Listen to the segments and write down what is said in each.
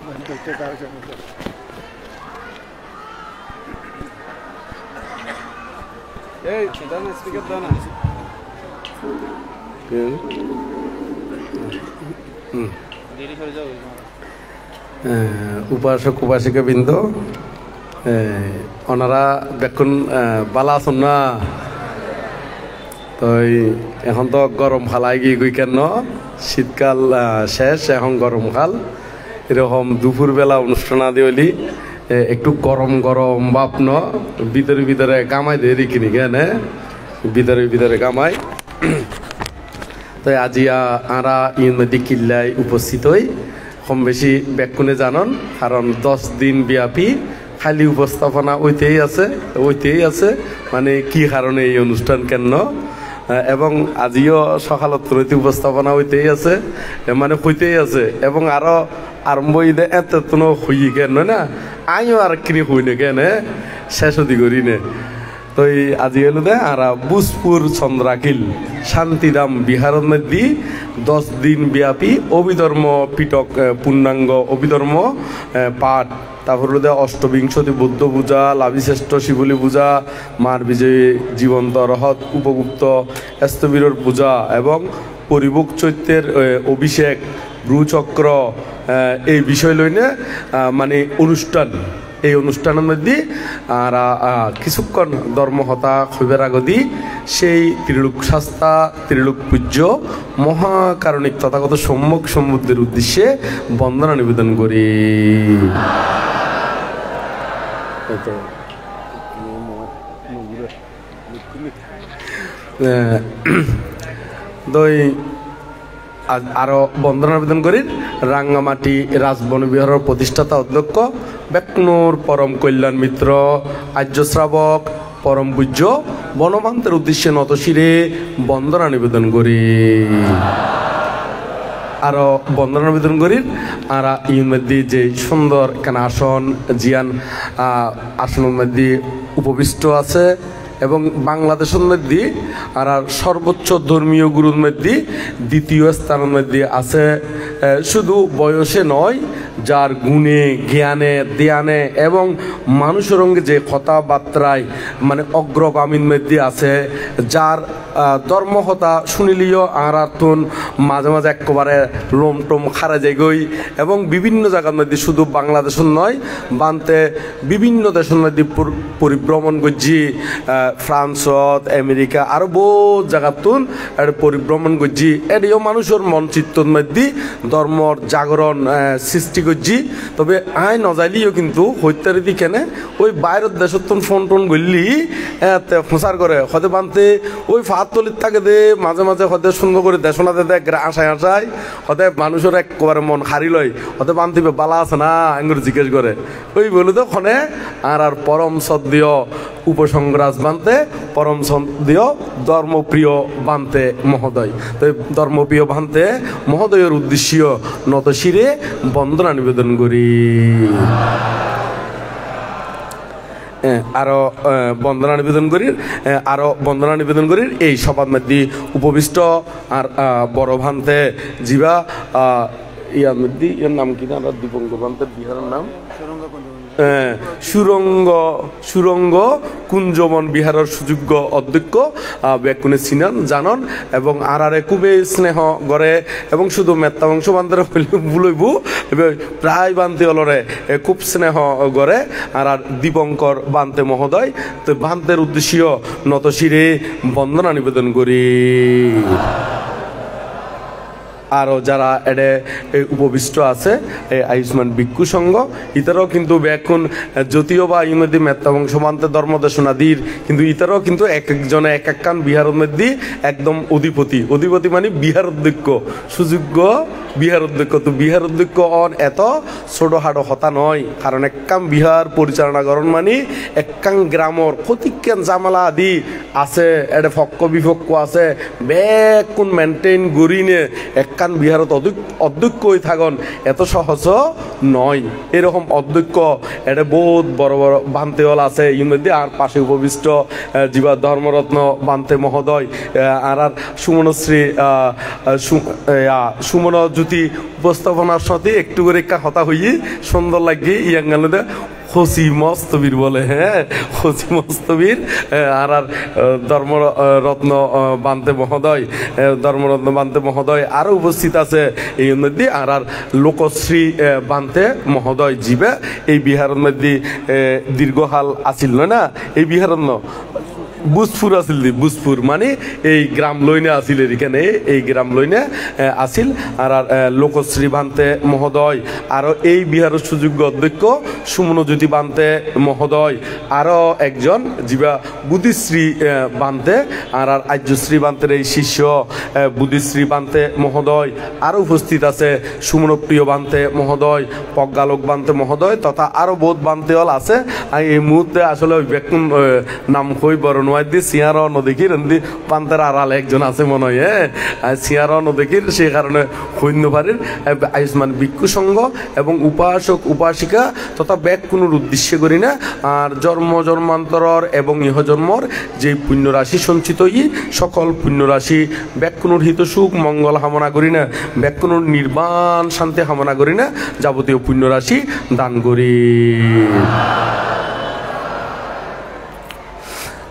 এই দানা স্পিকার দানা উপাসক উপাসিকা বৃন্দ ওনারা দেখুন বালা আছেন না তো এখন তো গরম কাল আগে গই কেন শীতকাল শেষ এখন গরম কাল এরকম দুপুরবেলা অনুষ্ঠান আদি হলি একটু গরম গরম বাপন ভিতরে ভিতরে কামাই দিয়ে রেখিনি কেন ভিতরে ভিতরে কামাই তো আজি আরা ইউনিটি কিল্লায় উপস্থিত হই কম বেশি ব্যাকুণে জানন কারণ 10 দিন ব্যাপী খালি উপস্থাপনা ওইতেই আছে মানে কি কারণে এই অনুষ্ঠান কেন এবং আজিও সকালত উপস্থাপনা হইতেই আছে মানে হইতেই আছে এবং আরো আরম্ভ হইলে এত হই কেন না আইও আর কিনি হই না কেন শেষ অধি করি নে তো আজি হলো দে আর বুজপুর চন্দ্রাকিল শান্তিধাম বিহারের মধ্যে 10 দিন ব্যাপী অভিধর্ম পিটক পূর্ণাঙ্গ অভিধর্ম পাঠ তারপর হলো অষ্টবিংশতি বৌদ্ধ পূজা লাভিশ্রেষ্ঠ শিবলী পূজা মার বিজয়ী জীবন্ত রহত উপগুপ্ত স্থবিরর পূজা এবং পরিভোগ চৈত্যের অভিষেক ব্রুচক্র এই বিষয় লইনে মানে অনুষ্ঠান এই অনুষ্ঠানের মধ্যে আর কিছুক্ষণ ধর্মহতা হইবার আগদি সেই ত্রিলোক শাস্তা ত্রিলোক পূজ্য মহাকারণিক তথাগত সম্যক সমুদ্রের উদ্দেশ্যে বন্দনা নিবেদন করি দই আরো বন্দনা নিবেদন করি রাঙ্গামাটি রাজবন বিহারের প্রতিষ্ঠাতা অধ্যক্ষ বেকনুর পরম কল্যাণ মিত্র আর্য শ্রাবক পরম পূজ্য বনমান্তের উদ্দেশ্যে নতশিরে বন্দনা নিবেদন করি আরো বন্দনা নিবেদন করি আর ইউর মধ্যে যে সুন্দর এখানে আসন জিয়ান আসনের মধ্যে উপবিষ্ট আছে এবং বাংলাদেশের মধ্যে আর সর্বোচ্চ ধর্মীয় গুরুর মধ্যে দ্বিতীয় স্থানের মধ্যে আছে শুধু বয়সে নয় যার গুণে জ্ঞানে ধ্যানে এবং মানুষের সঙ্গে যে কথাবার্তায় মানে অগ্রগামীর মধ্যে আছে যার ধর্মহতা শুনিলিও আর মাঝে মাঝে একেবারে লোম টোম খারা যাইগই এবং বিভিন্ন জায়গার মধ্যে শুধু বাংলাদেশের নয় বানতে বিভিন্ন দেশের মধ্যে পরিভ্রমণ করছি ফ্রান্সত আমেরিকা আরো বহু জায়গাতুন পরিভ্রমণ করছি এটিও মানুষের মন চিত্তর মধ্যে ধর্মর জাগরণ সৃষ্টি করছি তবে আই নজাইলিও কিন্তু হত্যারীতি কেনে ওই বাইরের দেশের ফোন টোন গলি প্রচার করে হতে বানতে ওই ফাতলির থাকে দে মাঝে মাঝে হতে সুন্দর করে দেশনাতে দেখ আশায় হতে মানুষের একবারে মন হারি লয় হতে বানতে বালা আছে না আঙ্গুর জিজ্ঞেস করে ওই বলে তো খনে আর পরম সদ্য উপসংগ্রাস বানতে পরম সদ্য ধর্মপ্রিয় বানতে মহোদয় তো ধর্মপ্রিয় বানতে মহোদয়ের উদ্দেশ্য নতশিরে বন্দনা নিবেদন করি আরো বন্দনা নিবেদন করি এই সভার মধ্যে উপবিষ্ট আর বড় ভান্তে জিবা ইয়ার মধ্যে ইয়ার নাম কি না দীপঙ্কর ভান্তের বিহারের নাম সুরঙ্গ কুঞ্জবন বিহারের সুযোগ্য অধ্যক্ষ ব্যাকুনে চিনান জানন এবং আর খুবই স্নেহ করে এবং শুধু মেত্তা বংশ বান্ধব বুলইব প্রায় বান্তে অলরে খুব স্নেহ করে আর দীপঙ্কর বান্তে মহোদয় তো বান্তের উদ্দেশ্য নতশিরে বন্দনা নিবেদন করি আরও যারা এডে উপবিষ্ট আছে আয়ুষ্মান ভিক্ষু সংঘ ইতারাও কিন্তু এখন যদিও বা ইমধ্যে মেত্তা বংশমান্তে ধর্মদেশনাদির কিন্তু ইতারাও কিন্তু এক একজনে এক একখান বিহারের মধ্যে একদম অধিপতি মানে বিহার অধ্যক্ষ সুযোগ্য বিহার অধ্যক্ষ তো বিহার অধ্যক্ষ এত ছোটখাটো হতা নয় কারণ একখান বিহার পরিচালনা করেন মানে একখান গ্রামর প্রতিজ্ঞান জামালা আদি আছে এডে ফক্ক বিফক্ক আছে বেকুন মেনটেন করিনে একখান বিহারত অধ্যক্ষ হয়ে থাকুন এত সহজ নয় এরকম অধ্যক্ষ এটা বহুত বড় বড় বান্তে হল আছে এর মধ্যে আর পাশে উপবিষ্ট জীবা ধর্মরত্ন বান্তে মহোদয় আর সুমনশ্রী সুমন যদি উপস্থাপনার সাথে একটু করে কথা হইয়ে সুন্দর লাগে ইয়াঙ্গালুদে হসি মস্তবীর বলে, হ্যাঁ হসি মস্তবীর আর ধর্মরত্ন বান্তে মহোদয়, ধর্মরত্ন বান্তে মহোদয় আরো উপস্থিত আছে এই মধ্যে। আর লোকশ্রী বান্তে মহোদয় জীবে এই বিহারের মধ্যে দীর্ঘকাল আসিল না, এই বিহারের বুজপুর আসিল, বুজপুর মানে এই গ্রাম লইনে আসিল, এখানে এই গ্রাম লইনে আসিল। আর লোকশ্রী বান্তে মহোদয় আরো এই বিহারের সুযোগ্য অধ্যক্ষ সুমনজ্যোতি বান্তে মহোদয়, আরো একজন যিবা বুদ্ধিশ্রী বান্তে আর আর্যশ্রী বান্তের এই শিষ্য বুদ্ধিশ্রী বান্তে মহোদয়, আরো উপস্থিত আছে সুমনপ্রিয় বান্তে মহোদয়, প্রজ্ঞালোক বান্তে মহোদয় তথা আরো বহুত বান্তে হল আছে। এই মুহূর্তে আসলে ওই ব্যক্তি নাম কই বড় সিয়ার নদীর পান্তের আড়াল একজন আছে মনে হয়, হ্যাঁ সিয়ার নদীর, সেই কারণে সৈন্য বাড়ির আয়ুষ্মান ভিক্ষু সংঘ এবং উপাসক উপাসিকা তথা ব্যাগ কোনো উদ্দেশ্য করি না। আর জন্মান্তর এবং ইহজন্মর যে পুণ্যরাশি সঞ্চিত সকল পুণ্যরাশি ব্যাগ কোনো হিত সুখ মঙ্গল কামনা করি না, ব্যাগ কোনো নির্বাণ শান্তি কামনা করি না, যাবতীয় পুণ্যরাশি দান করি।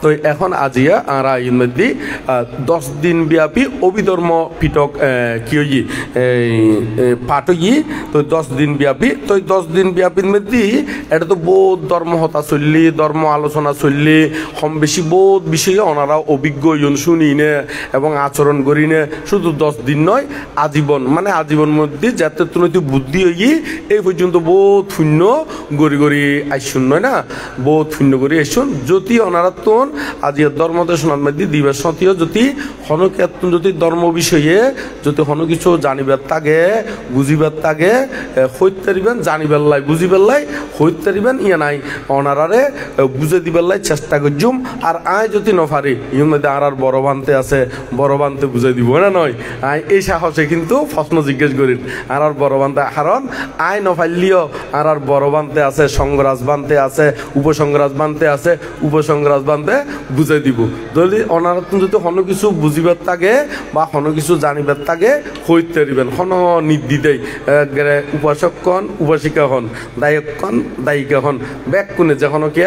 তো এখন আজিয়া আরা ইন মধ্যে 10 দিন ব্যাপী অভিধর্ম পিটক কি হই পাঠ হই, তো 10 দিন ব্যাপী, তো 10 দিন ব্যাপীর মধ্যে এটা তো বহুত ধর্ম হতা চললি, ধর্ম আলোচনা চললি, কম বেশি বহুত বিষয়ে ওনারা অভিজ্ঞ শুনি নে এবং আচরণ করি নে। শুধু 10 দিন নয়, আজীবন, মানে আজীবন মধ্যে যাতে তুমি বুদ্ধি হই এই পর্যন্ত বহুত শূন্য গড়ি গড়ি আইসুন নয় না, বহুত শূন্য গড়ি আইসুন। যদি ওনারা তো আজি ধর্ম দেশনার মধ্যে দিবেশ সতীয় যদি হনক্ষেত্র যদি ধর্ম বিষয়ে যদি হন কিছু জানিবার থাকে বুঝিবার থাকে হইতে দিবেন, জানিবার লাই বুঝিবার লাই হইতে দিবেন, ইয়া নাই অনারারে বুঝে দিবার লাই চেষ্টা করছুম। আর আয় যদি নফারি ইয়ের মধ্যে আর বড় বানতে আছে, বড় বানতে বুঝে দিব না নয়, আয় এই সাহসে কিন্তু প্রশ্ন জিজ্ঞেস করিন আর বড় বানতে, কারণ আয় নফাইলিও আর বড় বানতে আছে, সংগ্রাজ বানতে আছে, উপসংগ্রাজ বানতে আছে, উপসংগ্রাজ বানতে বুঝাই দিব। যদি ওনারা যদি কোনো কিছু বুঝিবার থাকে বা কোনো কিছু জানিবার থাকে হইতে দিবেন, কোনো নির্দিদেই উপাসক কন উপাসিকা হন, দায়ক কন দায়িকা হন, ব্যাগ কোনে যে কোনো কে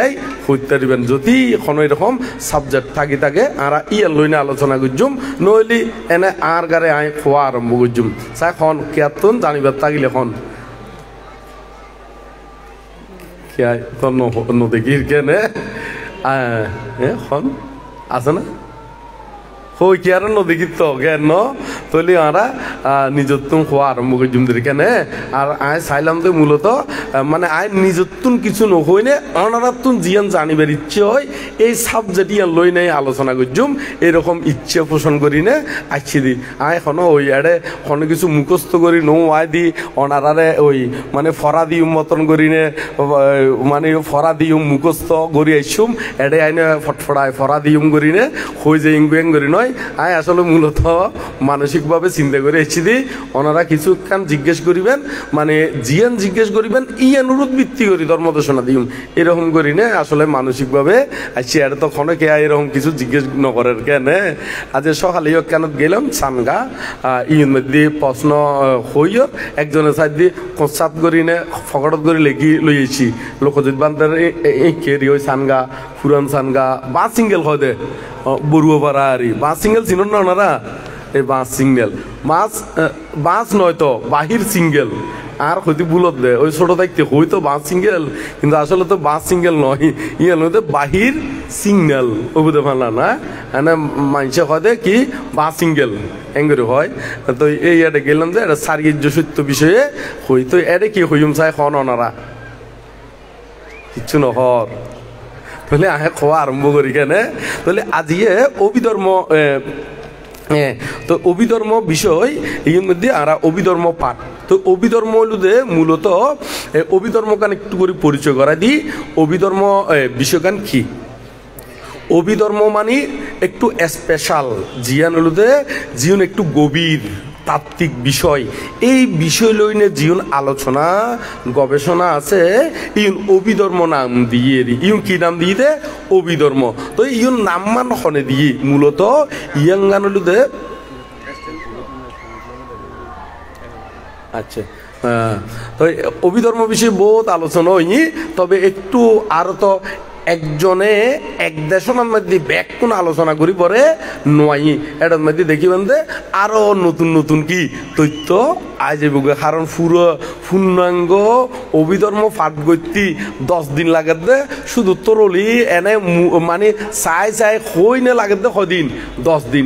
হইতে দিবেন। যদি কোনো এরকম সাবজেক্ট থাকি থাকে আর ইয়ার লইনে আলোচনা করছুম, নইলি এনে আর গারে আয় খোয়া আরম্ভ করছুম। চাই খন কেতন জানিবার থাকিলে খন নদীর কেনে খন আছে না হই কি আর নদী তো জ্ঞান তৈলি আরা নিজত্বন খোয়া আরম্ভ করে জুমদের কেনে। আর আয় চাইলাম তো মূলত মানে আয় নিজত্বন কিছু নহই নে অনারাতুন জিয়ান জানিবার ইচ্ছে হয় এই সাবজেক্ট ইয়ান লই নাই আলোচনা করছুম, এরকম ইচ্ছে পোষণ করি নে আইছি দি আয় এখনো ওই এড়ে কোনো কিছু মুখস্থ করি নো আয় দি অনারারে ওই মানে ফরা দিউম মতন করি নে, মানে ফরা দিউম মুখস্থ করি আইসুম এড়ে আইনে ফটফড়ায় ফরা দিউম করি নে হই যে ইংগুয়েং করি নয়। আয় আসলে মূলত মানসিকভাবে চিন্তা করে এসেছি দি ওনারা কিছু কান জিজ্ঞেস করিবেন, মানে জিয়ান জিজ্ঞেস করিবেন ই অনুরোধ ভিত্তি করি ধর্মদর্শনা দিম এরকম করি না। আসলে মানসিকভাবে আসছি আর তখন কে এরকম কিছু জিজ্ঞেস নকরের কেন। আজ সকালে কেন গেলাম সানগা ইয়ের মধ্যে প্রশ্ন হইও একজনের সাইড দিয়ে কনসাত করি না ফকটত করে লেগি লইয়েছি লোকজিৎ বান্তার এই কেরি ওই সানগা পুরান সানগা বা সিঙ্গেল হয় দে বড়ুয়া পাড়া আরি বাস সিঙ্গেল চিনুন না ওনারা, এই বাস সিঙ্গেল বাস নয় তো বাহির সিঙ্গেল আর হয়তো বুলত দে ওই ছোট থাকতে হয়তো বাস সিঙ্গেল কিন্তু আসলে তো বাস সিঙ্গেল নয়, ইয়ে নয় বাহির সিঙ্গেল ওই বুঝতে পারলাম না এনে মানুষে হয় দে কি বাস সিঙ্গেল এঙ্গরি হয়। তো এই এটা গেলাম যে এটা সারিজ্য সত্য বিষয়ে হয়তো এটা কি হইম চাই খন ওনারা কিচ্ছু নহর তাহলে আহে খাওয়া আরম্ভ করি কেন। তাহলে আজিয়ে অভিধর্ম তো অভিধর্ম বিষয় এর মধ্যে আর অভিধর্ম পাঠ। তো অভিধর্ম হলুদে মূলত অভিধর্ম কান একটু করে পরিচয় করা দিই। অভিধর্ম বিষয়কান কি? অভিধর্ম মানে একটু স্পেশাল জিয়ান হলুদে জীবন একটু গভীর তাত্ত্বিক বিষয়, এই বিষয় লইনে জীবন আলোচনা গবেষণা আছে ইউন অভিধর্ম নাম দিয়ে ইউন কি নাম দিয়ে দে অভিধর্ম। তো ইউন নাম মান হনে দিয়ে মূলত ইয়াঙ্গানুলুদে আচ্ছা, তো অভিধর্ম বিষয়ে বহুত আলোচনা হয়নি, তবে একটু আরো তো একজনে এক দেশনার মধ্যে ব্যাকুণ আলোচনা করি পরে নয় এটার মধ্যে দেখিবেন যে আরো নতুন নতুন কি তথ্য আজ কারণ পুরো পূর্ণাঙ্গ অভিধর্ম পাঠ করতে 10 দিন লাগে দে, শুধু তরলি এনে মানে চাই চাই হই না লাগে দে কদিন 10 দিন।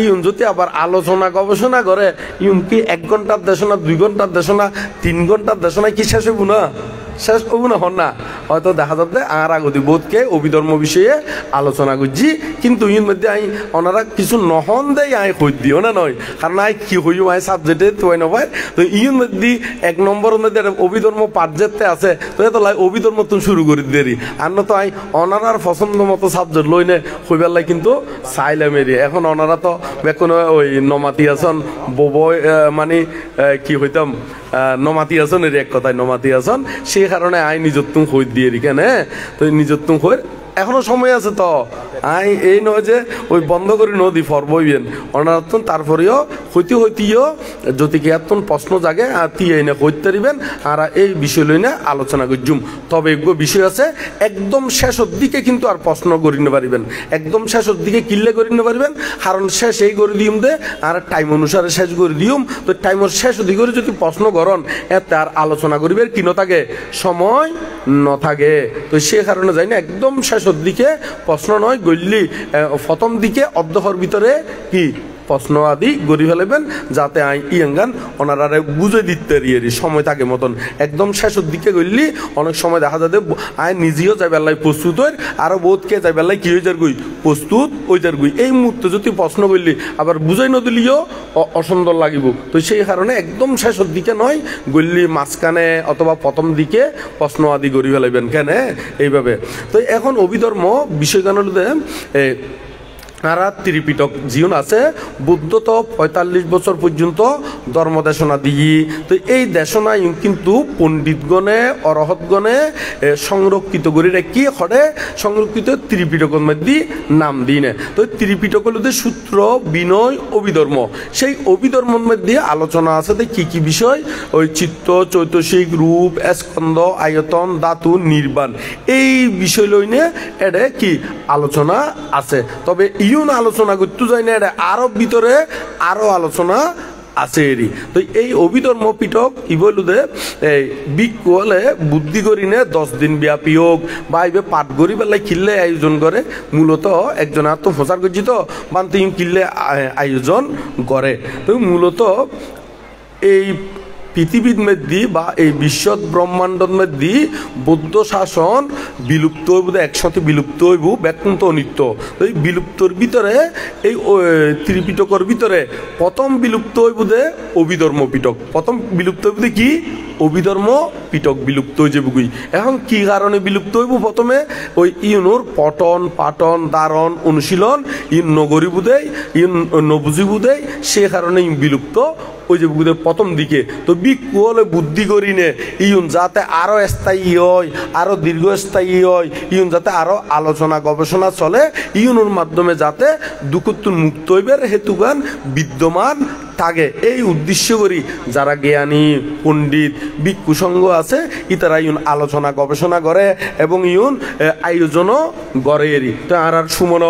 ইউন যদি আবার আলোচনা গবেষণা করে ইউন কি 1 ঘন্টার দেশনা 2 ঘন্টার দেশনা 3 ঘন্টার দেশনা কি শেষ হইব না? শেষ হবো না হন না, হয়তো দেখা যাচ্ছে আর আগতি বোধকে অভিধর্ম বিষয়ে আলোচনা করছি, কিন্তু ইন মধ্যে আই ওনারা কিছু নহন দেয় আই কই দিও না নয়, কারণ আই কি হইও আই সাবজেক্টে তুই নয়। তো ইন মধ্যে 1 নম্বরের মধ্যে অভিধর্ম পাঠ যেতে আছে, তো এত লাই অভিধর্ম তুমি শুরু করে দেরি আর না তো আই ওনারার পছন্দ মতো সাবজেক্ট লই নে হইবার কিন্তু চাইলাম এরি। এখন ওনারা তো বেকোনো ওই নমাতি আসন ববই মানে কি হইতাম নমাতি আসন এর এক কথায় নমাতি আসন, সেই কারণে আই নিজত্তুম হই দিয়ে কেন তো নিজত্তুম হই এখনো সময় আছে তো আই এই নয় যে ওই বন্ধ করে নদী ফরবইবেন অনারতন, তারপরেও হইতে হইতেও যদি কি এতন প্রশ্ন জাগে আর তি এই না হইতে পারিবেন আর এই বিষয় লই না আলোচনা করছুম। তবে এগুলো বিষয় আছে একদম শেষের দিকে কিন্তু আর প্রশ্ন করি না পারিবেন, একদম শেষের দিকে কিল্লে করি না পারিবেন, কারণ শেষ এই করে দিম দে আর টাইম অনুসারে শেষ করে দিম। তো টাইমের শেষ দিকে যদি প্রশ্ন করন এতে আর আলোচনা করিবেন কি ন থাকে, সময় ন থাকে। তো সে কারণে যাই না একদম শেষের দিকে প্রশ্ন নয় গল্লি প্রথম দিকে অর্ধহর ভিতরে কি প্রশ্ন আদি গড়ি ফেলবেন, যাতে আই ইয়াঙ্গান ওনারা বুঝে দিতে রিয়েরি সময় থাকে মতন। একদম শেষের দিকে গড়লি অনেক সময় দেখা যাবে আই নিজেও যাই বেলায় প্রস্তুত হই, আরো বোধকে যাই বেলায় কি হয়ে যার গুই প্রস্তুত ওই যার গুই। এই মুহূর্তে যদি প্রশ্ন করলি আবার বুঝাই নদিলিও অসুন্দর লাগিব। তো সেই কারণে একদম শেষের দিকে নয় গল্লি মাঝখানে অথবা প্রথম দিকে প্রশ্ন আদি গড়ি ফেলাইবেন কেন এইভাবে। তো এখন অভিধর্ম বিষয়গানের আর ত্রিপিটক জীবন আছে, বুদ্ধ তো 45 বছর পর্যন্ত ধর্ম দেশনা দিই। তো এই দেশনা কিন্তু পণ্ডিতগণে অরহতগণে সংরক্ষিত করে রেখি হরে সংরক্ষিত ত্রিপিটকের মধ্যে নাম দিই না। তো ত্রিপিটক হল সূত্র বিনয় অভিধর্ম, সেই অভিধর্মের মধ্যে আলোচনা আছে কি কি বিষয়, ওই চিত্ত চৈতসিক রূপ স্কন্দ আয়তন ধাতু নির্বাণ এই বিষয় লইনে এটা কি আলোচনা আছে। তবে ইউন আলোচনা করতে যাই না, এটা আরো ভিতরে আরো আলোচনা আছে এরই। তো এই অভিধর্ম পিটক ইবলুদে এই বিক্ষু হলে বুদ্ধি করি নে 10 দিন ব্যাপী হোক বা এইভাবে পাঠ করি বেলায় কিল্লে আয়োজন করে, মূলত একজন আত্মপ্রচার করছি তো বানতে কিল্লে আয়োজন করে। তো মূলত এই পৃথিবীর মধ্যে বা এই বিশ্ব ব্রহ্মাণ্ডের মধ্যে বৌদ্ধ শাসন বিলুপ্ত হইব, একসাথে বিলুপ্ত হইব ব্যাকুন্ত অনিত্য। এই বিলুপ্তর ভিতরে এই ত্রিপিটকের ভিতরে প্রথম বিলুপ্ত হইব দে অভিধর্ম পিটক, প্রথম বিলুপ্ত হইব দে কি অভিধর্ম পিটক বিলুপ্ত হয়ে যাবগুই। এখন কি কারণে বিলুপ্ত হইব, প্রথমে ওই ইউনোর পঠন পাঠন ধারণ অনুশীলন ইন নগরী বুধেই ইন নবুঝি বুধেই সে কারণে বিলুপ্ত ওই যে প্রথম দিকে। তো বিক্ষু হলে বুদ্ধি করি নে ইউন যাতে আরো স্থায়ী হয়, আরো দীর্ঘস্থায়ী হয়, ইউন যাতে আরো আলোচনা গবেষণা চলে, ইউনের মাধ্যমে যাতে দুঃখতুন মুক্ত হইবার হেতুগান বিদ্যমান থাকে, এই উদ্দেশ্য করি যারা জ্ঞানী পণ্ডিত ভিক্ষু সংঘ আছে ইতারা ইউন আলোচনা গবেষণা করে এবং ইউন আয়োজনও করে এরি। তো আর সুমন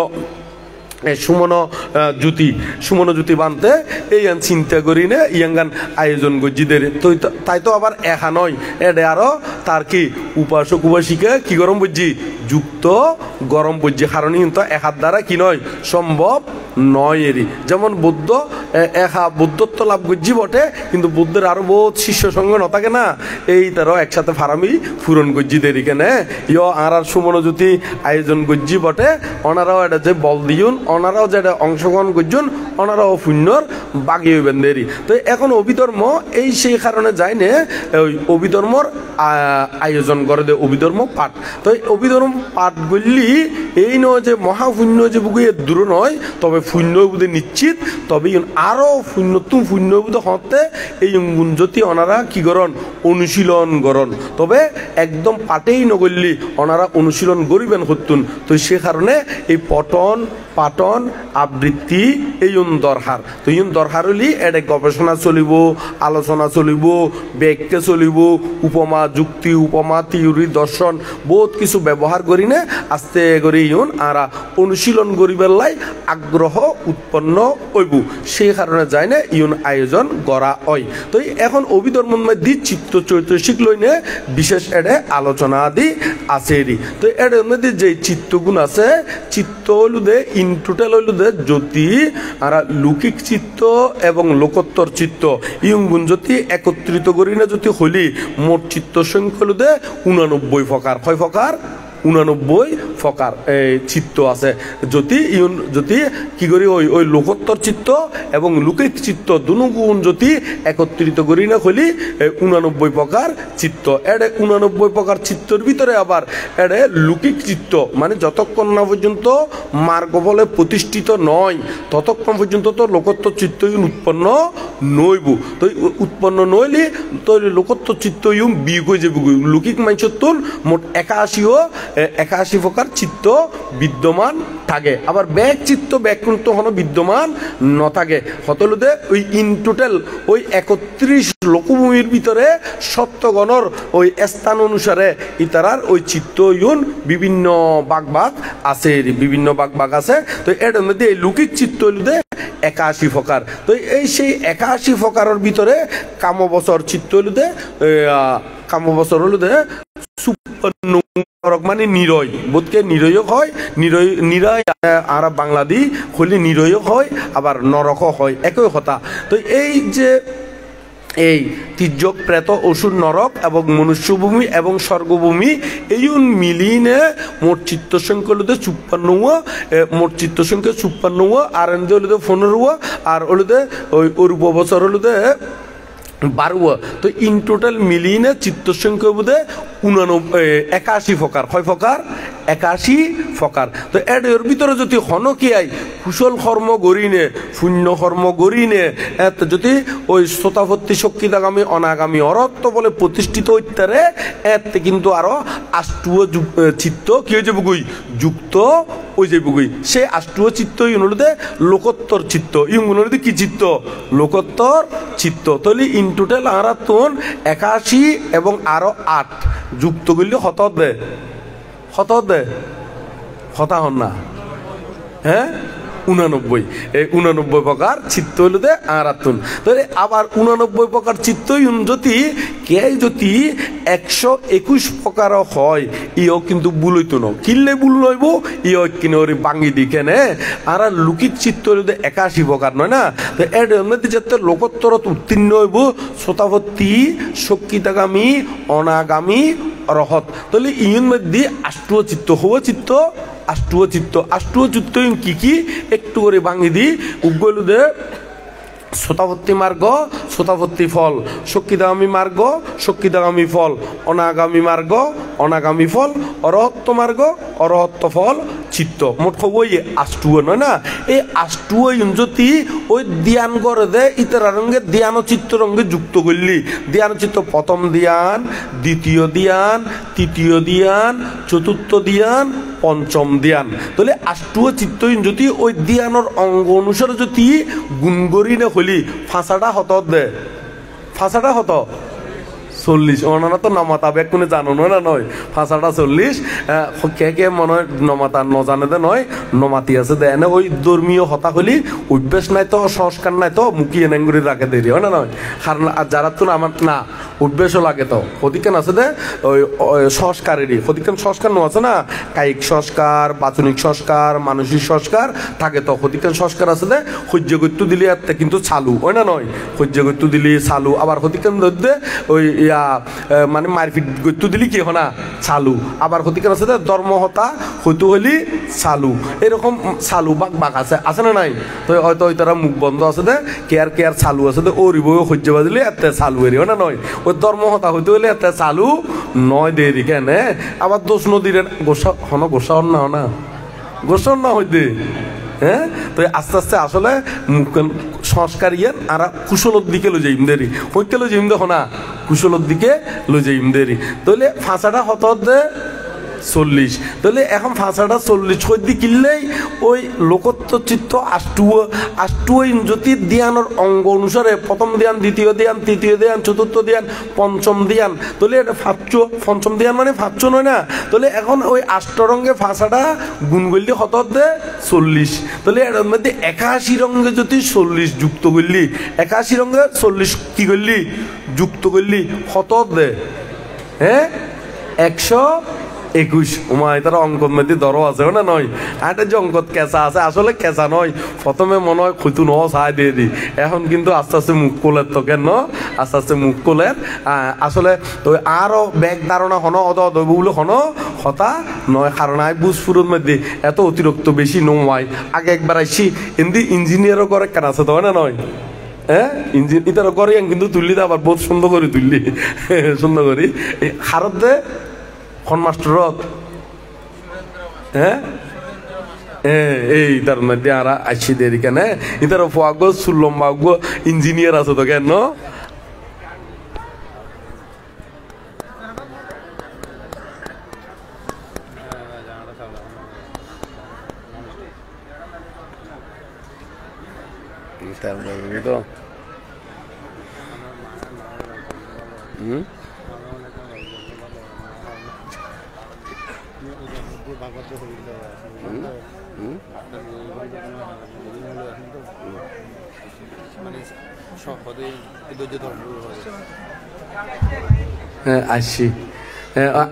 জ্যোতি বানতে এই চিন্তা করি না ইয়াঙ্গান আয়োজন গজ্জিদের। তো তাই তো আবার একা নয়, এডে আরো তার কি উপাসক উপাসিকা কি গরম বুঝছি যুক্ত গরম বুঝছি, কারণ কিন্তু একার দ্বারা কি নয় সম্ভব নয় এরি। যেমন বুদ্ধ একা বুদ্ধত্ব লাভ করছি বটে, কিন্তু বুদ্ধের আরো বহুত শিষ্য সঙ্গ ন থাকে না, এই তারাও একসাথে ফারামি পূরণ করছি দেরি কেন ইয় আর সুমন জ্যোতি আয়োজন করছি বটে, ওনারাও এটা যে বল দিউন ওনারাও যেটা অংশগ্রহণ করছেন ওনারাও পুণ্যর বাগি হইবেন দেরি। তো এখন অভিধর্ম এই সেই কারণে যায় না ওই অভিধর্মর আয়োজন করে দে অভিধর্ম পাঠ। তো এই অভিধর্ম পাঠ করলি এই নয় যে মহাপুণ্য যে বুকে দূর নয়, তবে পুণ্য বুধে নিশ্চিত, তবে আরো পুণ্য পুণ্য বুধে হতে এই গুণ যদি ওনারা কি করেন অনুশীলন গরণ তবে একদম পাটেই নগল্লি ওনারা অনুশীলন করিবেন হতুন তো সে কারণে এই পঠন পাঠন আবৃত্তি এই দরকার তো দরকার হলি এটা গবেষণা চলিব আলোচনা চলিব ব্যাখ্যা চলিব উপমা যুক্তি উপমা থিওরি দর্শন বহুত কিছু ব্যবহার করি না আস্তে করে আরা অনুশীলন করিবার লাই আগ্রহ উৎপন্ন হইব সেই কারণে যায় না আয়োজন করা হয় তো এখন অভিধর্মের মধ্যে চিত্ত চৈতসিক লইনে বিশেষ এডে আলোচনা আদি আছে তো এর মধ্যে যে চিত্তগুণ আছে চিত্ত হলুদে ইন টোটাল হলুদে যদি আর লৌকিক চিত্ত এবং লোকোত্তর চিত্ত ইয়ুগুণ যদি একত্রিত করি না যদি হলি মোট চিত্ত সংখ্যা হলুদে 89 প্রকার কয় প্রকার 89 প্রকার চিত্ত আছে যদি কি করি ওই লোকোত্তর চিত্ত এবং লৌকিক চিত্ত দুগুণ যদি একত্রিত করি না হলি 89 প্রকার চিত্ত এডে 89 প্রকার চিত্তর ভিতরে আবার এডে লৌকিক চিত্ত মানে যতক্ষণ না পর্যন্ত মার্গ বলে প্রতিষ্ঠিত নয় ততক্ষণ পর্যন্ত তো লোকোত্তর চিত্ত উৎপন্ন নইব তো উৎপন্ন নইলে তো লোকোত্তর চিত্ত বিয়োগ হয়ে যাবে লৌকিক মানুষের তুল মোট 81 প্রকার চিত্ত বিদ্যমান থাকে আবার ব্যাগ চিত্ত ব্যাগ কিন্তু হন বিদ্যমান ন থাকে হতলুদে ওই ইন টোটাল ওই 31 লোকভূমির ভিতরে সত্যগণর ওই স্থান অনুসারে ইতারার ওই চিত্ত বিভিন্ন বাগ আছে বিভিন্ন বাগ আছে তো এর মধ্যে এই লৌকিক চিত্ত হলুদে 81 প্রকার তো এই সেই 81 প্রকারের ভিতরে কামবছর চিত্ত হলুদে কামবছর হলুদে মানে নিরয় বোধকে নিরয় হয় নিরয় আর বাংলাদি হলি নিরয় হয় আবার নরক হয় একই কথা তো এই যে এই তির্যক প্রেত অসুর নরক এবং মনুষ্যভূমি এবং স্বর্গভূমি এই মিলিয়ে মোট চিত্ত সংখ্যা হলুদে 56 মোট চিত্ত সংখ্যা 56 আর এনদে হলুদে 15 আর হলুদে ওই অরূপ বছর হলুদে 12 তো ইন টোটাল মিলিয়ে চিত্ত সংখ্যা বোধে 81 প্রকার কয় প্রকার 81 প্রকার তো এর ভিতরে যদি হনকিয়াই কুশল কর্ম গরিনে শূন্য কর্ম গরিনে যদি ওই শ্রোতাভর্তি শক্তিদাগামী অনাগামী অরত্ব বলে প্রতিষ্ঠিত হইতারে এতে কিন্তু আরো আষ্টুয় চিত্ত কি হয়ে যাবে যুক্ত হয়ে যাবে সে আষ্টুয় চিত্ত ইউনুলদে লোকোত্তর চিত্ত ইউনুলদে কি চিত্ত লোকোত্তর চিত্ত তাহলে ইন টোটাল আরা তোন 81 এবং আরো 8 যুক্ত করলে হত দে হতা হন না হ্যাঁ 89 এই 89 প্রকার চিত্ত হলুদে আরাতুন তাহলে আবার 89 প্রকার চিত্ত যদি কে যদি 121 প্রকার হয় ইও কিন্তু ভুল হইতো না কিনলে ভুল লইব ইও কিনে ওর বাঙ্গি দিকে নে আর লৌকিক চিত্ত হলুদে 81 প্রকার নয় না তো এর মধ্যে যাতে লোকোত্তর উত্তীর্ণ হইব শ্রোতাভর্তি শক্তিতাগামী অনাগামী রহত তাহলে ইউন মধ্যে আষ্টুয় চিত্ত হব চিত্ত আষ্টুয় চিত্ত কি একটু করে ভাঙি দি উগ্গলুদে শ্রোতাভর্তি মার্গ শ্রোতাভর্তি ফল শক্তিদাগামী মার্গ শক্তিদাগামী ফল অনাগামী মার্গ অনাগামী ফল অরহত্ব মার্গ অরহত্ব ফল চিত্ত মোট খবর আষ্টুয় নয় না এই আষ্টুয় যদি ওই ধ্যান করে দে ইতারা রঙে ধ্যান চিত্ত রঙে যুক্ত করলি ধ্যান চিত্ত প্রথম ধ্যান দ্বিতীয় ধ্যান তৃতীয় ধ্যান চতুর্থ ধ্যান পঞ্চম ধ্যান তাহলে আষ্টুয় চিত্ত যদি ওই ধ্যানের অঙ্গ অনুসারে যদি গুণগরি না হলি ফাঁসাটা হত 40 ওনারা তো নমাতা ব্যাগ কোনে জানো না নয় ফাঁসাটা 40 কে মনে হয় নমাতা নজানে দে নয় নমাতি আছে দেয় না ওই ধর্মীয় হতা হলি অভ্যাস নাই তো সংস্কার নাই তো মুখিয়ে নেঙ্গুরি রাখে দেরি হয় না নয় কারণ যারা তো আমার না অভ্যাসও লাগে তো ক্ষতিকান আছে দে ওই সংস্কারেরই ক্ষতিকান সংস্কার নো আছে না কায়িক সংস্কার বাচনিক সংস্কার মানসিক সংস্কার থাকে তো ক্ষতিকান সংস্কার আছে দে সহ্য করতে দিলি এতে কিন্তু চালু হয় না নয় সহ্য করতে দিলি চালু আবার ক্ষতিকান দে ওই মানে মারপিট করতে দিলি কি হনা চালু আবার ক্ষতিকান আছে দে ধর্মহতা হইতে হইলি চালু এরকম চালু বাক আছে না নাই তো হয়তো ওই তারা মুখ বন্ধ আছে দে কেয়ার চালু আছে দে ওর বই সহ্য বাজিলি এতে চালু এরি হয় না নয় ওই ধর্মহতা হইতে হইলে এতে চালু নয় দেরি কেন আবার দোষ নদীর গোসা না হইতে হ্যাঁ তো আস্তে আস্তে আসলে সংস্কার ইয়েন আর কুশলর দিকে লো যাইম দেরি হইতে লো যাইম দেখো না কুশলর দিকে লো যাইম দেরি তাহলে ফাঁসাটা হত 40 তাহলে এখন ফাঁসাটা 40 সদ্যি কিনলেই ওই লোকত্ব চিত্ত আষ্টু যদি ধ্যানের অঙ্গ অনুসারে প্রথম ধ্যান দ্বিতীয় ধ্যান তৃতীয় ধ্যান চতুর্থ ধ্যান পঞ্চম ধ্যান তাহলে এটা পঞ্চম ধ্যান মানে 5 নয় না তাহলে এখন ওই আষ্টরঙ্গে ফাঁসাটা গুণ করলে হত 40 তাহলে এর মধ্যে 81 রঙ্গে যদি 40 যুক্ত করলি 81 রঙ্গে 40 কি করলি যুক্ত করলি হত হ্যাঁ 121 তারা অঙ্কর মধ্যে দরও আছে না নয় একটা যে অঙ্কত কেঁচা আছে আসলে কেঁচা নয় প্রথমে মনে হয় খুতু ন চাই দিয়ে দি এখন কিন্তু আস্তে আস্তে মুখ কোলের তো কেন আস্তে আস্তে মুখ কোলের আসলে তো আরও ব্যাগ ধারণা হনো বলে হনো হতা নয় কারণ আই বুঝপুরের মধ্যে এত অতিরিক্ত বেশি নয় আগে একবার আইসি হিন্দি ইঞ্জিনিয়ারও করে কেন আছে তো না নয় হ্যাঁ ইঞ্জিন ইতারও করে কিন্তু তুললি তো আবার বহুত সুন্দর করে তুললি সুন্দর করি হারত দে মাস্টারত হ্যাঁ এই তার মধ্যে আর আসছি দেরি কেন ইতার ফাগ সুলম্বা ইঞ্জিনিয়ার আছে তো কেন তো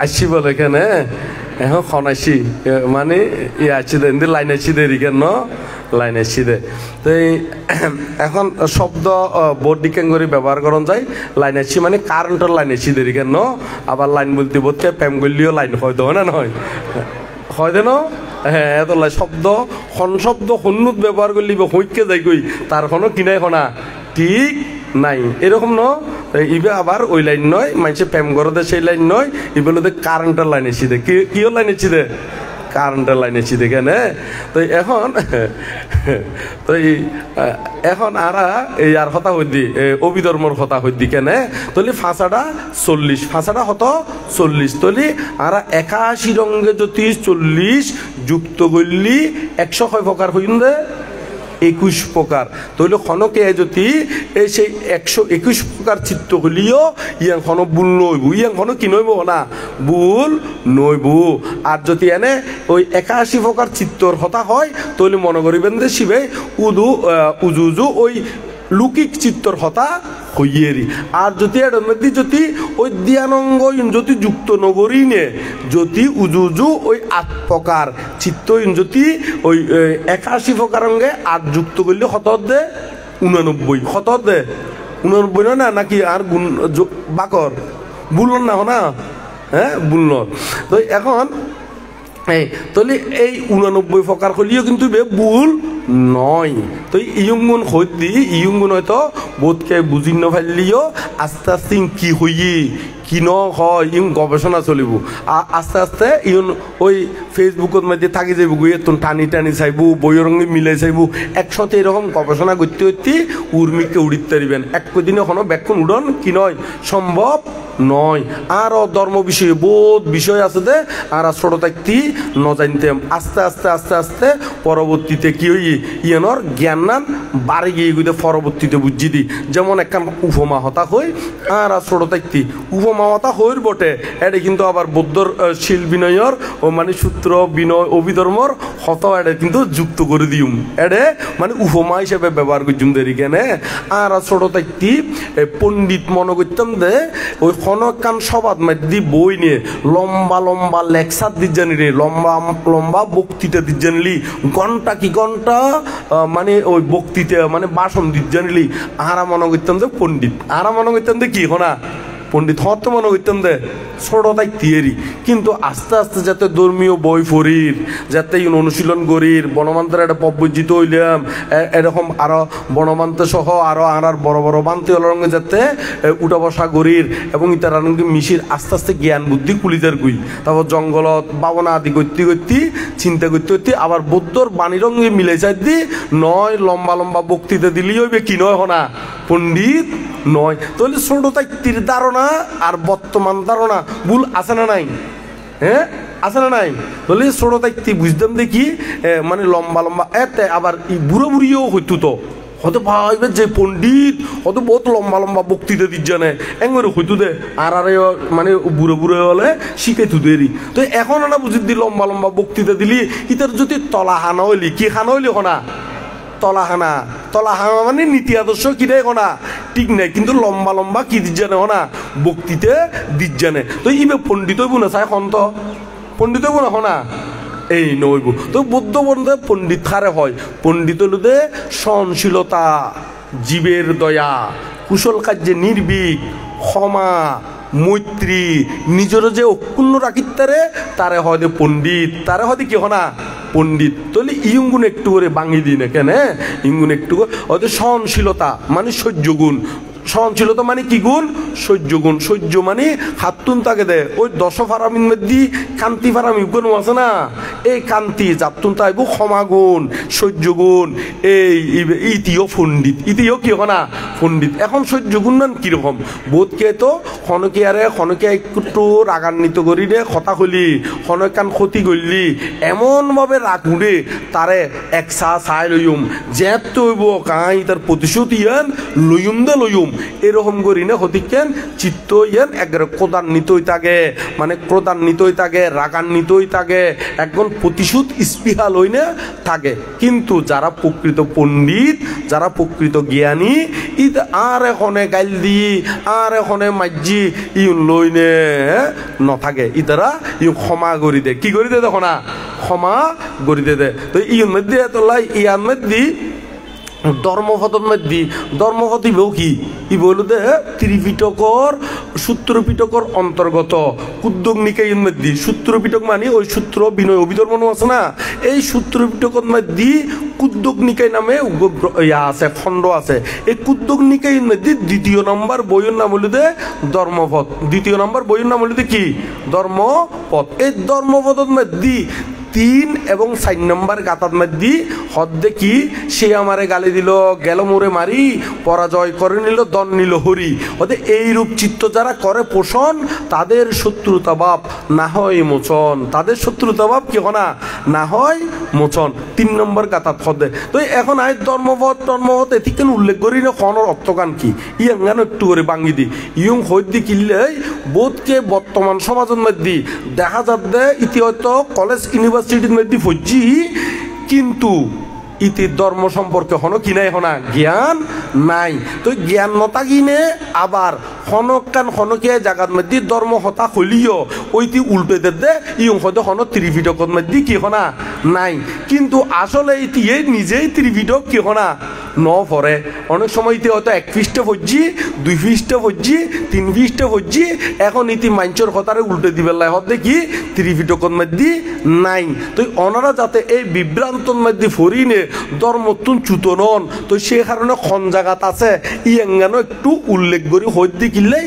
আসছি বলে এখানে এখন খন আসছি মানে ইয়ে আসছি দে লাইন আসছি দেরি কেন লাইন আসছি দে তো এখন শব্দ বোর্ড ডিকেন করে ব্যবহার করন যায় লাইন আসছি মানে কারেন্টের লাইন আসছি দেরি কেন আবার লাইন বলতে বোধকে প্যাম করলেও লাইন হয় তো না নয় হয় দেন হ্যাঁ এত শব্দ শব্দ হন্নুত ব্যবহার করলি হইকে যাই কই তার কোনো কিনাই খনা ঠিক নাই এরকম ন ইবে আবার ওই লাইন নয় মানুষে প্রেম করে সেই লাইন নয় ইবেলে কারেন্টের লাইন এসি দে কিও লাইন এসি দে কারেন্টের লাইন এসি দেখেন তো এখন তো এখন আর এই আর কথা হইদি অভিধর্মর কথা হইদি কেন তলি ফাঁসাটা 40 ফাঁসাটা হত 40 তলি আর 81 রঙ্গে যদি 40 যুক্ত করলি 100 কয় প্রকার হইন দে 21 প্রকার তৈলে খনকে যদি এই সেই 121 প্রকার চিত্ত হলিও ইয়াং খন ভুল নইব ইয়াং খন কি নইব না ভুল নইব আর যদি এনে ওই 81 প্রকার চিত্তর হতা হয় তৈলে মনে করিবেন যে শিবে উজু ওই লুকিক চিত্তর হতা হইয়েরি আর যদি এর মধ্যে যদি ওই ধ্যানঙ্গ যদি যুক্ত নগরী নে যদি উজু ওই 8 প্রকার চিত্ত যদি ওই 81 প্রকার অঙ্গে 8 যুক্ত করলে হত দে 89 হত দে 89 না নাকি আর গুণ বাকর বুলন না না হ্যাঁ বুলন তো এখন তাহলে এই 89 প্রকার হলিও কিন্তু ভুল নয় তো ইয়ুঙ্গুন হইতি ইয়ুঙ্গুন হয়তো বোধকে বুঝি নফাইলিও আস্তে আস্তে কি হইয়ে কি ন হয় ইং গবেষণা চলিব আস্তে আস্তে ইউন ওই ফেসবুকের মধ্যে থাকি যাইব গুয়ে তোন টানি টানি চাইব বইয়ের রঙে মিলাই চাইব একসাথে এরকম গবেষণা করতে করতে উর্মিকে উড়িতে পারিবেন এক দিনে কোনো ব্যাকুন উড়ন কি নয় সম্ভব নয় আরও ধর্ম বিষয়ে বহুত বিষয় আছে দে আর ছোট থাকতে ন জানতে আস্তে আস্তে আস্তে আস্তে পরবর্তীতে কি হই ইয়ানোর জ্ঞান নান বাড়ি গিয়ে গুতে পরবর্তীতে বুঝি দি যেমন একখান উপমা হতা হই আর ছোট থাকতে উপমা হতা হইর বটে এটা কিন্তু আবার বৌদ্ধর শিল বিনয়র ও মানে সূত্র বিনয় অভিধর্মর হত এটা কিন্তু যুক্ত করে দিউম এডে মানে উপমা হিসেবে ব্যবহার করছুম দেরি কেনে আর ছোট থাকতে পণ্ডিত মনে করতাম দে ওই খনকান সবাদ মাধ্যি বই নিয়ে লম্বা লম্বা লেকচার দিত জানি রে লম্বা লম্বা বক্তৃতা দিত জানলি ঘন্টা কি ঘন্টা মানে ওই বক্তৃতা মানে ভাষণ দিত জানিলি আহারা মনে করতাম যে পণ্ডিত আহারা মনে করতাম যে কি হনা পণ্ডিত হত মনে হইতাম দে ছোট তাই তিয়েরি, কিন্তু আস্তে আস্তে যাতে ধর্মীয় বই ফরির, যাতে অনুশীলন করির, বনমান্তের একটা পব্বজিত হইলাম, এরকম আরো বনমান্তে সহ আরো আর বড় বড় বান্তি অলরঙ্গে যাতে উঠা বসা করির এবং ইতার আনন্দ মিশির আস্তে আস্তে জ্ঞান বুদ্ধি কুলিদের গুই, তারপর জঙ্গলত বাবনা আদি করতে করতে চিন্তা করতে করতে আবার বৌদ্ধর বাণী রঙে মিলে যাই দি নয় লম্বা লম্বা বক্তৃতা দিলেই হইবে কি নয় হনা পণ্ডিত নয়। তাহলে ছোট তাইতির ধারণা আর বর্তমান ধারণা ভুল আছে না নাই? হ্যাঁ আছে না নাই? বলে ছোট তাইতি বুঝতাম দেখি মানে লম্বা লম্বা এতে আবার বুড়ো বুড়িও হইতো তো হয়তো ভাইবে যে পণ্ডিত হয়তো বহুত লম্বা লম্বা বক্তৃতা দিচ্ছে না এঙ্গরে হইতো দে আর মানে বুড়ো বুড়ো হলে শিখাইতো দেরি। তো এখন না বুঝি দি লম্বা লম্বা বক্তৃতা দিলি ইতার যদি তলা হানা হইলি কি খানা হইলি হনা তলাহানা, তলাহানা মানে নীতি আদর্শ কিনে কোনা ঠিক নাই, কিন্তু লম্বা লম্বা কি দিচ্ছে না হনা বক্তৃতে দিচ্ছে না। তো ইবে পণ্ডিত হইব না চাই সন্ত পণ্ডিত হইব না হনা এই নইব। তো বৌদ্ধ বন্ধে পণ্ডিত খারে হয়, পণ্ডিত হলুদে সহনশীলতা, জীবের দয়া, কুশল কার্যে নির্ভীক, ক্ষমা, মৈত্রী, নিজের যে অক্ষুণ্ণ রাখিতারে তারে হয় দে পণ্ডিত, তারে হয় কি হনা পণ্ডিত। তাহলে ইঙ্গুন একটু করে বাঙি দিই না কেন, ইঙ্গুন একটু হয়তো সহনশীলতা মানে সহ্য গুণ, সহনশীলতা মানে কি গুণ? সহ্য গুণ। সহ্য মানে হাতুন তাকে দেয় ওই দশ ফারামিন মধ্যে কান্তি ফারামি গুণ আছে না, এই কান্তি যাতুন তাইব ক্ষমা গুণ, সহ্য গুণ, এই ইতিও পণ্ডিত, ইতিও কি না পণ্ডিত। এখন সহ্য গুণ মান কিরকম বোধকে তো খনকে আরে খনকে একটু রাগান্বিত করি রে কথা হলি খনক কান ক্ষতি করলি এমন ভাবে রাগ উঠে তারে একসা চাই লইম জেত তৈব কাই তার প্রতিশোধ ইয়ান লইম দে লইম এরকম করি না হতিকেন চিত্ত ইয়ান একবারে ক্রোধান্বিতই থাকে, মানে ক্রোধান্বিতই থাকে, রাগান্বিতই থাকে, একজন প্রতিশোধ স্পৃহা লই না থাকে। কিন্তু যারা প্রকৃত পণ্ডিত, যারা প্রকৃত জ্ঞানী ই আর এখনে গাইল দি আর এখনে মাজি ই লইনে নথাকে, ইতারা ই ক্ষমা করি দে, কি করি দে দেখো না ক্ষমা করি দে। তো ইন মধ্যে এতলাই ইয়ার মধ্যে ধর্মপদর মধ্যে ধর্মপদ ইবেও কি ই বলু দে ত্রিপিটকর সূত্র পিটকর অন্তর্গত কুদ্দক নিকায়ের মধ্যে, সূত্র পিটক মানে ওই সূত্র বিনয় অভিধর্ম আছে না, এই সূত্র পিটকর মধ্যে কুদ্দক নিকায় নামে ইয়া আছে খণ্ড আছে। এই কুদ্দক নিকায়ের মধ্যে দ্বিতীয় নম্বর বইয়ের নাম হলো দে ধর্মপদ, দ্বিতীয় নম্বর বইয়ের নাম হলো দে কি ধর্মপদ। এই ধর্মপদের মধ্যে 3 এবং 4 নম্বর গাতার মধ্যে হদ্দে কি সে আমারে গালি দিল গেল মোরে মারি পরাজয় করে নিল দন নিল হরি, ওদের এই রূপ চিত্ত যারা করে পোষণ তাদের শত্রুতা ভাব না হয় মোচন, তাদের শত্রুতা ভাব কি না হয় মোচন। 3 নম্বর গাতাত হদ্দে। তো এখন আয় ধর্মপদ ধর্মপদ এদিকে উল্লেখ করি না খনর অর্থকান কি ইয়ান একটু করে বাঙ্গি দি ইয়ং হইদি কিনলে বোধকে বর্তমান সমাজের মধ্যে দেখা যাবে ইতি হয়তো কলেজ ইউনিভার্সিটির মধ্যে ফজি, কিন্তু ইতি ধর্ম সম্পর্কে হনো কি নাই হনা জ্ঞান নাই। তো জ্ঞান নতা কিনে আবার হনকান হনকে জায়গার মধ্যে ধর্ম হতা হলিও ওইটি উল্টে দে ইয়ং হয়তো হন ত্রিপিটকর মধ্যে কি হনা নাই, কিন্তু আসলে ইতি নিজেই ত্রিপিটক কি হনা ন পরে অনেক সময় ইতি হয়তো 1 পৃষ্ঠা ফজি 2 পৃষ্ঠা ফজি 3 পৃষ্ঠা ফজি, এখন ইতি মাঞ্চর হতারে উল্টে দিবেলাই হতে কি ত্রিপিটকর মধ্যে নাই। তো ওনারা যাতে এই বিভ্রান্তর মধ্যে ফরিনে ধর্মতুন চ্যুত নন, তো সে কারণে খন জায়গাত আছে ইয়াঙ্গানো একটু উল্লেখ করি হইতে কিনলেই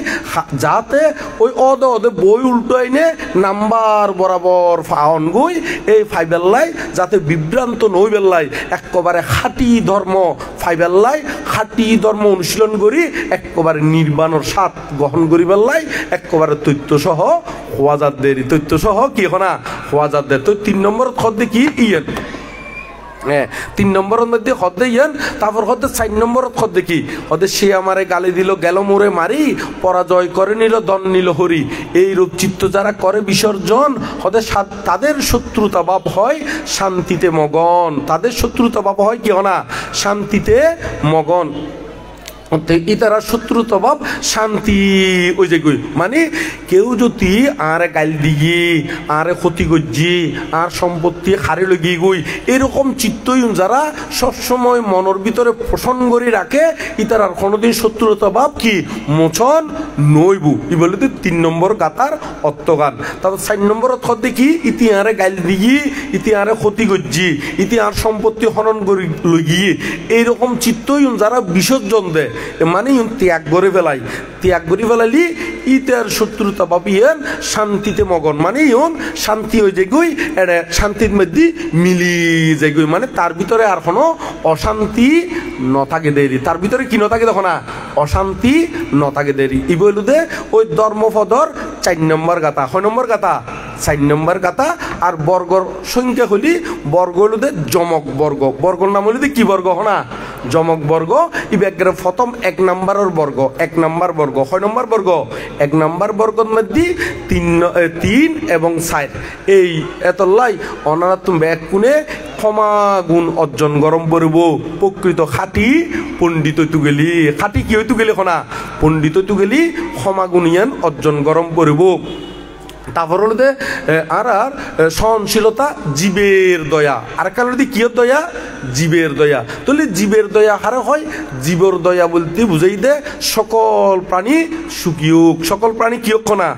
যাতে ওই অদে বই উল্টো আইনে নাম্বার বরাবর ফাউন গই এই ফাইবেল্লাই যাতে বিভ্রান্ত নই বেল্লাই একেবারে খাঁটি ধর্ম ফাইবেল্লাই খাঁটি ধর্ম অনুশীলন করি একেবারে নির্বাণর স্বাদ গ্রহণ করি বেল্লাই একেবারে তথ্য সহ হওয়া যাত দেরি তথ্য সহ কি হনা হওয়া যাত দে। তো 3 নম্বর খদ্দে কি ইয়েন 3 নম্বরের মধ্যে হদ্দে ইয়ান, তারপর হদ্দে 4 নম্বরত হদ্দে কি হদ্দে সে আমারে গালি দিল গেল মোরে মারি পরাজয় করে নিল দন নিল হরি, এই রূপ চিত্ত যারা করে বিসর্জন হদ্দে তাদের শত্রুতা ভাব হয় শান্তিতে মগন, তাদের শত্রুতা ভাব হয় কি না শান্তিতে মগন। ইতারা শত্রুতা ভাব শান্তি ওই যে কই মানে কেউ যদি আরে গাল দিগি আরে ক্ষতি করছি আর সম্পত্তি হারে লগি গই এরকম চিত্তই যারা সবসময় মনের ভিতরে পোষণ করে রাখে ইতারার কোনোদিন শত্রুতা ভাব কি মোচন নইবু ই বলে 3 নম্বর গাতার অর্থগান। তারপর 4 নম্বর অর্থ দেখি ইতি আরে গাল দিগি ইতি আরে ক্ষতি করছি ইতি আর সম্পত্তি হনন করে লগি এইরকম চিত্তই যারা বিসর্জন দেয় মানে ত্যাগ করে ফেলাই ত্যাগ করে ফেলালি ইতার শত্রুতা ভাবিয়েন শান্তিতে মগন মানে শান্তি হয়ে যেগুই এটা শান্তির মধ্যে মিলি যেগুই মানে তার ভিতরে আর কোনো অশান্তি নথাকে দেরি তার ভিতরে কি নথাকে দেখো না অশান্তি নথাকে দেরি ই বলুদে ওই ধর্মপদর 4 নম্বর গাথা 6 নম্বর গাথা 4 নম্বর গাথা আর বর্গর সংখ্যা হলি বর্গ হলুদে জমক বর্গ বর্গর নাম হলিদে কি বর্গ হনা জমক বর্গ ই ব্যাগের প্রথম 1 নম্বরের বর্গ 1 নম্বর বর্গ 6 নম্বর বর্গ 1 নম্বর বর্গের মধ্যে 3 এবং 4 এই এতলাই অনারা তুমি ব্যাগ কোণে ক্ষমা গুণ অর্জন গরম পড়ব প্রকৃত খাঁটি পণ্ডিত তু গেলি খাঁটি কি হইতু গেলি খনা পণ্ডিত তু গেলি ক্ষমা গুণ ইয়ান অর্জন গরম পড়ব। তারপর হলো আর সহনশীলতা জীবের দয়া আর কারণ কি দয়া জীবের দয়া তাহলে জীবের দয়া হারে হয় জীবর দয়া বলতে বুঝাই দে সকল প্রাণী সুখীয়ক সকল প্রাণী কিয়ক না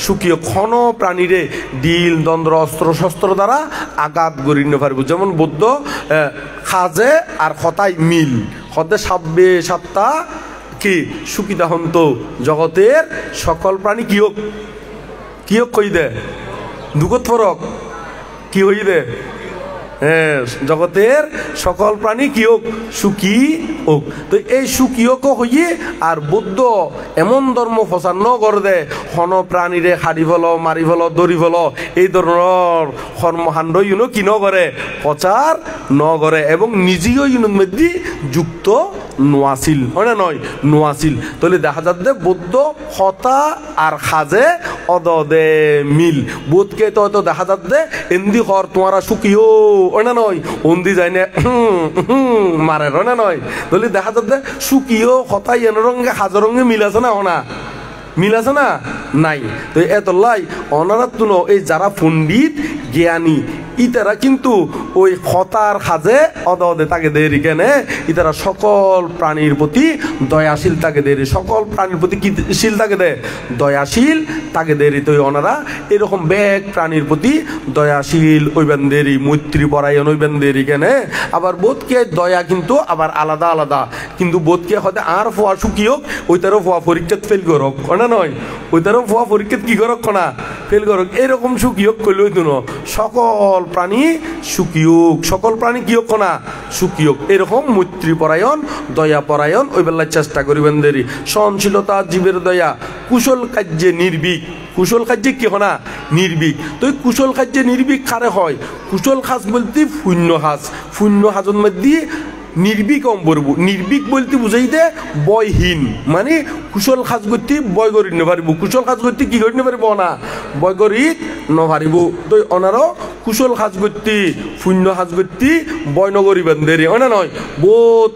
সুখীয় ক্ষণ প্রাণীরে ডিল দন্দ্র অস্ত্র শস্ত্র দ্বারা আঘাত গড়িয়ে নিতে পারব যেমন বৌদ্ধ খাজে আর হতাই মিল হতে সাব্বে সাত্তা কি সুখিতা হন্ত জগতের সকল প্রাণী কিয়ক কিয়ক কই দে দুগত ফরক কি হই দে হ্যাঁ জগতের সকল প্রাণী কিয়ক সুখী হোক তো এই সুখী হোক হইয়ে আর বৌদ্ধ এমন ধর্ম প্রচার ন করে দে হন প্রাণীরে হাড়ি ফেল মারি ফেল দড়ি ফেল এই ধরনের কর্মকাণ্ড ইউনো কি ন করে প্রচার ন করে এবং নিজেও ইউনোর মধ্যে যুক্ত নোয়াছিল হয় না নয় নোয়াছিল তাহলে দেখা যাচ্ছে বৌদ্ধ হতা আর খাজে অদে মিল বোধকে তো দেখা যাচ্ছে এন্দি হর তোমারা সুখীও ওই না নয় অন্দি যায় না মারে না নয় তাহলে দেখা যাচ্ছে সুখীও হতাই এন রঙে হাজার রঙে মিল আছে না ওনা মিল আছে না নাই তো এত লাই অনারাত এই যারা পণ্ডিত জ্ঞানী ইতারা কিন্তু ওই হতার খাজে অদে তাকে দেরি কেনে ইতারা সকল প্রাণীর প্রতি দয়াশীল তাকে দেরি সকল প্রাণীর প্রতি কিশীল তাকে দে দয়াশীল তাকে দেরি তো ওনারা এরকম ব্যাগ প্রাণীর প্রতি দয়াশীল ওইবেন দেরি মৈত্রী পরায়ণ ওইবেন দেরি কেনে আবার বোধকে দয়া কিন্তু আবার আলাদা আলাদা কিন্তু বোধকে হতে আর ফোয়া সুখী হোক ওইটারও ফোয়া পরীক্ষা ফেল করক না নয় ওইটারও ফোয়া পরীক্ষা কি করক না ফেল করক এরকম সুখী হোক করলে ওই দুনো সকল প্রাণী সুখী হোক সকল প্রাণী কি হোক না সুখী হোক এরকম মৈত্রী পরায়ণ দয়া পরায়ণ ওই বেলায় চেষ্টা করিবেন দেরি সহনশীলতা জীবের দয়া কুশল কার্যে নির্ভীক কুশল কার্যে কি হনা নির্ভীক তো কুশল কার্যে নির্ভীক কারে হয় কুশল খাস বলতে শূন্য হাজের মধ্যে নির্ভীক অম্বরবু নির্ভীক বলতে বুঝাই দে বয়হীন মানে কুশল কাজ করতে বয় করি নেপারিব কুশল কাজ করতে কি করি নেপারিব না বয় করি নপারিব তো অনারও কুশল কাজ করতে শূন্য কাজ করতে বয় নকরিবেন দেরি হয় না নয় বহুত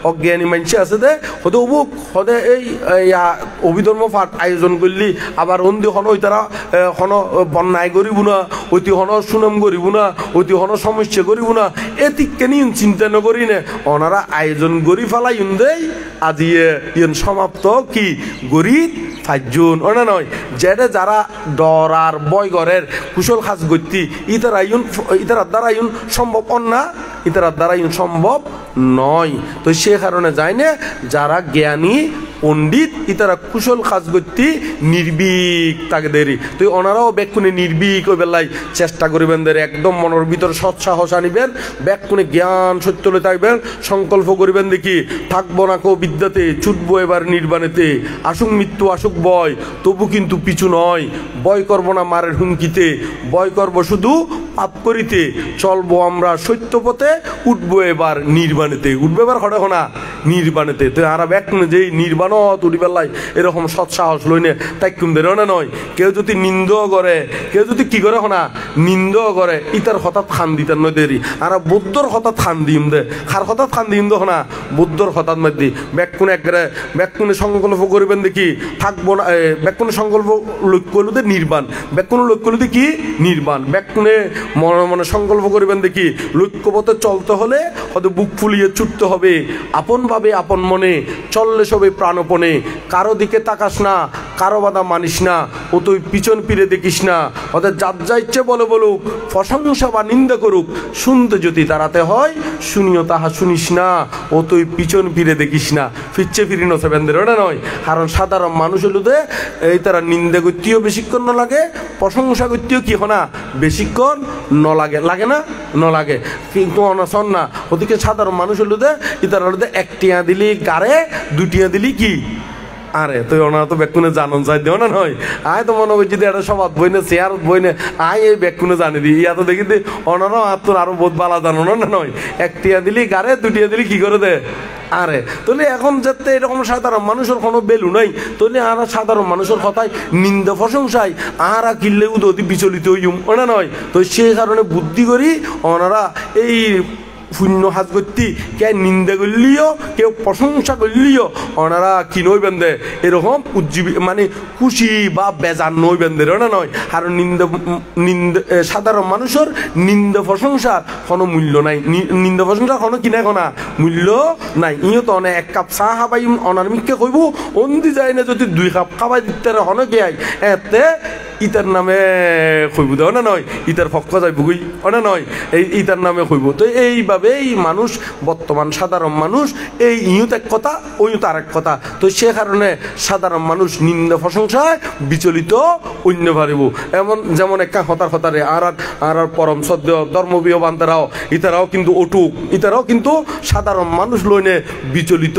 অজ্ঞানী মানুষ আছে দে হতে অবুক হতে এই অভিধর্ম পাঠ আয়োজন করলি আবার অন্দি হন ওই তারা হন বন্যায় করিব না অতি হন সুনাম করিব না অতি হন সমস্যা করিব না এটি কেন চিন্তা নকরি নে ওনারা আয়োজন গড়ি ফেলাই দেই আজি ইন সমাপ্ত কি গরিব 5 জন ওনা নয় যেটা যারা ডর আর বয় ঘরের কুশল কাজ করতে ইতার দ্বারা সম্ভব না ইতার দ্বারা সম্ভব নয় তো সে কারণে যায় না যারা জ্ঞানী পণ্ডিত ইতারা কুশল কাজ করতে নির্ভীক তাকে দেরি তো ওনারাও ব্যাকুনে নির্ভীক ওই বেলায় চেষ্টা করিবেন দেরি একদম মনের ভিতর সৎসাহস আনিবেন ব্যাকুনে জ্ঞান সত্য থাকবেন সংকল্প করিবেন দেখি থাকবো না কো বিদ্যাতে ছুটবো এবার নির্বাণেতে আসুক মৃত্যু আসুক বয় তবু কিন্তু পিছু নয় বয় করবো না মারের হুমকিতে বয় করবো শুধু পাপ করিতে চলবো আমরা সত্য পথে, উঠবো এবার নির্বাণেতে, উঠবো এবার হঠাৎ না নির্বাণেতে। তো আর ব্যাকুন যে নির্বাণত উঠি পেলাই এরকম সৎসাহস লইনে তাই কুমদের না নয়। কেউ যদি নিন্দ করে, কেউ যদি কি করে না নিন্দ করে, ইতার হঠাৎ খান দিতার নয় দেরি। আর বুদ্ধর হঠাৎ খান দিম দে, খার হঠাৎ খান দিম দো না বুদ্ধর হঠাৎ মধ্যে ব্যাকুনে একবারে ব্যাকুনে সংকল্প করিবেন দেখি থাকবো না। ব্যাকুনে সংকল্প লক্ষ্য হলো নির্বাণ, ব্যাকুনে লক্ষ্য হলো কি নির্বাণ। ব্যাকুনে মনে মনে সংকল্প করিবেন দেখি লক্ষ্যপথে চলতে হলে হয়তো বুক ফুলিয়ে ছুটতে হবে, আপন ভাবে আপন মনে চললে সবে প্রাণপণে। কারো দিকে তাকাস না, কারো বাধা মানিস না, ও তুই পিছন ফিরে দেখিস না। ওদের যার যা ইচ্ছে বলে বলুক, প্রশংসা বা নিন্দা করুক, শুনতে যদি তাড়াতে হয় শুনিও তাহা শুনিস না, ও তুই পিছন ফিরে দেখিস না। ফিরছে ফিরি নছে বেন্দের ওটা নয়। কারণ সাধারণ মানুষ হলুদে এই তারা নিন্দা করতেও বেশিক্ষণ ন লাগে, প্রশংসা করতেও কি হনা বেশিক্ষণ ন লাগে, লাগে না ন লাগে। কিন্তু অনশন না ওদিকে সাধারণ মানুষ হলুদে ইতার হলুদে একটিয়া দিলি গারে, দুটিয়া দিলি কি আরে তুই ওনারা তো ব্যাকুনে জানন চাই দিও না নয়। আয় তো মনে করছি একটা সবাদ বই না চেয়ার বই না আয় এই ব্যাকুনে জানি দিই ইয়া তো দেখি দি ওনারাও আর তোর আরো বহুত বালা জানো না নয়। একটিয়া দিলি গারে, দুটিয়া দিলি কি করে দে আরে। তাহলে এখন যাতে এরকম সাধারণ মানুষের কোনো বেলু নাই, তাহলে আর সাধারণ মানুষের কথায় নিন্দা প্রশংসায় আর কিনলে উদি বিচলিত হইম ওনা নয়। তো সে কারণে বুদ্ধি করি ওনারা এই শূন্য হাত করতি, কে নিন্দা করলিও কেউ প্রশংসা করলিও ওনারা কি নইবেন দে এরকম উজ্জীবী মানে খুশি বা বেজার নইবেন দে না নয়। আর নিন্দা নিন্দা সাধারণ মানুষের নিন্দা প্রশংসার কোনো মূল্য নাই, নিন্দা প্রশংসার কোনো কিনা কোনা মূল্য নাই। ইও তো অনেক এক কাপ চাহ খাবাই অনার মিকে কইব, অন্দি যায় না যদি 2 কাপ খাবাই দিতে হনে কে আই এতে ইতার নামে কইব দেও না নয়, ইতার পক্ষ যাইব গই ওনা নয়, এই ইতার নামে কইব। তো এইভাবে এই মানুষ বর্তমান সাধারণ মানুষ এই ইউত এক কথা ওইত আর এক কথা। তো সে কারণে সাধারণ মানুষ নিন্দা প্রশংসায় বিচলিত অন্য পারিব। এমন যেমন একটা হতার হতারে আর পরম সদ্য ধর্মবীয় বান্তারাও ইতারাও কিন্তু অটুক, ইতারাও কিন্তু সাধারণ মানুষ লইনে বিচলিত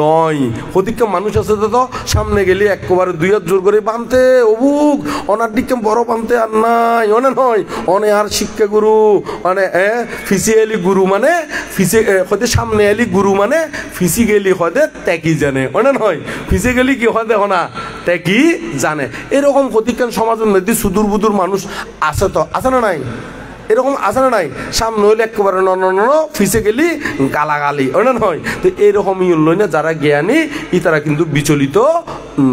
নয়। প্রতিটা মানুষ আছে তো সামনে গেলে একবারে 2 হাত জোর করে বানতে অবুক অনার দিকে বড় বানতে আর নাই অনে নয়। অনে আর শিক্ষা গুরু মানে ফিজিক্যালি গুরু মানে হতে সামনে এলি গুরু মানে ফিজিক্যালি হতে ত্যাকি জানে অনে নয়। ফিজিক্যালি কি হয় দেখো না ত্যাকি জানে। এরকম প্রতিক্ষণ সমাজের মধ্যে সুদূর বুদূর মানুষ আছে তো আছে না নাই, এরকম আছে না নাই। সামনে হইলে একেবারে ফিজিক্যালি গালাগালি ওনা নয়। তো এরকম লই না যারা জ্ঞানী ইতারা কিন্তু বিচলিত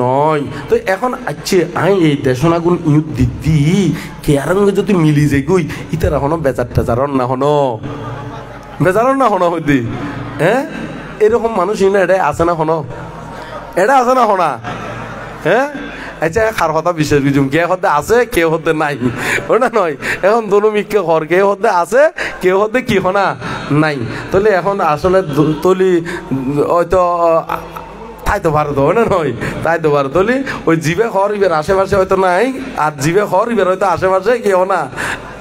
নয়। তো এখন আচ্ছা আই এই দেশনাগুন ইউত দিদি কেয়ারঙ্গে যদি মিলি যাই গই ইতারা হনো বেজার টেজারন না হনো বেজারন না হনো হইতে হ্যাঁ এরকম মানুষ ইনা এটা আছে না হনো, এটা আছে না হনা হ্যাঁ। আচ্ছা কার কথা বিশেষ বুঝুম কে হতে আছে কেউ হতে নাই ওটা নয়। এখন দোনো মিকে ঘর কেউ হতে আছে কেউ হতে কি হনা নাই। তাহলে এখন আসলে তলি হয়তো তাই তো ভারত হয় না নয়, তাই তো ভারত তলি ওই জিবে ঘর ইবের আশেপাশে হয়তো নাই, আর জিবে ঘর ইবের হয়তো আশেপাশে কেউ না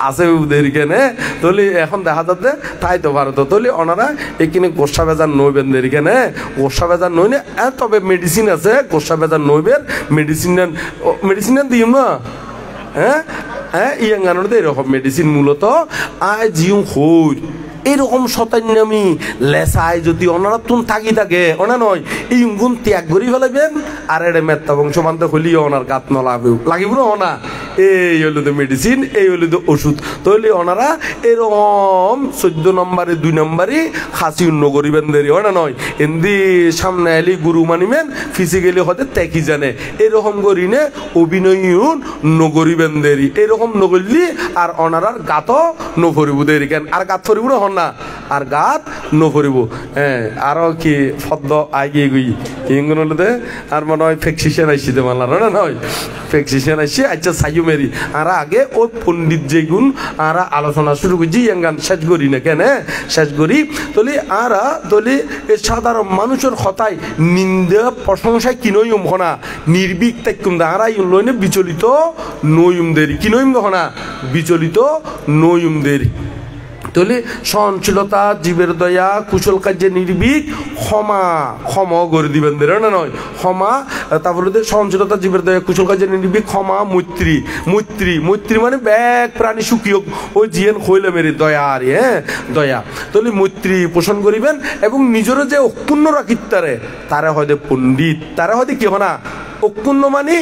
আছে উদের কেনে। তলি এখন দেখা যাচ্ছে তাই তো ভারত তলি ওনারা এখানে গোসা বেজার নইবেন দের কেনে গোসা বেজার নইলে তবে মেডিসিন আছে গোসা বেজার নইবের মেডিসিন দিম না হ্যাঁ হ্যাঁ ইয়াঙ্গানোতে এরকম মেডিসিন মূলত আয় জিউ হই এরকম শতান্যামি লেসায় যদি ওনারা তুন থাকি থাকে ওনা নয় এই গুণ ত্যাগ করি ফেলাবেন আর এটা মেত্তা বংশ মানতে হলিও ওনার গাত ন লাগিব না ওনা। এই হইল তো মেডিসিন, এই হইল তো ওষুধ। তাহলে ওনারা এরকম 14 নম্বরে 2 নম্বরই খাসি উন্ন করিবেন দেরি হয় না নয়। এমনি সামনে এলি গুরু মানিবেন ফিজিক্যালি হতে ত্যাকি জানে এরকম করি নে অভিনয় নগরিবেন দেরি এরকম নগরলি আর ওনারার গাত নফরিব দেরি কেন আর গাত ফরিব না হন না আর গাত নফরিব। হ্যাঁ আরো কি ফদ্দ আগে গই ইংগুলোতে আর মনে হয় ফেক্সিশন আইসি দে মানলার না নয় ফেক্সিশন আইসি আচ্ছা সাইউ মেরি আর আগে ওই পণ্ডিত যেগুন আর আলোচনা শুরু করছি ইয়াঙ্গান শেষ করি না কেন শেষ করি তলি আর তলি সাধারণ মানুষের কথায় নিন্দা প্রশংসায় কি নইম হনা নির্বিক তাইকুম দা আর লইনে বিচলিত নইম দেরি কি নইম হনা বিচলিত নইম দেরি। তাহলে সহনশীলতা, জীবের দয়া, কুশল কার্যে নির্ভীক, ক্ষমা করে দিবেন না নয় ক্ষমা, তারপরে সহনশীলতা, জীবের দয়া, কুশল কার্যে নির্ভীক, ক্ষমা, মৈত্রী মানে ব্যাগ প্রাণী সুখী ওই জিয়েন খইলে মেরে দয়া আর দয়া। তাহলে মৈত্রী পোষণ করিবেন এবং নিজের যে অক্ষুণ্ণ রাখিতারে তারে হয়তো পণ্ডিত, তারে হয়তো কি না অক্ষুণ্ণ মানে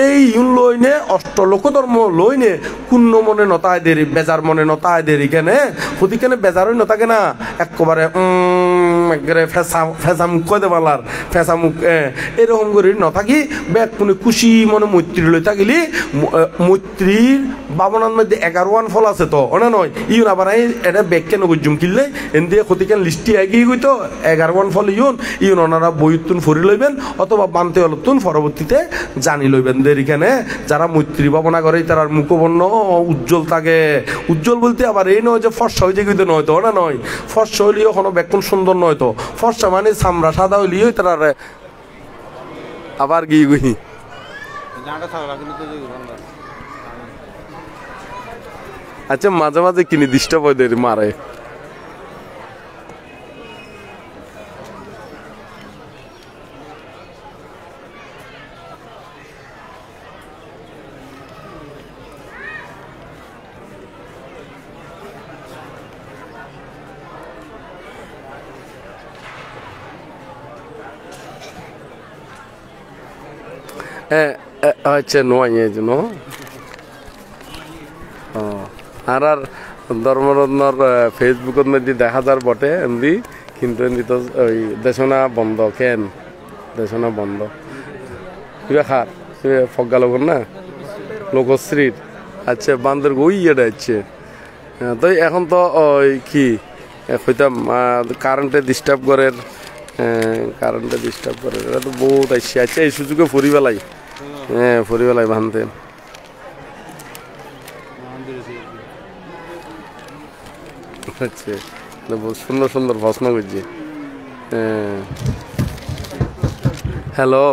এই লইনে অষ্টলোক ধর্ম লইনে কুণ্ণ মনে নতায় দেরি, বেজার মনে নতায় দেরি কেনে হতিকেনে বেজারই নতাকে না একেবারে ফেঁচামুখ কয় দেবালার ফেঁচামুখ এরকম করে নথাকি ব্যাগ কোনে খুশি মনে মৈত্রী লই থাকিলি মৈত্রীর বাবনার মধ্যে 11 ফল আছে তো অনে নয় ইউন আবার এটা ব্যাগ কেন গুজুম কিনলে এন দিয়ে হতিকেন লিস্টি এগিয়ে গই তো 11 ফল ইউন ওনারা বইতুন ফরি লইবেন অথবা বানতে অলতুন পরবর্তীতে জানি লইবেন দেরিখানে যারা মৈত্রী ভাবনা করে তার মুখবর্ণ উজ্জ্বল থাকে। উজ্জ্বল বলতে আবার এই নয় যে ফর্সা হয়ে যেতে নয় তো না নয়, ফর্সা হইলেও কোনো বেক্ষণ সুন্দর নয় তো, ফর্সা মানে চামড়া সাদা হইলেও তার আবার গিয়ে গুহি আচ্ছা মাঝে মাঝে কিনি ডিস্টার্ব হয় দেরি মারে। আচ্ছা নয় ন আর ধর্মরত্নর ফেসবুকের মধ্যে দেখা যার বটে এমনি কিন্তু এমনি তো ওই দেশনা বন্ধ কেন দেশনা বন্ধ কিবা খার ফগা লগর না লোকশ্রীর আচ্ছা বান্দর ওই ইয়েটা হচ্ছে তো এখন তো ওই কি হইতাম কারেন্টে ডিস্টার্ব করে এটা তো বহুত আসছে। আচ্ছা এই সুযোগে ফুরি বেলাই ফুরি বেলাই ভানতেন আচ্ছা সুন্দর সুন্দর প্রশ্ন করছি। হ্যালো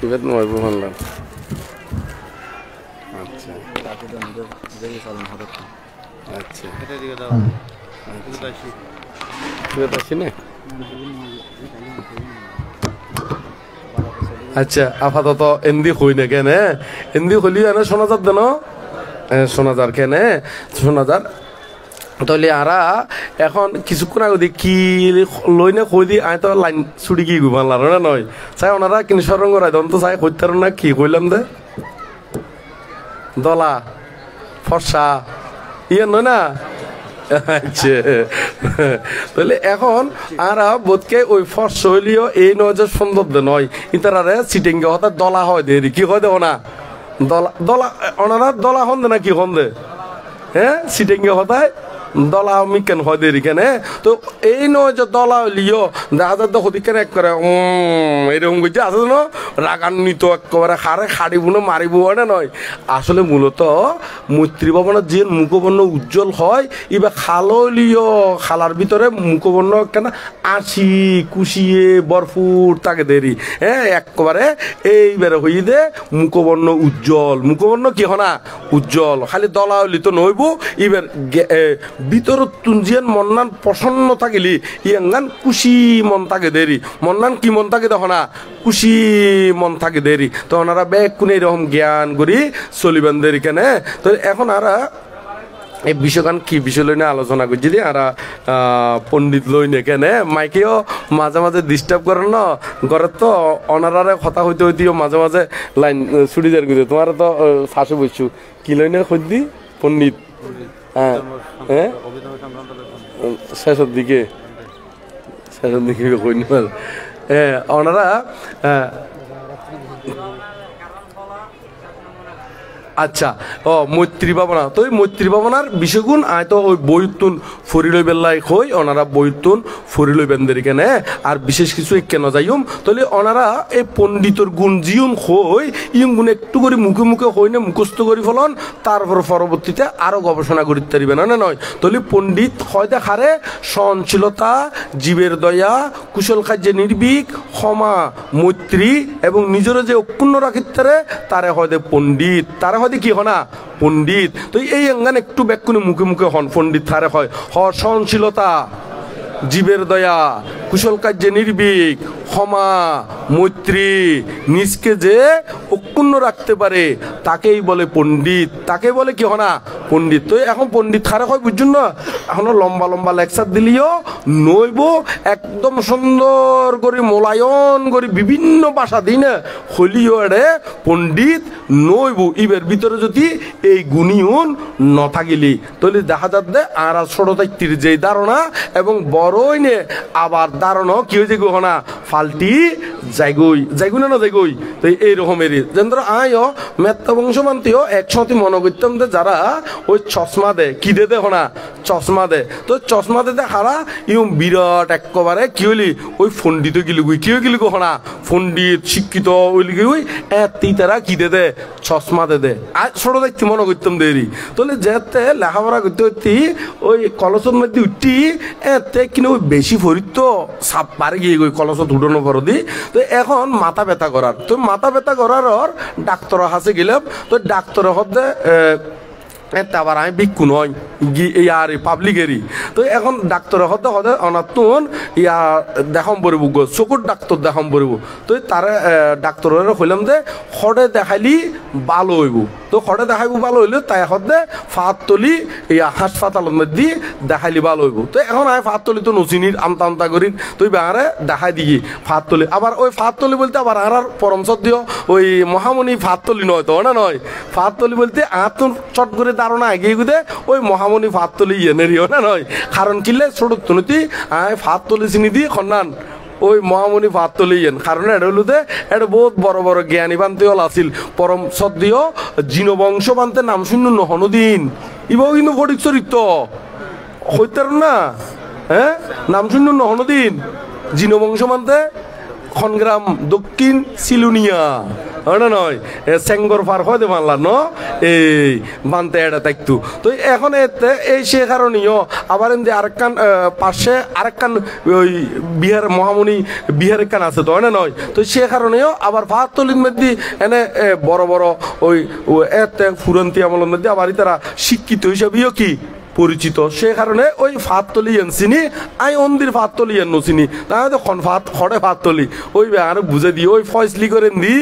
এবার নয় ভাবলাম আচ্ছা আচ্ছা আচ্ছা আপাতত এন্দি হই না কেন এন্দি হলি এনে শোনা যার দেন শোনা যার কেন শোনা যার তাহলে আরা এখন কিছুক্ষণ আগে কি লই না কই দি আয় তো লাইন ছুটি কি ঘুমালার না নয় চাই ওনারা কিনে সরঙ্গ রায় তো চাই কইতার না কি কইলাম দে দলা ফর্সা ইয়ে নয় না আচ্ছা তাহলে এখন আর বোধকে ওই ফর্স হইলেও এই নয় যে সুন্দর নয় ইতারে সিটিংকে হঠাৎ দলা হয় দেরি কি হয় দেব না দলা দলা ওনারা দলা হন দে না কি হন দে হ্যাঁ সিটিংকে হঠাৎ দলা আমি কেন হয় দেরি কেন তো এই নয় যে দলা হইলিও দেখা যায় তো হতি কেন এক করে এরকম করছে আছে না রাগান্বিত একেবারে হারে হাড়িব না মারিব না নয় আসলে মূলত মৈত্রী ভবনের যে মুখবর্ণ উজ্জ্বল হয় এবার খালো হইলিও খালার ভিতরে মুখবর্ণ কেন আসি কুশিয়ে বরফুর তাকে দেরি হ্যাঁ একেবারে এইবারে হই দে মুখবর্ণ উজ্জ্বল মুখবর্ণ কি হনা উজ্জ্বল খালি দলা হইলি তো নইব এবার ভিতর তুঞ্জিয়ান মন্নান প্রসন্ন থাকিলি ইয়াঙ্গান খুশি মন থাকে দেরি মন্নান কি মন থাকে দেখো না খুশি মন থাকে দেরি তো ওনারা ব্যাগ কোন এরকম জ্ঞান করি চলিবেন দেরি কেন তো এখন আরা এই বিষয়খান কি বিষয় লই না আলোচনা করছি দি আর পণ্ডিত লই নে কেন মাইকেও মাঝে মাঝে ডিস্টার্ব করেন না ঘরের তো অনারারে কথা হইতে হইতেও মাঝে মাঝে লাইন ছুটি যার করতে তোমার তো ফাঁসে বসছু কি লই না খুঁজদি পণ্ডিত হ্যাঁ হ্যাঁ শেষের দিকে কই হ্যাঁ ওনারা আচ্ছা ও মৈত্রী ভাবনা তো ওই মৈত্রী ভাবনার বিষয়গুণ আয় তো ওই বইতুন ফরি লই বেল্লাই হই ওনারা বইতুন ফরি লই বেন্দের কেন আর বিশেষ কিছু কেন যাইম তাহলে ওনারা এই পণ্ডিতর গুণ জিউন হই ইউন গুণ একটু করে মুখে মুখে হই না মুখস্থ করি ফলন তারপর পরবর্তীতে আরো গবেষণা করিতে পারিবে না নয় তাহলে পণ্ডিত হয় দেখারে সহনশীলতা জীবের দয়া কুশল কার্যে নির্ভীক ক্ষমা মৈত্রী এবং নিজের যে অক্ষুণ্ণ রাখিতে তারে হয় পণ্ডিত তারা দি কি হনা পণ্ডিত তো এই অঙ্গান একটু ব্যাকুনে মুখে মুখে হন পণ্ডিত থারে হয় সহনশীলতা জীবের দয়া কুশল কার্যে নির্ভীক ক্ষমা মৈত্রী নিজকে যে অক্ষুণ্ণ রাখতে পারে তাকেই বলে পণ্ডিত তাকে বলে কি হনা পণ্ডিত তো এখন পণ্ডিত খারে হয় বুঝুন না এখনো লম্বা লম্বা লেকচার দিলিও নইব একদম সুন্দর করে মোলায়ন করে বিভিন্ন ভাষা দিই না হলিও এড়ে পণ্ডিত নইব ইবের ভিতরে যদি এই গুণীয়ন ন থাকিলি তাহলে দেখা যাচ্ছে আর ছোটতাইতির যে ধারণা এবং বড়ই নে আবার ধারণা কি হয়েছে গহনা ফাল্টি যাইগুই না যাইগুই তো এইরকমের যেন আয়ও মেত্তা বংশমান্তিও একসাথে মনে করতাম যে যারা ওই চশমা দে কি দে হনা চশমা দে তো চশমা দে হারা ইউ বিরাট একেবারে কি হইলি ওই পণ্ডিত গিলুগুই কি গিলু হনা পণ্ডিত শিক্ষিত ওইলি ওই তারা কি দে চশমা দে আর ছোট দেখতে মনে করতাম দেরি তাহলে যেতে লেখাপড়া করতে করতে ওই কলসের মধ্যে উঠি এতে কিন্তু ওই বেশি ফরিত সাপ পারে গিয়ে ওই কলসত উঠানো পর দি তো এখন মাথা ব্যথা করার তো মাথা ব্যথা করার ডাক্তার হাসে গেলাম তো ডাক্তার হতে আবার আমি বিক্ষু নয় ইয়ার পাবলিকেরই তো এখন ডাক্তার হতে হতে অনাতুন ইয়া দেখাম পড়ব চকুর ডাক্তার দেখাম পড়ব তো তারা ডাক্তারের হইলাম যে খড়ে দেখাইলি ভালো হইব তো খড়ে দেখাইব ভালো হইলে তাই হতে ফাত তলি ইয়া হাসপাতালের মধ্যে দেখাইলি ভালো হইব তো এখন আমি ফাত তলি তো নচিনির আমতা আমতা করি তুই বেহারে দেখাই দিই ফাত তলি আবার ওই ফাত তলি বলতে আবার আর পরমচর দিও ওই মহামণি ফাত তলি নয় তো না নয় ফাত তলি বলতে আতুন চট করে ধারণা এগিয়ে গুদে ওই মহামণি ফাত তলি ইয়েনেরিও না নয় কারণ কিলে ছোট তুনতি আয় ফাত তলি চিনি দি খন্নান ওই মহামণি ফাত তলি ইয়েন কারণ এটা হলো যে এটা বহুত বড় বড় জ্ঞানী বান্তি হল আছিল পরম সদ্যিও জিনবংশ বান্তে নাম শূন্য নহনুদিন ইবাও কিন্তু ফটিক চরিত্র হইতার না হ্যাঁ নাম শূন্য নহনুদিন জিনবংশ বান্তে খনগ্রাম দক্ষিণ সিলুনিয়া হয় না নয় সেঙ্গর পার হয় দে মানলা ন এই বানতে এটা থাকতো তো এখন এতে এই সে কারণেও আবার এমনি আরেকখান পাশে আরেকখান ওই বিহার মহামণি বিহার একখান আছে তো হয় না নয় তো সে কারণেও আবার ভাতলির মধ্যে এনে বড় বড় ওই এতে ফুরন্তি আমলের মধ্যে আবার তারা শিক্ষিত হিসাবেও কি পরিচিত সে কারণে ওই ফাত তলি চিনি আই অন্দির ফাত তলি নচিনি তাহলে ফাত খড়ে ফাত তলি ওই আর বুঝে দিয়ে ওই ফয়সলি করে দি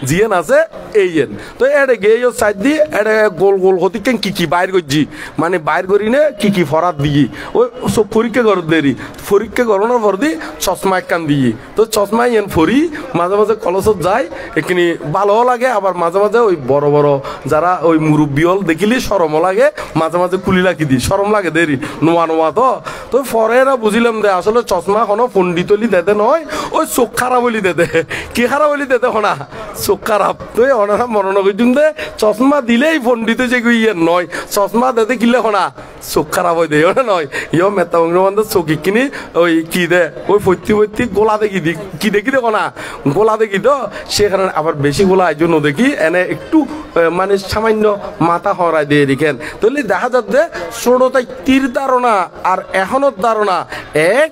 জিয়েন আছে এই তো এটা গিয়ে সাইড দিয়ে এটা গোল গোল হতে কি কি বাইর করছি মানে বাইর করি নে কি ফরাত দিয়ে ওই সব পরীক্ষা কর দেরি পরীক্ষা করানোর পর দি চশমা একখান দিয়ে তো চশমা ইয়েন ফরি মাঝে মাঝে কলসত যায় এখানে ভালোও লাগে আবার মাঝে মাঝে ওই বড় বড় যারা ওই মুরব্বী হল দেখিলে সরমও লাগে মাঝে মাঝে খুলি রাখি দিই সরম লাগে দেরি নোয়া নোয়া তো পরে এরা বুঝিলাম দে আসলে চশমা কোনো পণ্ডিতলি দেতে নয় ওই চোখ খারাপ বলি দেতে কি খারাপ বলি দেতে হনা চোখ খারাপ তো ওনারা মনে করছুন দে চশমা দিলেই পণ্ডিত যে ইয়ে নয় চশমা দেতে কিলে হনা চোখ খারাপ হয়ে দেয় ওটা নয় ইয় মেতা বঙ্গবন্ধু চোখি কিনি ওই কি দে ওই ফত্যি গোলা দেখি দি কি দেখি দেখো না গোলা দেখি তো সেখানে আবার বেশি গোলা এই জন্য দেখি এনে একটু মানে সামান্য মাথা হরাই দিয়ে রেখেন তাহলে দেখা যাচ্ছে ষোড়তাই তীর ধারণা আর এখনো ধারণা এক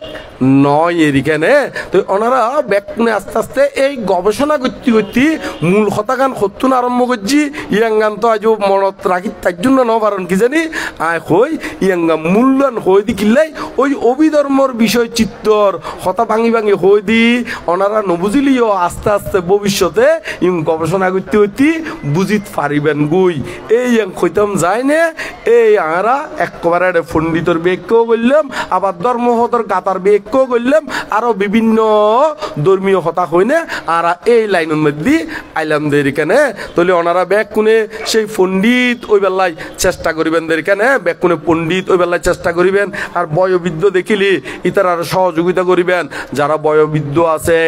নয় এরিখানে তো ওনারা ব্যাকুনে আস্তে আস্তে এই গবেষণা করতে করতে মূল হতাগান হত্যুন আরম্ভ করছি ইয়াঙ্গান তো আজ মনত রাখি তার জন্য ন পারেন কি জানি আয় হই ইয়াঙ্গা মূল্যায়ন হয়ে দি কিল্লাই ওই অভিধর্মর বিষয় চিত্তর হতা ভাঙি ভাঙি হয়ে দি ওনারা নবুঝিলিও আস্তে আস্তে ভবিষ্যতে ইং গবেষণা করতে করতে বুঝিত পারিবেন গুই এই কইতাম যায় না এই আরা একবারে পণ্ডিতর বেগকেও বললাম আবার ধর্মহতর গাতার বেগকেও বললাম আরো বিভিন্ন ধর্মীয় হতা হই না আর এই লাইনের মধ্যে আইলাম দের কেনে তাহলে ওনারা ব্যাগ কোনে সেই পণ্ডিত ওই বেলায় চেষ্টা করিবেন দের কেনে ব্যাগ কোনে পণ্ডিত ওই বেলায় চেষ্টা করিবেন আর বয়োবৃদ্ধ দেখিলি ইতারার সহযোগিতা করিবেন যারা বয়োবৃদ্ধ আছে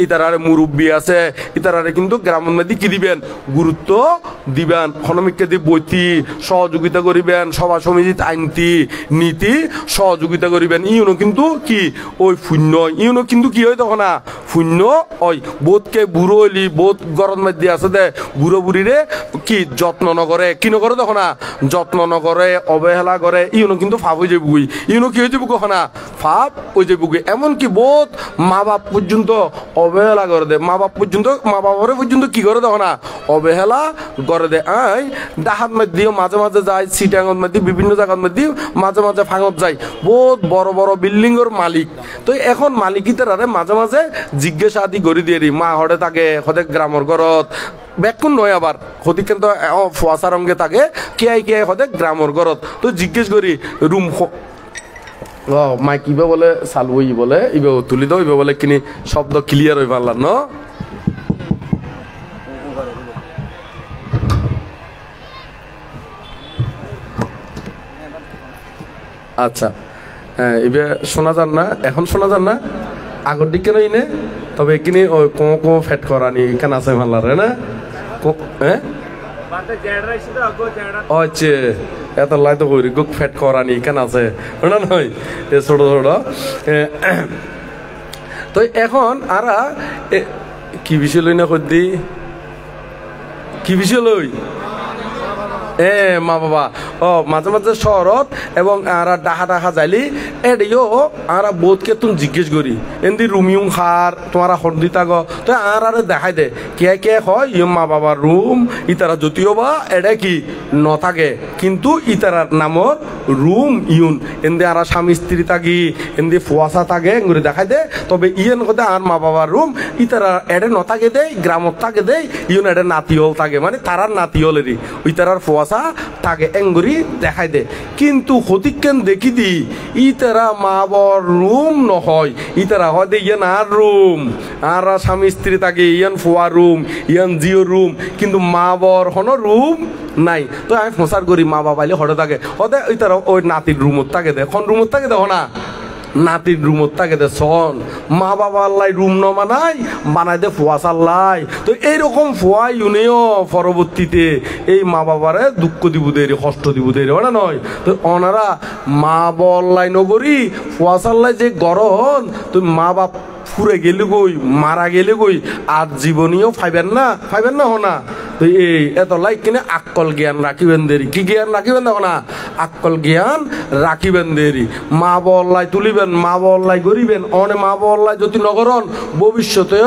ইতারার মুরব্বী আছে ইতারারে কিন্তু গ্রামের মধ্যে কি দিবেন গুরুত্ব দিবেন হনমিককে দিয়ে বইতি সহযোগিতা করিবেন সভা সমিতি সামাজিক আইনতি নীতি সহযোগিতা করিবেন ইউনো কিন্তু কি ওই শূন্য ইউনো কিন্তু কি হয় তখন না শূন্য ওই বোধকে বুড়ো হইলি বোধ গরম মধ্যে আছে দে বুড়ো বুড়িরে কি যত্ন নকরে কি নকরে তখন না যত্ন নকরে অবহেলা করে ইউনো কিন্তু ফাপ হয়ে যাবুই ইউনো কি হয়ে যাবো কখন না ফাপ হয়ে যাবো এমনকি বোধ মা বাপ পর্যন্ত অবহেলা করে দে মা বাপ পর্যন্ত মা বাবারে পর্যন্ত কি করে তখন না অবহেলা করে দে আই ডাহাত মধ্যেও মাঝে মাঝে যায় সিটাঙত মধ্যে বিভিন্ন জায়গার মধ্যে মাঝে মাঝে ফাঙত যায় বহুত বড় বড় বিল্ডিং এর মালিক তো এখন মালিকিতারে মাঝে মাঝে জিজ্ঞাসা আদি করে দিয়ে মা হরে থাকে হতে গ্রামের ঘরত ব্যাকুন নয় আবার হতে কিন্তু ফুয়াশা রঙে থাকে কে হতে গ্রামের ঘরত তো জিজ্ঞেস করি রুম মাইক ইবে বলে চালু ই বলে ইবে তুলি দাও ইবে বলে কিনি শব্দ ক্লিয়ার হয়ে পারলাম ন আচ্ছা হ্যাঁ এবার শোনা যান না এখন শোনা যান না আগর দিকে নই নে তবে এখানে ওই কো ফেট করানি এখানে আছে ভাল্লার না হ্যাঁ আচ্ছা এত লাই তো করি গুক ফেট করানি এখানে আছে না নয় এ ছোট ছোট তো এখন আরা কি বিষয় লই না কদ্দি কি বিষয় লই মা বাবা মাঝে মাঝে শহরত এবং আরা ডাহা যাইলি এডিও আরা বোধকে তুমি জিজ্ঞেস করি এমনি রুমিউং খার তোমারা হন্দি থাক তো আরে দেখাই দে কে হয় মা বাবার রুম ইতারা যদিও বা এটা কি ন থাকে কিন্তু ইতারার নামর রুম ইউন এমনি আরা স্বামী স্ত্রী থাকি এমনি ফুয়াশা থাকে এগুলি দেখাই দে তবে ইয়েন কথা আর মা বাবার রুম ইতারা এডে ন থাকে দেয় গ্রামত থাকে দেয় ইউন এডে নাতিহল থাকে মানে তারার নাতিহলেরই ওই তারার ফুয়াশা তাকে এঙ্গুরি দেখাই দে কিন্তু হতিকেন দেখি দি ইতারা মা বাবার রুম নহয় ইতারা হয় দে ইয়ান আর রুম আর স্বামী স্ত্রী থাকে ইয়ান ফুয়া রুম ইয়ান জিও রুম কিন্তু মা বাবার হনো রুম নাই তো আমি ফোঁসার করি মা বাবা হঠাৎ থাকে হতে ইতারা ওই নাতির রুমত থাকে দে খন রুমত থাকে দেখো না নাতির রুমত থাকে দে সন মা বাবা আল্লাহ রুম ন বানাই বানাই দে ফুয়া চাল্লাই তো এইরকম ফুয়া ইউনেও পরবর্তীতে এই মা বাবারে দুঃখ দিব দেরি কষ্ট দিব দেরি ওরা নয় তো ওনারা মা বল্লাই নগরী ফুয়া চাল্লাই যে গরম তুই মা বাপ ফুরে গেলে গই মারা গেলে গই আর জীবনীও ফাইবেন না হনা তো এই এত লাই কিনে আক্কল জ্ঞান রাখিবেন দেরি কি জ্ঞান রাখিবেন দেখো না আক্কল জ্ঞান রাখিবেন দেরি মা বল্লাই তুলিবেন মা বল্লাই গরিবেন অনে মা বল্লাই যদি নগরন ভবিষ্যতে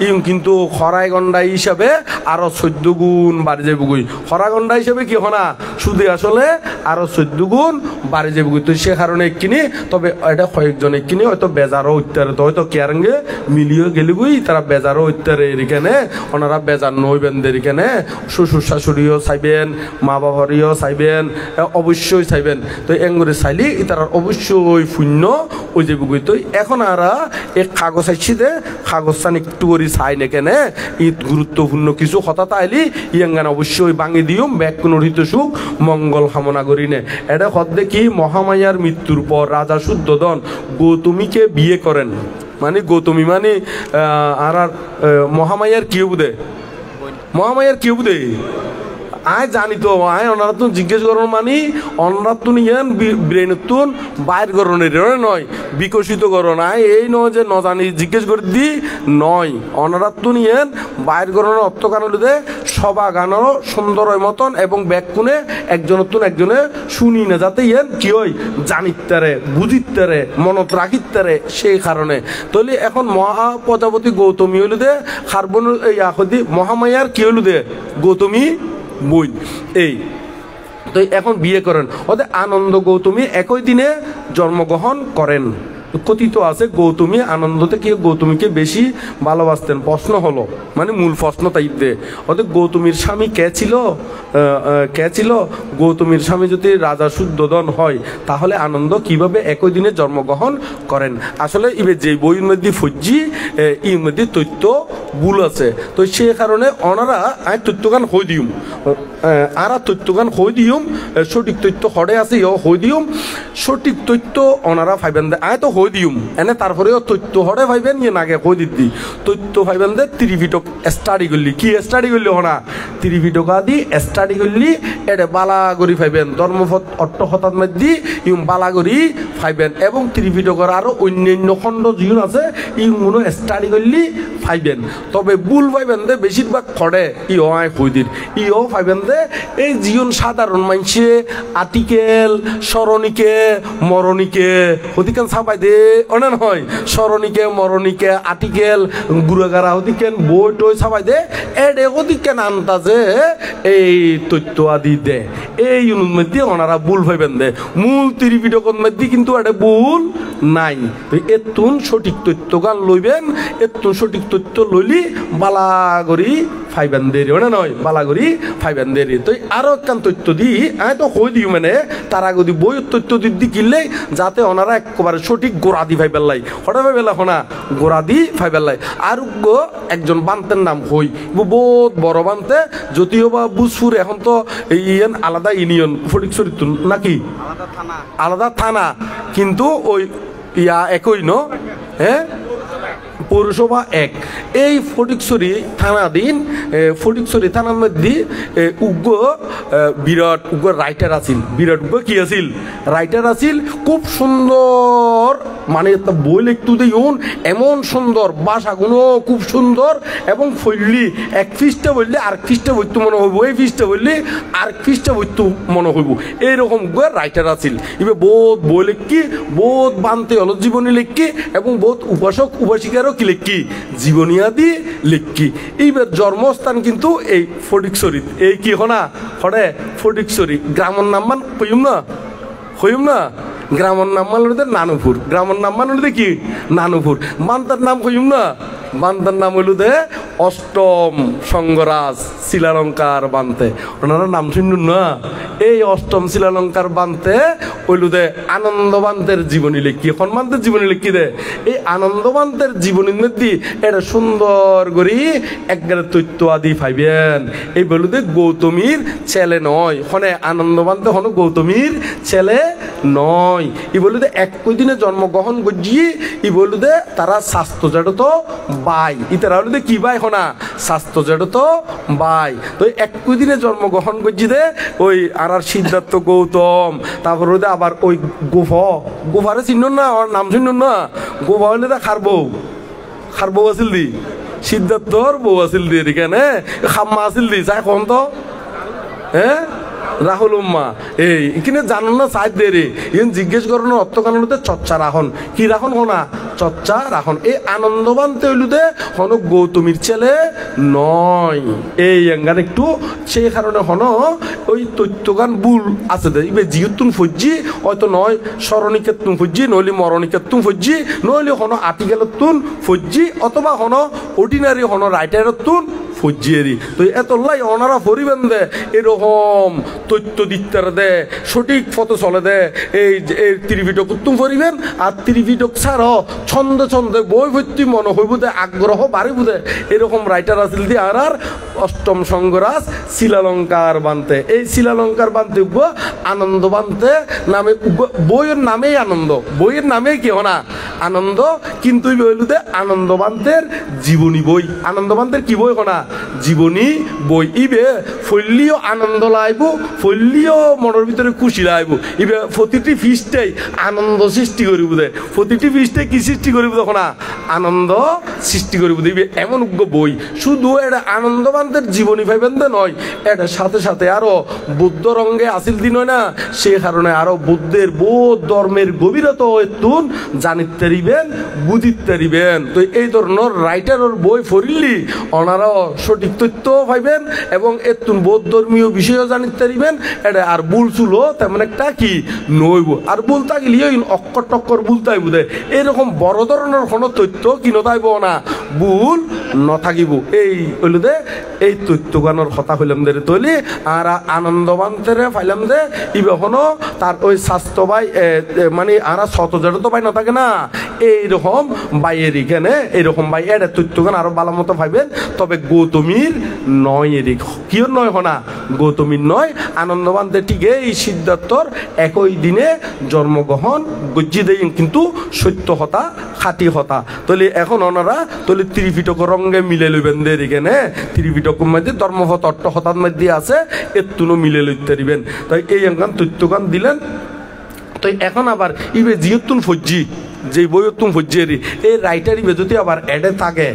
ইম কিন্তু খরাই গন্ডা হিসাবে আরো 14 গুণ বাড়ি যাবে গুই খরা গন্ডা হিসাবে কি হনা সুদে আসলে আরো 14 গুণ বাড়ি যাবে গুই তো সে কারণে কিনি তবে এটা কয়েকজনে কিনি হয়তো বেজারও উত্তরে তো হয়তো কেয়ারঙ্গে মিলিয়ে গেলে গুই তারা বেজারও উত্তরে এখানে ওনারা বেজার নইবেন এখানে শ্বশুর শাশুড়িও চাইবেন মা বাবারিও চাইবেন অবশ্যই চাইবেন তো এঙ্গুরে চাইলি তারা অবশ্যই শূন্য ওই যে বুগুই তো এখন আরা এক কাগজ আইছি দে কাগজটা একটু করে চাই না কেনে ঈদ গুরুত্বপূর্ণ কিছু কথা তাইলি ইয়াঙ্গান অবশ্যই ভাঙি দিও ব্যাগ কোনো হৃত সুখ মঙ্গল কামনা করি নে এটা হদ দেখি মহামায়ার মৃত্যুর পর রাজা শুদ্ধোধন গৌতমীকে বিয়ে করেন মানে গৌতমী মানে আর মহামায়ার কি বুধে মহামায়ার কি বুধে আয় জানি তো আয় ওনারা তো জিজ্ঞেস করুন মানে ওনারা তো নিয়েন ব্রেনতুন বাইর করণের নয় বিকশিত করণ আয় এই নয় যে ন জানি জিজ্ঞেস করে দি নয় ওনারা তো নিয়েন বাইর করণের অর্থ কারণে সবা গানের সুন্দর মতন এবং ব্যাকুনে একজনের একজনে শুনি না যাতে ইয়েন কি হয় জানিতারে বুঝিতারে মনত রাখিতারে সেই কারণে তাহলে এখন মহা প্রজাপতি গৌতমী হইল দে কার্বন মহামায়ার কি হইল দে গৌতমী বই এই তো এখন বিয়ে করেন ওদের আনন্দ গৌতমী একই দিনে জন্মগ্রহণ করেন কথিত আছে গৌতমী আনন্দ থেকে গৌতমীকে বেশি ভালোবাসতেন প্রশ্ন হলো মানে মূল প্রশ্ন তাই দে ওদের গৌতমীর স্বামী কে ছিল গৌতমীর স্বামী যদি রাজা শুদ্ধোধন হয় তাহলে আনন্দ কিভাবে একই দিনে জন্মগ্রহণ করেন আসলে ইবে যে বইয়ের মধ্যে ফজ্জি এর মধ্যে তথ্য ভুল আছে। তো সেই কারণে ওনারা আয় তথ্যগান হই দিম আর তথ্যগান হই দিম সঠিক তথ্য হরে আছে হই দিম সঠিক তথ্য ওনারা পাইবেন দে আয় তো হই দিম এনে তারপরেও তথ্য হরে পাইবেন ইয়ে নাগে হই দিতি তথ্য পাইবেন দে ত্রিপিটক স্টাডি করলি কি স্টাডি করলি হনা ত্রিপিটক আদি স্টাডি করলি এটা বালা করি পাইবেন ধর্মপথ অট্ট হঠাৎ মধ্যে ইম বালা করি পাইবেন এবং ত্রিপিটকের আরো অন্যান্য খণ্ড যিন আছে ইগুলো স্টাডি করলি পাইবেন। তবে ভুল পাইবেন দে বেশিরভাগ খড়ে আয় হই দিন পাইবেন দে এই জীবন সাধারণ মানুষে আর্টিকেল স্মরণিকে মরণিকে হতিকেন ছাপাই দে অনেন হয় স্মরণিকে মরণিকে আর্টিকেল গুড়াগারা হতিকেন বই টই ছাপাই দে এডে হতিকেন আন্তাজে এই তথ্য আদি দে এই মধ্যে ওনারা ভুল পাইবেন দে মূল ত্রিপিটকের মধ্যে কিন্তু এটা ভুল নাই। এতুন সঠিক তথ্য গান লইবেন এতুন সঠিক তথ্য লইলি বালাগরি ফাইবেন দেরি মানে নয় বালাগরি ফাইবেন দেরি। তো আরো একখান তথ্য দি আমি তো হই দিই মানে তারা যদি বই তথ্য দি কিনলে যাতে ওনারা একেবারে সঠিক গোড়া দি ফাইবেন লাই হঠাৎ ফাইবেলা হনা গোড়া দি ফাইবেন লাই। আর একজন বান্তের নাম হই বহুত বড় বান্তে যদিও বা বুঝপুর এখন তো ইয়েন আলাদা ইউনিয়ন ফটিকছড়ি নাকি আলাদা থানা কিন্তু ওই একই ন হ্যাঁ পৌরসভা এক। এই ফটিকছড়ি থানাধীন ফটিকছড়ি থানার মধ্যে উগ্র বিরাট উগ্র রাইটার আছিল বিরাট উগ্র কি আছিল রাইটার আছিল খুব সুন্দর মানে বই লিখতে দিন এমন সুন্দর ভাষাগুলো খুব সুন্দর এবং ফইলি এক পৃষ্ঠা বললে আর পৃষ্ঠা বইতে মনে হইব এই পৃষ্ঠা বললে আর পৃষ্ঠা বইতে মনে হইব এইরকম রাইটার আছিল। এবার বহুত বই লিখি বহুত বানতে হল জীবনী লিখি এবং বহুত উপাসক উপাসিকারও কি লিখি জীবনী আদি লিখি। এইবার জন্মস্থান কিন্তু এই ফটিকছড়ি এই কি হনা হরে ফটিকছড়ি গ্রামের নাম মান কইম না গ্রামের নাম মান নানুপুর গ্রামের নাম মান কি নানুপুর বান্তার নাম কইম না বান্তার নাম হইল দে অষ্টম সঙ্গরাজ শিলালঙ্কার বানতে ওনারা নাম শুনুন না এই অষ্টম শিলালঙ্কার বানতে হইল দে আনন্দবান্তের জীবনী লিখি হনুমান্তের জীবনী লিখি দে এই আনন্দবান্তের জীবনীর মধ্যে এটা সুন্দর করি একবারে তথ্য আদি পাইবেন। এই বলু দে গৌতমীর ছেলে নয় হনে আনন্দবান্তে হন গৌতমীর ছেলে নয় ই বলু দে একই দিনে জন্মগ্রহণ করছি ই বলু দে তারা স্বাস্থ্য জড় তো বাই ইতারা হলো দে কি বাই হনা স্বাস্থ্য জড় তো বাই। তো একই দিনে জন্মগ্রহণ করছি দে ওই আর সিদ্ধার্থ গৌতম তারপর দে আবার ওই গোফারে চিহ্ন না ওর নাম চিহ্ন না গোফা হলে দে খার বউ আছিল দি সিদ্ধার্থর বউ আছিল দি এখানে খাম্মা আছিল দি চাই কম তো হ্যাঁ রাহুল উম্মা এই এখানে জানো না সাইড দে রে ইন জিজ্ঞেস করো না অর্থ কানুতে চর্চা রাখন কি রাখন হনা চর্চা রাখন এই আনন্দবান তৈলুতে হন গৌতমীর ছেলে নয় এই এঙ্গান একটু সেই কারণে হন ওই তথ্যগান বুল আছে দে ইবে জিয়তুন ফজ্জি হয়তো নয় স্মরণিকেতুন ফজ্জি নইলে মরণিকেতুন ফজ্জি নইলে হন আর্টিকেলতুন ফজ্জি অথবা হন অর্ডিনারি হন রাইটারতুন ফজ্জিয়েরি। তো এত লাই ওনারা পরিবেন দে এরকম তথ্য দিতে দে সঠিক পথে চলে দে এই ত্রিপিটক উত্তম পরিবেন আর ত্রিপিটক ছাড় ছন্দে ছন্দে বই ভর্তি মনে হইব দে আগ্রহ বাড়িব দে এরকম রাইটার আছিল দি আর অষ্টম সঙ্গরাজ শিলালঙ্কার বানতে এই শিলালঙ্কার বানতে আনন্দ বানতে নামে বইয়ের নামেই আনন্দ বইয়ের নামেই কি হনা আনন্দ কিন্তু বইলু দে আনন্দ বান্তের জীবনী বই আনন্দ বান্তের কি বই হনা জীবনী বই ইবে ফল্লিও আনন্দ লাইব ফল্লিও মনের ভিতরে খুশি লাইব ইবে প্রতিটি ফিসটাই আনন্দ সৃষ্টি করিব দে প্রতিটি ফিসটাই কি সৃষ্টি করিব তখন আনন্দ সৃষ্টি করিব দিবে এমন বই শুধু এটা আনন্দবান্তের জীবনী ভাইবেন দে নয় এটার সাথে সাথে আরো বুদ্ধ রঙ্গে আসিল দিন হয় না সে কারণে আরো বুদ্ধের বৌদ্ধ ধর্মের গভীরতা এতুন জানিতে পারিবেন বুঝিতে পারিবেন। তো এই ধরনের রাইটারের বই পড়িলি ওনারাও সঠিক তথ্য পাইবেন এবং এতুন বৌদ্ধ ধর্মীয় বিষয়ও জানিতে পারিবেন এটা আর ভুল ছিল তেমন একটা কি নইব আর ভুল থাকলে অক্ষর টক্কর ভুল তাইব দে এরকম বড় ধরনের কোনো তথ্য কিনো তাইব না ভুল নথাকিব এই হইলো দে এই তথ্যগানের কথা হইলাম দে তৈলি আর আনন্দবান্তেরে ফাইলাম দে ইবেখনো তার ওই স্বাস্থ্য ভাই মানে আর শত জড় তো ভাই নথাকে না এইরকম বাইয়ের এখানে এইরকম ভাই এটা তথ্যগান আরো ভালো মতো ভাইবেন তবে গৌতমীর নয় এরিক কিয় নয় হনা গৌতমীর নয় আনন্দবান্তে ঠিক এই সিদ্ধার্থর একই দিনে জন্মগ্রহণ গজ্জি দেয় কিন্তু সত্য হতা খাঁটি হতা তলি এখন ওনারা তলি ত্রিপিটক রঙে মিলে লইবেন দের এখানে ত্রিপিটকের মধ্যে ধর্মপথ অট্ট হতার মধ্যে আছে এতুনো মিলে লইতে দিবেন তাই এই এখান তথ্যগান দিলেন তো এখন আবার ইবে জিয়তুন ফজ্জি যে বইয়তুন ফজ্জি এই রাইটার ইবে যদি আবার এডে থাকে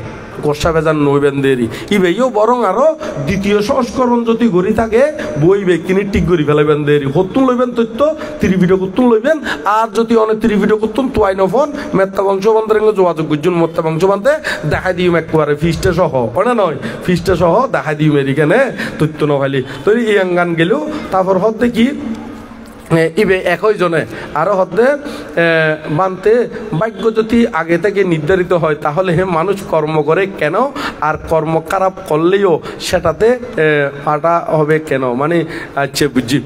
গোসা বেজার নইবেন দেরি ইবেও বরং আরো দ্বিতীয় সংস্করণ যদি গড়ি থাকে বই ব্যক্তিনি ঠিক করি ফেলাবেন দেরি হতুন লইবেন তথ্য ত্রিপিটক উত্তুন লইবেন আর যদি অনেক ত্রিপিটক উত্তুন তোয়াই নফন মেত্তা বংশবান্ধের যোগাযোগ করছেন মেত্তা বংশবান্ধে দেখাই দিম একবারে ফিস্টে সহ ওনা নয় ফিস্টে সহ দেখাই দিম এদিকে তথ্য নভালি তো এই গান গেলেও তারপর হতে কি ইবে একই জনে আরো হতে বানতে ভাগ্য যদি আগে থেকে নির্ধারিত হয় তাহলে মানুষ কর্ম করে কেন আর কর্ম খারাপ করলেও সেটাতে পাটা হবে কেন মানে আচ্ছা বুঝি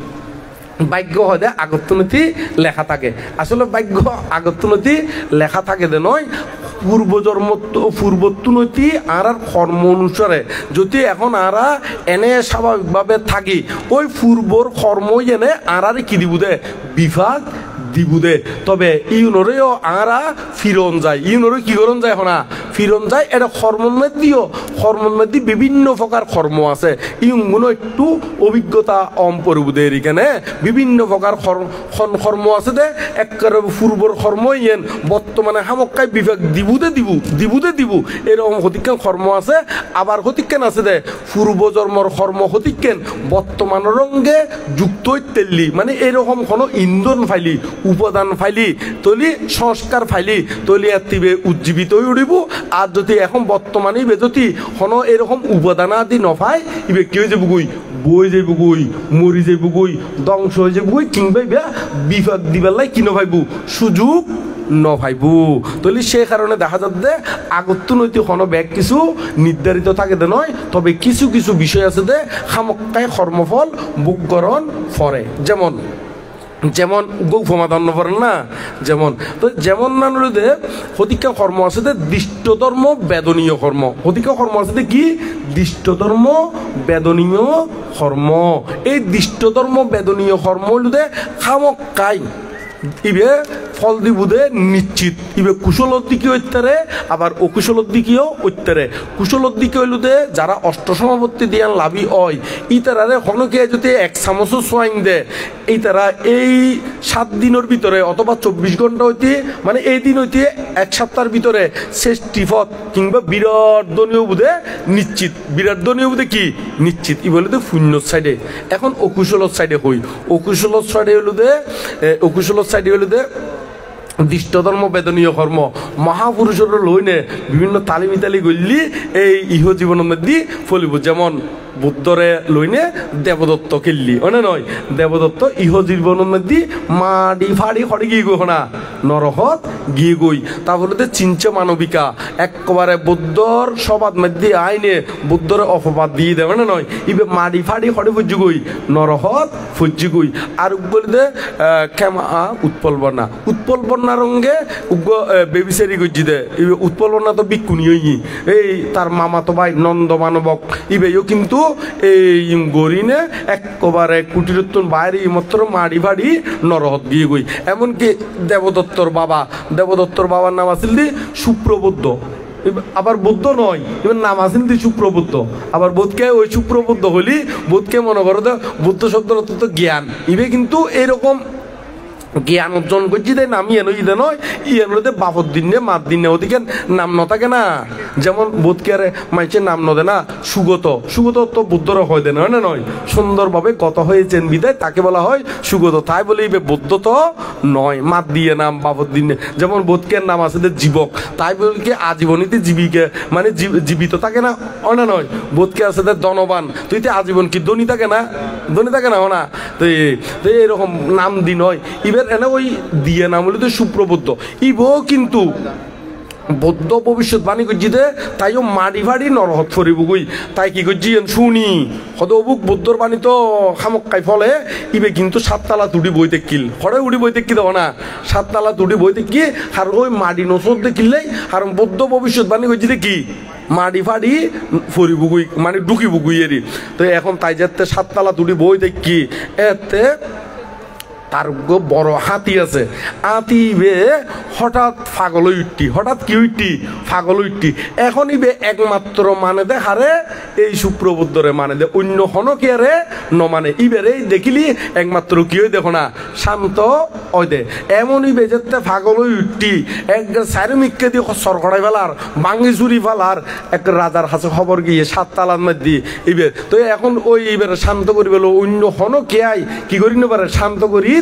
ভাগ্য হদে আগত্যনীতি লেখা থাকে আসলে ভাগ্য আগত্যনীতি লেখা থাকে দে নয় পূর্বত্বনৈতি আর কর্ম অনুসারে যদি এখন আরা এনে স্বাভাবিকভাবে থাকি ওই পূর্বর কর্মই এনে আর কি দিব দে বিভাগ দিব দে তবে ইউনরেও আরা ফিরন যায় ইউনরে কি করন যায় এখন ফিরন যায় এটা কর্মের মধ্যে বিভিন্ন প্রকার কর্ম আছে ইউগুলো একটু অভিজ্ঞতা পরিবুদের এখানে বিভিন্ন প্রকার কর্ম আছে দে একেবারে পূর্বর কর্ম ইয়েন বর্তমানে হামক্কায় বিভাগ দিব এরকম হতিকেন কর্ম আছে আবার হতিকেন আছে দে পূর্বজন্মর কর্ম হতিকেন বর্তমান রঙ্গে যুক্ত তেল্লি মানে এরকম কোনো ইন্ধন ফাইলি উপাদান ফাইলি তলি সংস্কার ফাইলি তলি এতিবে উজ্জীবিত হয়ে উঠিব আর যদি এখন বর্তমানে যদি কোনো এরকম উপাদান আদি নফায় ইবে কি হয়ে যাবো বই যাইব গই মরি যাইব গই ধ্বংস হয়ে যাবো গই কিংবা বিভাগ দিবার লাই কি নভাইব সুযোগ নভাইবু তলি সে কারণে দেখা যাচ্ছে আগত্যনৈতিক কোনো ব্যাগ কিছু নির্ধারিত থাকে দে নয় তবে কিছু কিছু বিষয় আছে দে সামক্কায় কর্মফল বুকগরণ করে যেমন গৌফমাধন্য করেন না যেমন নানুরুদে হতিকা কর্ম আছে যে দৃষ্টধর্ম বেদনীয় কর্ম হতিকা কর্ম আছে যে কি দৃষ্টধর্ম বেদনীয় কর্ম এই দৃষ্টধর্ম বেদনীয় কর্ম হলুদে খামক্কাই ইবে ফল দিবুদে নিশ্চিত ইবে কুশলর দিকে ঐত্যারে আবার অকুশলর দিকেও ঐত্যারে কুশলর দিকে হইলুদে যারা অষ্টসমাপত্তি দিয়ান লাভি হয় ইতারারে হনকে যদি এক চামচও সোয়াইন দে এই তারা এই 7 দিনের ভিতরে অথবা 24 ঘন্টা হইতে মানে এই দিন হইতে এক সপ্তাহের ভিতরে শেষ টিফত কিংবা বিরাট দনীয় বুধে নিশ্চিত বিরাট দনীয় বুধে কি নিশ্চিত ই বলে তো শূন্য সাইডে এখন অকুশলর সাইডে হই অকুশলর সাইডে হইলো দে দৃষ্টধর্ম বেদনীয় কর্ম মহাপুরুষের লইনে বিভিন্ন তালিমিতালি গল্লি এই ইহ জীবনের মধ্যে ফলিব যেমন বুদ্ধরে লইনে দেবদত্ত কিল্লি অনে নয় দেবদত্ত ইহ জীবনের মধ্যে মাডি ফাড়ি খড়ি গিয়ে গো না নরহত গিয়ে গই তারপরে চিঞ্চে মানবিকা একবারে বুদ্ধর সবাদ মধ্যে আইনে বুদ্ধরে অপবাদ দিয়ে দেবে না নয় ইবে মাডি ফাড়ি খড়ি ফুজি গই নরহত ফুজি গই আর বলে দে ক্ষমা উৎপল বন্যা রঙ্গে বেবিচারি গজি দে ইবে উৎপল বন্যা তো বিকুনি এই তার মামা তো ভাই নন্দ মানবক ইবেও কিন্তু এই গরিনে একবারে কুটিরত্তন বাইরে মাত্র মাড়ি ফাড়ি নরহত গিয়ে গই এমনকি দেবদত্তর বাবার নাম আছিল দি সুপ্রবুদ্ধ আবার বুদ্ধ নয় এবার নাম আছিল দি সুপ্রবুদ্ধ আবার বোধকে ওই সুপ্রবুদ্ধ হলি বোধকে মনে করো তো বুদ্ধ শব্দের অর্থ তো জ্ঞান ইবে কিন্তু এরকম জ্ঞান অর্জন করছি তাই নাম ইয়ে নয় ইয়ে বাপর দিনে মাত দিনে ওদিকে নাম ন থাকে না যেমন বোধকে আরে মাইছে নাম নদে না সুগত তো বুদ্ধর হয় দেন হয় না নয় সুন্দরভাবে গত হয়েছেন বিদায় তাকে বলা হয় সুগত তাই বলে বুদ্ধ তো নয় মাত দিয়ে নাম বাপর দিনে যেমন বোধকের নাম আছে জীবক তাই বলে কি আজীবনীতে জীবিকা মানে জীবিত থাকে না হয় না নয় বোধকে আছে ধনবান তুই তো আজীবন কি ধনী থাকে না না তো এরকম নাম দি নয় এবার এনে ওই দিয়ে নাম হলো তো সুপ্রবুদ্ধ ইবো কিন্তু বৌদ্ধ ভবিষ্যৎবাণী করছি দে তাইও মাড়ি ফাড়ি নরহত ফরিবুগুই তাই কি করছি শুনি হদ অবুক বৌদ্ধর বাণী তো খামক্কাই ফলে ইবে কিন্তু 7 তালা তুটি বইতে কিল হরে উড়ি বইতে কি দেবো না 7 তালা তুটি বইতে কি আর ওই মাড়ি নসর দেখিলেই আর বৌদ্ধ ভবিষ্যৎবাণী করছি দে কি মাড়ি ফাড়ি ফরিবুগুই মানে ঢুকিবুগুই এরি তো এখন তাই যাতে 7 তালা তুটি বইতে কি এতে তার বড় হাতি আছে হাতি বে হঠাৎ পাগল উঠতি হঠাৎ কি উঠতি পাগল উঠতি এখন ইবে একমাত্র মানে দে হারে এই সুপ্রবুদ্ধরে মানে দে অন্য হনকে রে ন মানে ইবেরে দেখিলি একমাত্র কি হই দেখো না শান্ত ওই দে এমন ইবে যেতে পাগল উঠতি এক সাইরমিককে দিয়ে সরকড়াই ফেলার বাঙ্গি চুরি ফেলার এক রাজার হাতে খবর গিয়ে 7 তালার মধ্যে ইবে তো এখন ওই ইবের শান্ত করি বলো অন্য হনকে আই কি করি নেবারে শান্ত করি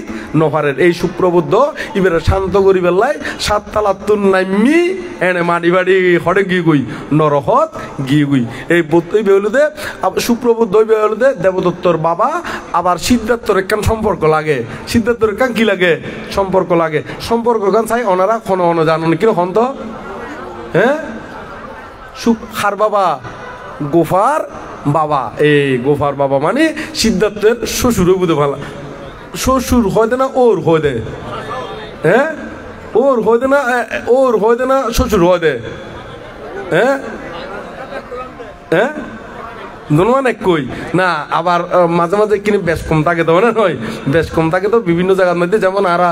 নহারের এই সুপ্রবুদ্ধ ইবের শান্ত করি বেলায় 7 তালার তুন নামি এনে মাটি বাড়ি হরে গিয়ে গুই নরহত গিয়ে গুই এই বই বেহলুদে সুপ্রবুদ্ধ বেহলুদে দেবদত্তর বাবা আবার সিদ্ধার্থর একখান সম্পর্ক লাগে সিদ্ধার্থর একখান কি লাগে সম্পর্ক লাগে সম্পর্ক গান চাই ওনারা কোনো অন জানুন কিনো হন্ত হ্যাঁ খার বাবা গোফার বাবা এই গোফার বাবা মানে সিদ্ধার্থের শ্বশুরও বুঝে ভালো শ্বশুর হয়তো না ওর হয় দে হ্যাঁ ওর হয়তো না ওর হয়তো না শ্বশুর হয় দে হ্যাঁ হ্যাঁ ধন্যবাদ এক কই না আবার মাঝে মাঝে কিনে বেশ কম থাকে তো না নয় বেশ কম থাকে তো বিভিন্ন জায়গার মধ্যে যেমন আরা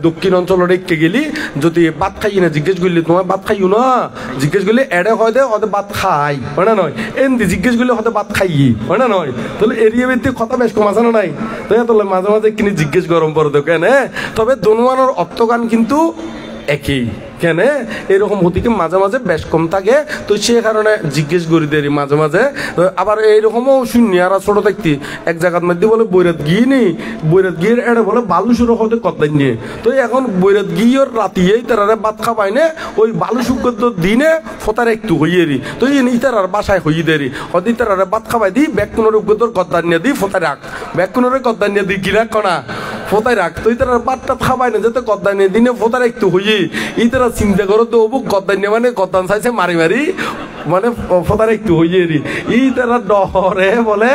দক্ষিণ অঞ্চলের একে গেলি যদি ভাত খাই না জিজ্ঞেস করলি তোমার ভাত খাইও না জিজ্ঞেস করলি এডে হয় দে হয়তো ভাত খাই হয় না নয় এমনি জিজ্ঞেস করলে হয়তো ভাত খাই হয় না নয় তাহলে এরিয়া ভিত্তিক কথা বেশ কম আছে না নাই তাহলে মাঝে মাঝে কিনে জিজ্ঞেস গরম পড়ে তো কেন তবে দনুয়ানোর অর্থগান কিন্তু একই কেন এরকম হতিকে মাঝে মাঝে বেশ কম থাকে তো সে কারণে জিজ্ঞেস করি দেরি মাঝে মাঝে আবার এইরকমও শুনি আর ছোট থাকতি এক জায়গার মধ্যে বলে বৈরাত গিয়ে নেই বৈরাত গিয়ে এটা বলে বালু শুরু হতে কতদিন নিয়ে তো এখন বৈরাত গিয়ে রাতিয়েই তারা ভাত খাবাই না ওই বালু শুক্র দিনে ফতার একটু হইয়ে রি তো এই তার বাসায় হইয়ে দেরি হতে তারা ভাত খাবাই দিই ব্যাগ কোনোর উগ্রতর কদ্দার নিয়ে দিই ফতায় রাখ ব্যাগ কোনোর কদ্দার নিয়ে দিই কি রাখ না ফোতায় রাখ তুই তারা বাটটা খাবাই না যাতে কদ্দান নিয়ে দিনে ফোতার একটু হইয়ে এই তারা চিন্তা করো তো অবুক গদ্দান নিয়ে মানে গদ্দান চাইছে মারি মারি মানে ফোতার একটু হইয়ে রি ই তারা ডরে বলে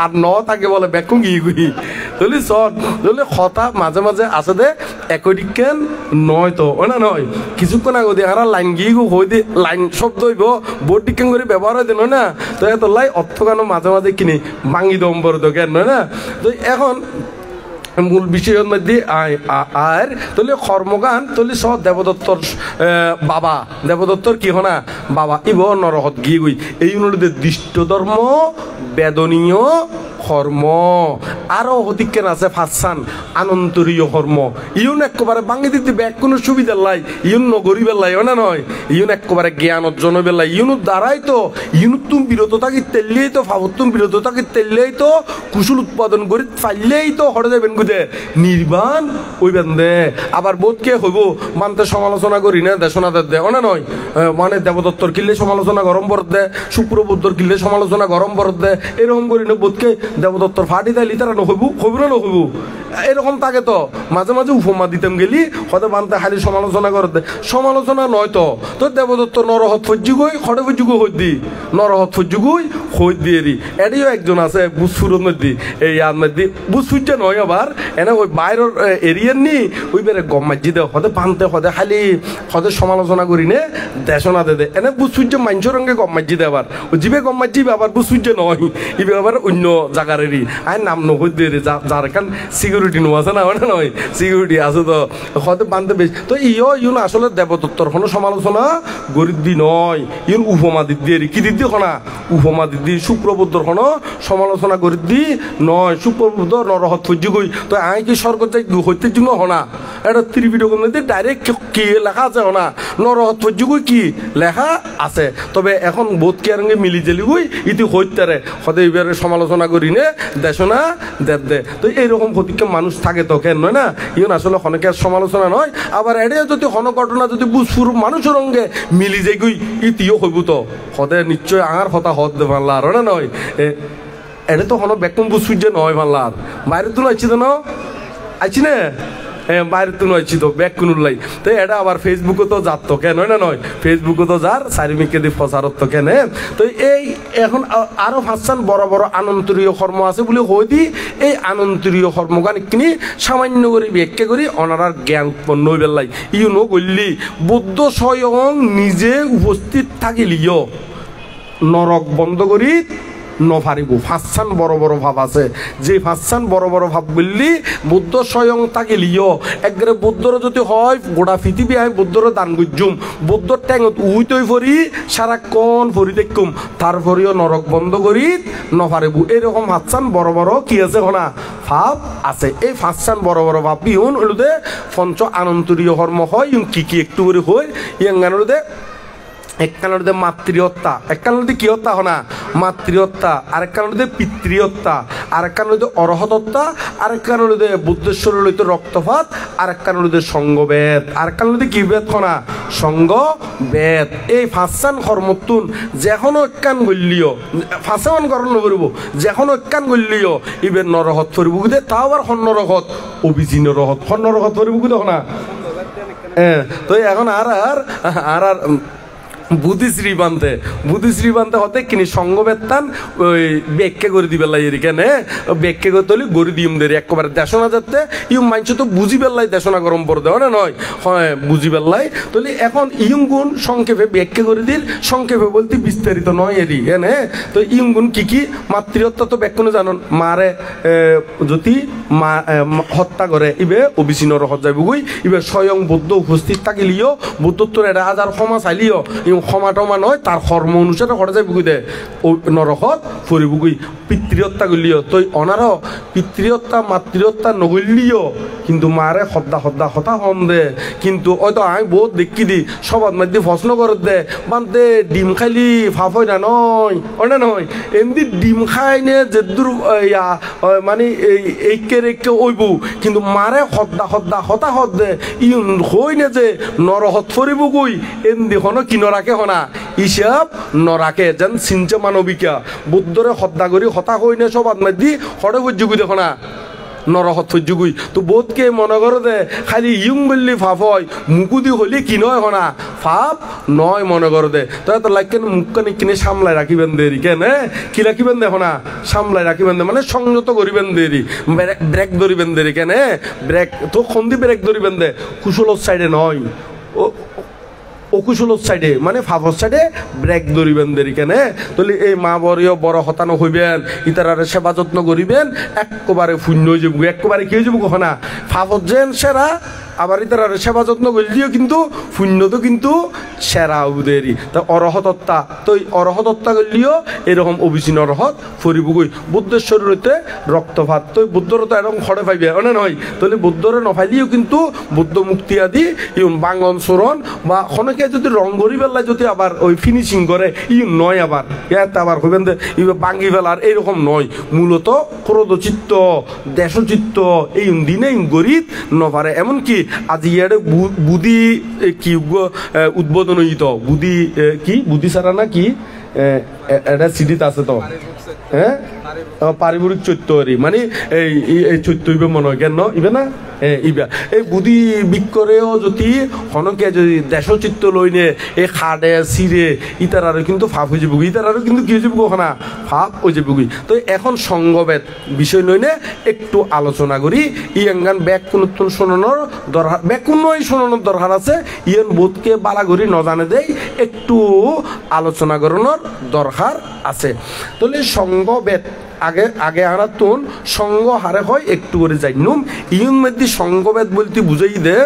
আর ন তাকে বলে বেকুং গিয়ে গুই তাহলে সব তাহলে কথা মাঝে মাঝে আছে দে একদিকেন নয় তো ওই না নয় কিছুক্ষণ আগে দিয়ে আর লাইন গিয়ে গো হই দি লাইন শব্দ হইব বোর্ড ডিকেন করে ব্যবহার হয় দেন না তো এত লাই অর্থ কেন মাঝে মাঝে কিনি ভাঙি দম্বর তো কেন নয় না তো এখন মূল বিষয়ের মধ্যে আর তাহলে কর্মগান তাহলে সব দেবদত্তর বাবা দেবদত্তর কি হনা বাবা ইব নরহত গিয়ে গই এই অনুরোধে দৃষ্ট ধর্ম বেদনীয় কর্ম আরো অধিকেন আছে ফাঁসান আনন্তরীয় কর্ম ইউন একেবারে বাঙি দিতে ব্যাগ কোনো সুবিধা লাই ইউন নগরীবের লাই না নয় ইউন একেবারে জ্ঞান অর্জনের বেলায় ইউনুর দ্বারাই তো ইউনুর তুমি বিরত থাকি তেললেই তো ফাবতুম বিরত থাকি তেললেই তো কুশল উৎপাদন করি ফাইলেই তো হরে যাবেন গুদে নির্বাণ ওই বেন্দে আবার বোধকে হইব মানতে সমালোচনা করি না দেশনা দে না নয় মানে দেবদত্তর কিল্লে সমালোচনা গরম বরদ দে শুক্রবুদ্ধর কিল্লে সমালোচনা গরম বরদ দে এরকম করি না বোধকে দেবদত্তর ফাটি দেয় লিতারা নহইব হইব না নহইব এরকম থাকে তো মাঝে মাঝে উপমা দিতাম গেলি হয়তো মানতে খালি সমালোচনা করতে সমালোচনা নয় তো তো দেবদত্ত নরহত ফজ্জুগই খড়ে ফজ্জুগো হই দি নরহত ফজ্জুগই হই দিয়ে রি এটিও একজন আছে বুসফুরের মধ্যে এই আর মধ্যে বুসফুরটা নয় আবার এনে ওই বাইরের এরিয়ার নি ওই বেড়ে গম মাজি দে হতে পানতে হতে খালি হতে সমালোচনা করি নে দেশনা দে দে এনে বুসফুর্য মাঞ্চর রঙে গম মাজি দে আবার জিবে গম মাজি আবার বুসফুর্য নয় ইবে আবার অন্য জায়গারেরই আই নাম নহই দিয়ে রে যার কান সিকিউরিটি নো আছে না নয় সিকিউরিটি আছে তো হতে পানতে বেশ তো ইউন আসলে দেবদত্তর কোনো সমালোচনা গরিব নয় ইউন উপমা দিয়ে কি দিদি খনা উপমা দিদি শুক্রবুদ্ধর কোনো সমালোচনা গরিব দি নয় শুক্রবুদ্ধ নরহত ফজ্জি গই তো আই কি স্বর্গ যাই হইতে জন্য হনা এটা ত্রিপিটকের মধ্যে ডাইরেক্ট কি লেখা আছে হনা নরহত ফজ্জি গই কি লেখা আছে তবে এখন বোধ কি আর মিলি জেলি গই ইতি হইতারে হতে এবারে সমালোচনা করি নে দেশনা দে তো এইরকম প্রতিজ্ঞা মানুষ থাকে তো কেন নয় না ইউন আসলে অনেকের সমালোচনা নয় আবার এড়ে যদি হন ঘটনা যদি বুঝফুর মানুষের রঙে মিলি যাই গই ইতিও হইব তো হতে নিশ্চয় আঙার হতা হত দে পারলা আর না নয় এটা তো হন বেকম বুঝফুর যে নয় পারলা আর বাইরে তো আইছি তো না আইছি না বাইরে তো নয় তো ব্যাগ কোন লাই তো এটা আবার ফেসবুকে তো যাত তো কেন না নয় ফেসবুকে তো যার চারিমিকে দিয়ে প্রচারত তো কেন তো এই এখন আরো ভাবছেন বড় বড় আনন্তরীয় কর্ম আছে বলে হই দি এই আনন্তরীয় কর্মগান কিনি সামান্য করে ব্যাখ্যা করি অনারার জ্ঞান উৎপন্ন হয়ে বেলাই ইউনো করলি বুদ্ধ স্বয়ং নিজে উপস্থিত থাকিলিও নরক বন্ধ করি নফারিব ফাঁসান বড় বড় ভাব আছে যে ফাঁসান বড় বড় ভাব বললি বুদ্ধ স্বয়ং থাকিলিও একবারে বুদ্ধর যদি হয় গোটা পৃথিবী আমি বুদ্ধর দান গুজুম বুদ্ধর ট্যাঙত উইতই ফরি সারাক্ষণ ফরি দেখুম তারপরেও নরক বন্ধ করি নফারিব এরকম ফাঁসান বড় বড় কি আছে হনা ভাব আছে এই ফাঁসান বড় বড় ভাব ইউন হলুদে পঞ্চ আনন্তরীয় কর্ম হয় ইউন কি একটু করে হয় ইয়াঙ্গানুদে একখানোর মাতৃহত্যা একখানোর কি হত্যা হনা মাতৃহত্যা আরেকখানোর পিতৃহত্যা আরেকখানোর অরহতত্তা আরেকখানোর বুদ্ধেশ্বর লইতে রক্তপাত আরেকখানোর সঙ্গবেদ আরেকখানোর কি বেদ হনা সঙ্গবেদ এই ফাঁসান কর্মতুন যেখনো একখান গল্লিও ফাঁসান কর্ম নকরিব যেখনো একখান গল্লিও ইবের নরহত ফরিব গুদে তাও আবার সন্নরহত অভিজি নরহত সন্নরহত ফরিব গুদে হনা তো এখন আর বুদ্ধিশ্রী বানতে হতে কিনি সঙ্গবেত্তান ওই ব্যাখ্যা করে দিবে লাই কেন ব্যাখ্যা করতে হলে গড়ি দিম দেরি একবারে দেশনা যাতে ইউ মানছে তো বুঝি বেল্লাই দেশনা গরম পড়ে দেওয়া না নয় হয় বুঝি বেল্লাই তাহলে এখন ইয়ং গুণ সংক্ষেপে ব্যাখ্যা করে দিল সংক্ষেপে বলতে বিস্তারিত নয় এরি হ্যাঁ তো ইয়ং গুণ কি মাতৃহত্যা তো ব্যাখ্যানো জানন মারে যদি মা হত্যা করে ইবে অবিচ্ছিন্ন রহত যাইব গুই ইবে স্বয়ং বুদ্ধ উপস্থিত থাকিলিও বুদ্ধত্বর এটা হাজার ক্ষমা চাইলিও ক্ষমা টমা নয় তার কর্ম অনুসারে ঘরে যাই বুকুই দে নরকত ফুরি বুকুই পিতৃহত্যা করলিও তই অনার পিতৃহত্যা মাতৃহত্যা নগলিও কিন্তু মারে হত্যা হম দে কিন্তু হয়তো আমি বহুত দেখি দি সবাদ মাধ্যমে প্রশ্ন করে দে বানতে ডিম খাইলি ফাফ হয় না নয় না নয় এমনি ডিম খাই নে যে দূর মানে এইকে রেখে ওইব কিন্তু মারে হতা দে ই হই নে যে নরহত ফুরিব কই এমনি হনো কি নরাকে হনা হিসাব নরাকে যেন চিন্তা মানবিকা বুদ্ধরে হত্যা করি হতা হই নে সবাদ মাধ্যমে হরে বুঝুগুই দেখো না নরহত ফুজুগুই তো বোধকে মনে করো দে খালি ইয়ং বললি ফাফ হয় মুকুদি হলি কি নয় হনা ফাপ নয় মনে করো দে তো এত লাইকেন মুখখানি কিনে সামলায় রাখিবেন দেরি কেন কি রাখিবেন দেখো না সামলায় রাখিবেন দে মানে সংযত করিবেন দেরি ব্রেক ধরিবেন দেরি কেন ব্রেক তো খন্দি ব্রেক ধরিবেন দে কুশলর সাইডে নয় অকুশলর সাইডে মানে ফাফর সাইডে ব্রেক ধরিবেন দেরি কেনে তাহলে এই মা বড়িও বড় হতানো হইবেন ইতারারে সেবা যত্ন করিবেন একবারে শূন্য হয়ে যাবো একবারে কি হয়ে যাবো কখনা ফাফর যেন সেরা আবার ইতারারে সেবা যত্ন করলেও কিন্তু শূন্য তো কিন্তু সেরা উদেরই তা অরহতত্তা তো অরহতত্তা করলেও এরকম অবিচ্ছিন্ন অরহত ফরিবুগই বুদ্ধের শরীরতে রক্তপাত তো বুদ্ধর তো এরকম খড়ে পাইবে অনে নয় তাহলে বুদ্ধরে নফাইলেও কিন্তু বুদ্ধ মুক্তি আদি ইউন বাঙ্গন চোরণ বা অনেকে যদি রং করি বেলায় যদি আবার ওই ফিনিশিং করে ই নয় আবার ইয়াতে আবার হইবেন বাঙ্গি বেলার এইরকম নয় মূলত ক্রোধচিত্ত দেশচিত্ত এই দিনে গরিব নপারে এমনকি আজি ইয়ারে বুদ্ধি কি উদ্বোধন হইত বুদ্ধি কি বুদ্ধি সারা না কি এটা সিডিতে আছে তো হ্যাঁ পারিবারিক চৈত্য মানে এই চৈত্য ইবে মনে হয় কেন ইবে না ইবা এই বুদ্ধি বিক্করেও যদি হনকে যদি দেশচিত্ত লইনে এই খাড়ে চিরে ইতার আরো কিন্তু ফাপ হয়ে যাবো ইতার আরো কিন্তু কি হয়ে যাবো ওখানা ফাপ হয়ে যাবো তো এখন সঙ্গবেদ বিষয় লইনে একটু আলোচনা করি ইয়াঙ্গান ব্যাগ কোন শোনানোর দরকার ব্যাগ কোনই শোনানোর দরকার আছে ইয়ান বোধকে বালা করি নজানে দেয় একটু আলোচনা করানোর দরকার আছে তাহলে সঙ্গবেদ আগে আনা তুন সঙ্গ হারে হয় একটু করে যাইনুম ইউন মধ্যে সঙ্গবেদ বলতে বুঝাই দে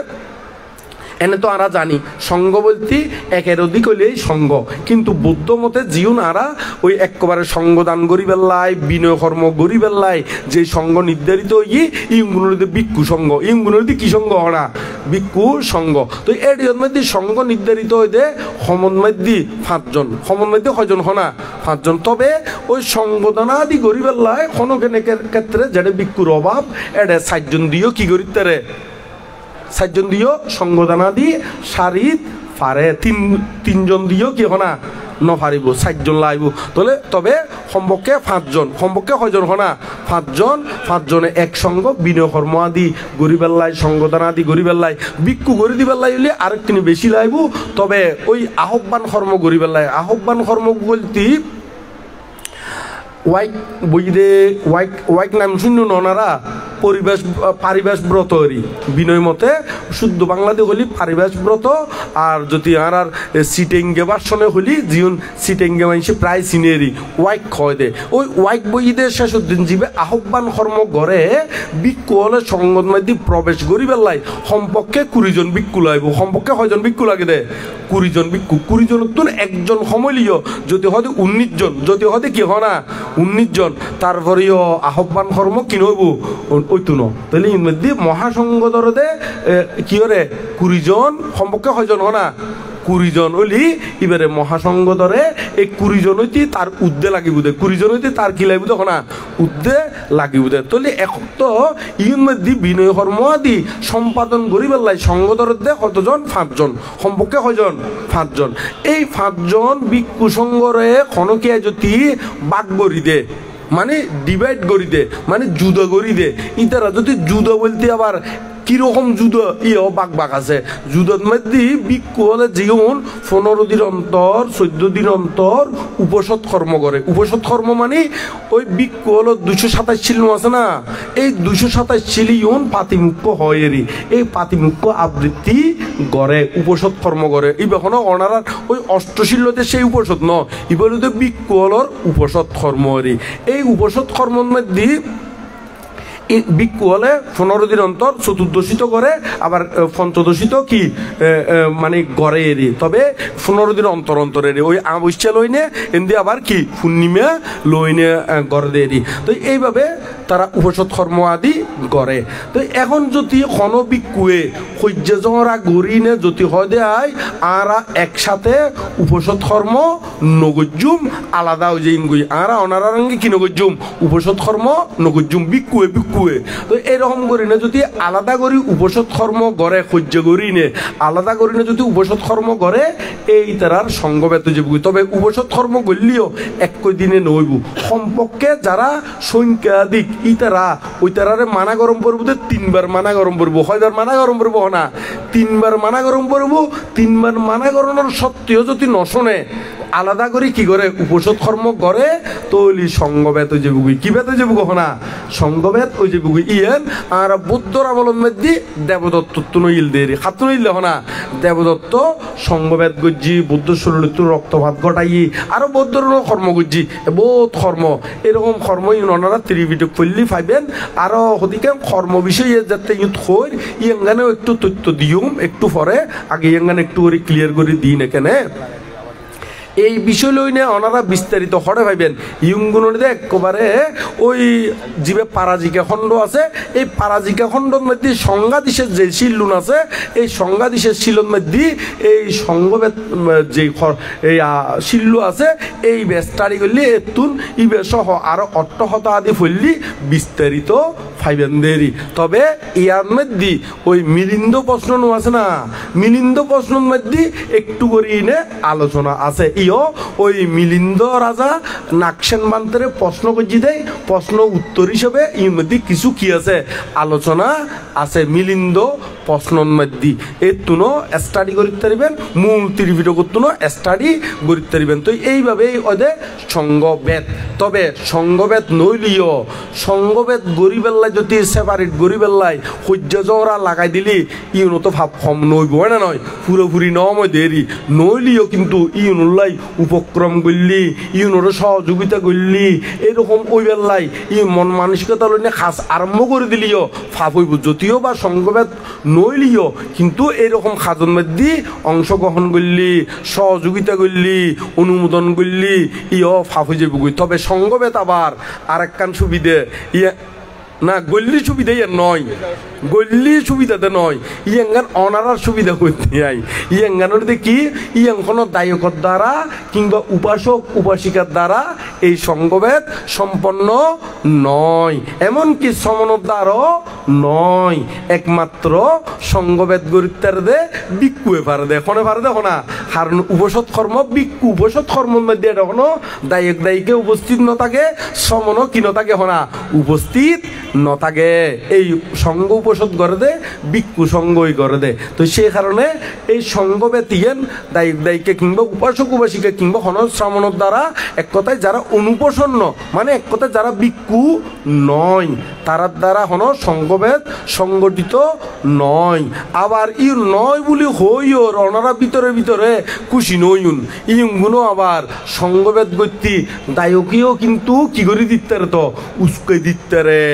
এনে তো আরা জানি সঙ্গ বলতে একের অধিক হইলেই সঙ্গ কিন্তু বৌদ্ধ মতে জিউন আরা ওই একেবারে সঙ্গদান গরি বেল্লাই বিনয় কর্ম গরি বেল্লাই যে সঙ্গ নির্ধারিত হই ইংগুলোতে ভিক্ষু সঙ্গ ইংগুলোতে কি সঙ্গ হরা ভিক্ষু সঙ্গ তো এর মধ্যে সঙ্গ নির্ধারিত হইতে সমন মধ্যে 5 জন সমন মধ্যে কয়জন হনা 5 জন তবে ওই সঙ্গদানাদি গরি বেল্লাই কোনো ক্ষেত্রে যেটা ভিক্ষুর অভাব এটা 7 জন দিয়েও কি করিতে রে 7 জন দিয়েও সঙ্গদানা দি শারীত পারে 3 জন দিয়েও কি হনা নপারিব 4 জন লাইব তবে সম্পর্কে 5 জন সম্পর্কে কয়জন হনা 5 জন 5 জনে একসঙ্গ বিনয় কর্ম আদি গরিবেল্লাই সংগঠন আদি গরিবেল্লাই ভিক্ষু গরি দিবেল্লাই হলে আরেকটি বেশি লাইব তবে ওই আহ্বান কর্ম গরিবেল্লাই আহ্বান কর্ম বলতে ওয়াইক নাম শূন্য ননারা পারিবেশ ব্রত বিনয় মতে শুদ্ধ বাংলাতে হলি পারিবেশ ব্রত আর যদি আর সিটেঙ্গে বাসনে হলি জীবন সিটেঙ্গে মানুষে প্রায় সিনেরি ওয়াইক খয় দে ওই ওয়াইক বইদে শেষের দিন জীবে আহ্বান কর্ম গড়ে ভিক্ষু হলে সংগত মাধ্যমে প্রবেশ করি বেলাই সম্পর্কে 20 জন ভিক্ষু লাইব সম্পর্কে কয়জন ভিক্ষু লাগে দে 20 জন ভিক্ষু 20 জনের তুন একজন সমলিও যদি হয় 19 জন যদি হয় কি হয় না 19 জন তারপরেও আহ্বান কর্ম কি নইব ওইতো ন তাহলে এর মধ্যে মহাসংঘ দরদে কি হরে 20 জন সম্পর্কে কয়জন হয় না 20 জন হলি এবারে মহাসংঘ ধরে এই 20 জন হইতে তার উদ্দে লাগিব দে 20 জন হইতে তার কি লাগিব দেখো না উদ্দে লাগিব দে তাহলে এখন তো ইউন মধ্যে বিনয় কর্ম আদি সম্পাদন করি বেলাই সংঘ ধরতে কতজন 5 জন সম্পর্কে কয়জন 5 জন এই 5 জন ভিক্ষু সংঘরে খনকিয়া যদি বাগ করি দে মানে ডিভাইড করি দে মানে যুদ্ধ করি দে ইতারা যদি যুদ্ধ বলতে আবার কিরকম যুদ্ধ বাঘ আছে যুদ্ধের মধ্যে ভিক্ষু হলে যেমন 15 দিন অন্তর 14 দিন অন্তর উপসৎ কর্ম করে উপসৎ কর্ম মানে ওই ভিক্ষু হলো 227 শিল আছে না এই 227 শিলি পাতিমুখ্য হয় এই পাতিমুখ্য আবৃত্তি করে উপসৎ কর্ম করে এই এখনো অনারার ওই অষ্টশীলতে সেই উপসৎ ন এবার ভিক্ষু হলর উপসৎ কর্ম এই উপসৎ কর্মের মধ্যে ভিক্ষু হলে 15 দিন অন্তর চতুর্দশীত করে আবার পঞ্চদশীত কি মানে গড়ে এরি তবে 15 দিন অন্তর অন্তরে ওই অমাবস্যা লইনে এমনি আবার কি পূর্ণিমা লইনে গড়ে দেরি তো এইভাবে তারা উপসৎ কর্ম আদি করে তো এখন যদি কোনো ভিক্ষুয়ে সহ্য জরা গড়িনে যদি হয় দেয় আর একসাথে উপসৎ কর্ম নগজ্জুম আলাদা হয়ে যাই গই আর অনারা রঙে কি নগজ্জুম উপসৎ কর্ম নগজ্জুম ভিক্ষুয়ে তো এরকম করি না যদি আলাদা করি উপসৎ কর্ম গড়ে সহ্য করি নে আলাদা করি না যদি উপসৎ কর্ম গড়ে এই তারার সঙ্গবেত যাব তবে উপসৎ কর্ম করলেও একই দিনে নইব সম্পর্কে যারা সংখ্যাধিক ইতারা ওই তারারে মানা গরম পড়ব 3বার মানা গরম পড়ব কয়বার মানা গরম পড়ব না 3বার মানা গরম পড়ব 3বার মানা গরমের সত্ত্বেও যদি নশনে আলাদা করে কি করে উপসৎ কর্ম করে তৈলি সঙ্গবেত যে বুগুই কি বেতে যে বুগো না সঙ্গবেত ওই যে বুগুই ইয়েন আর বুদ্ধর আমলের মধ্যে দেবদত্ত তুনইল দেরি খাতুনইল না দেবদত্ত সঙ্গবেত গজ্জি বুদ্ধ শরীর রক্তপাত ঘটাই আরো বৌদ্ধর কর্ম গজ্জি বহুত কর্ম এরকম কর্ম ওনারা ত্রিপিটক পল্লী পাইবেন আরো হদিকে কর্ম বিষয়ে যাতে হই ইয়াঙ্গানেও একটু তথ্য দিউম একটু পরে আগে ইয়াঙ্গানে একটু করে ক্লিয়ার করে দিই না কেন এই বিষয় লইনে ওনারা বিস্তারিত হরে ভাইবেন ইয়ুঙ্গুনদে একবারে ওই জীবে পারাজিকা খণ্ড আছে এই পারাজিকা খণ্ডের মধ্যে সংজ্ঞাদিশের যে শিল্লুন আছে এই সংজ্ঞাদিশের শিলুর মধ্যে এই সঙ্গবেদ যে এই শিল্লু আছে এই বেস্টারি করলে এতুন ইবে সহ আরো অট্টহতা আদি ফললি বিস্তারিত ফাইবেন দেরি তবে ইয়ার মধ্যে ওই মিলিন্দ প্রশ্ন আছে না মিলিন্দ প্রশ্নের মধ্যে একটু করে ইনে আলোচনা আছে ইও ওই মিলিন্দ রাজা নাকসেন বান্তরে প্রশ্ন করছি দেয় প্রশ্ন উত্তর হিসেবে এর মধ্যে কিছু কি আছে আলোচনা আছে মিলিন্দ প্রশ্নের মধ্যে এর তুনো স্টাডি করতে পারবেন মূল ত্রিপিটক তুনো স্টাডি করতে পারবেন তো এইভাবেই ওদের সঙ্গবেদ তবে সঙ্গবেদ নইলিও সঙ্গবেদ গরিবেল্লাই যদি সেপারেট গরিবেল্লাই সহ্য জরা লাগাই দিলি ইউনো তো ভাব কম নইব না নয় পুরোপুরি নময় দেরি নইলিও কিন্তু ইউনুল্লাই উপক্রম করলি ইউনোর সহযোগিতা করলি এরকম ওই বেল্লাই ই মন মানসিকতা লইনে খাস আরম্ভ করে দিলিও ফাপ হইব যদিও বা সঙ্গবেদ নইলিও কিন্তু এরকম খাজন মধ্যে অংশগ্রহণ করলি সহযোগিতা করলি অনুমোদন করলি ইও ফাপ হয়ে যাবি তবে সঙ্গবেদ আবার আর একখান সুবিধে না গল্লি সুবিধা ইয়ার নয়, গল্লি সুবিধাতে নয়, ইয়াঙ্গান অনারার সুবিধা করতে আই। ইয়াঙ্গানোর দেখি ইয়াং কোনো দায়কর দ্বারা কিংবা উপাসক উপাসিকার দ্বারা এই সঙ্গভেদ সম্পন্ন নয়, এমনকি সমনের দ্বারাও নয়। একমাত্র সঙ্গভেদ গরিত্তার দে বিক্ষুয়ে পারে দে, কোনে পারে দেখো না। কারণ উপসৎ কর্ম বিক্ষু, উপসৎ কর্মের মধ্যে এটা কোনো দায়ক দায়িকে উপস্থিত ন থাকে, সমনও কি ন থাকে হনা উপস্থিত ন থাকে। এই সঙ্গ উপসৎ করে দে, বিক্ষু সঙ্গই করে দে। তো সেই কারণে এই সঙ্গ ব্যতীন দায়ক দায়িকে কিংবা উপাসক উপাসিকা কিংবা হন শ্রমণের দ্বারা এক কথায় যারা অনুপসন্ন, মানে এক কথায় যারা বিক্ষু নয়, তারার দ্বারা হন সঙ্গভেদ সংগঠিত নয়। আবার ই নয় বলি হইও ওনারা ভিতরে ভিতরে খুশি নইন, ইগুলো আবার সঙ্গভেদ গতি দায়কীয় কিন্তু কি করে দিতে তো উস্কে দিতে রে,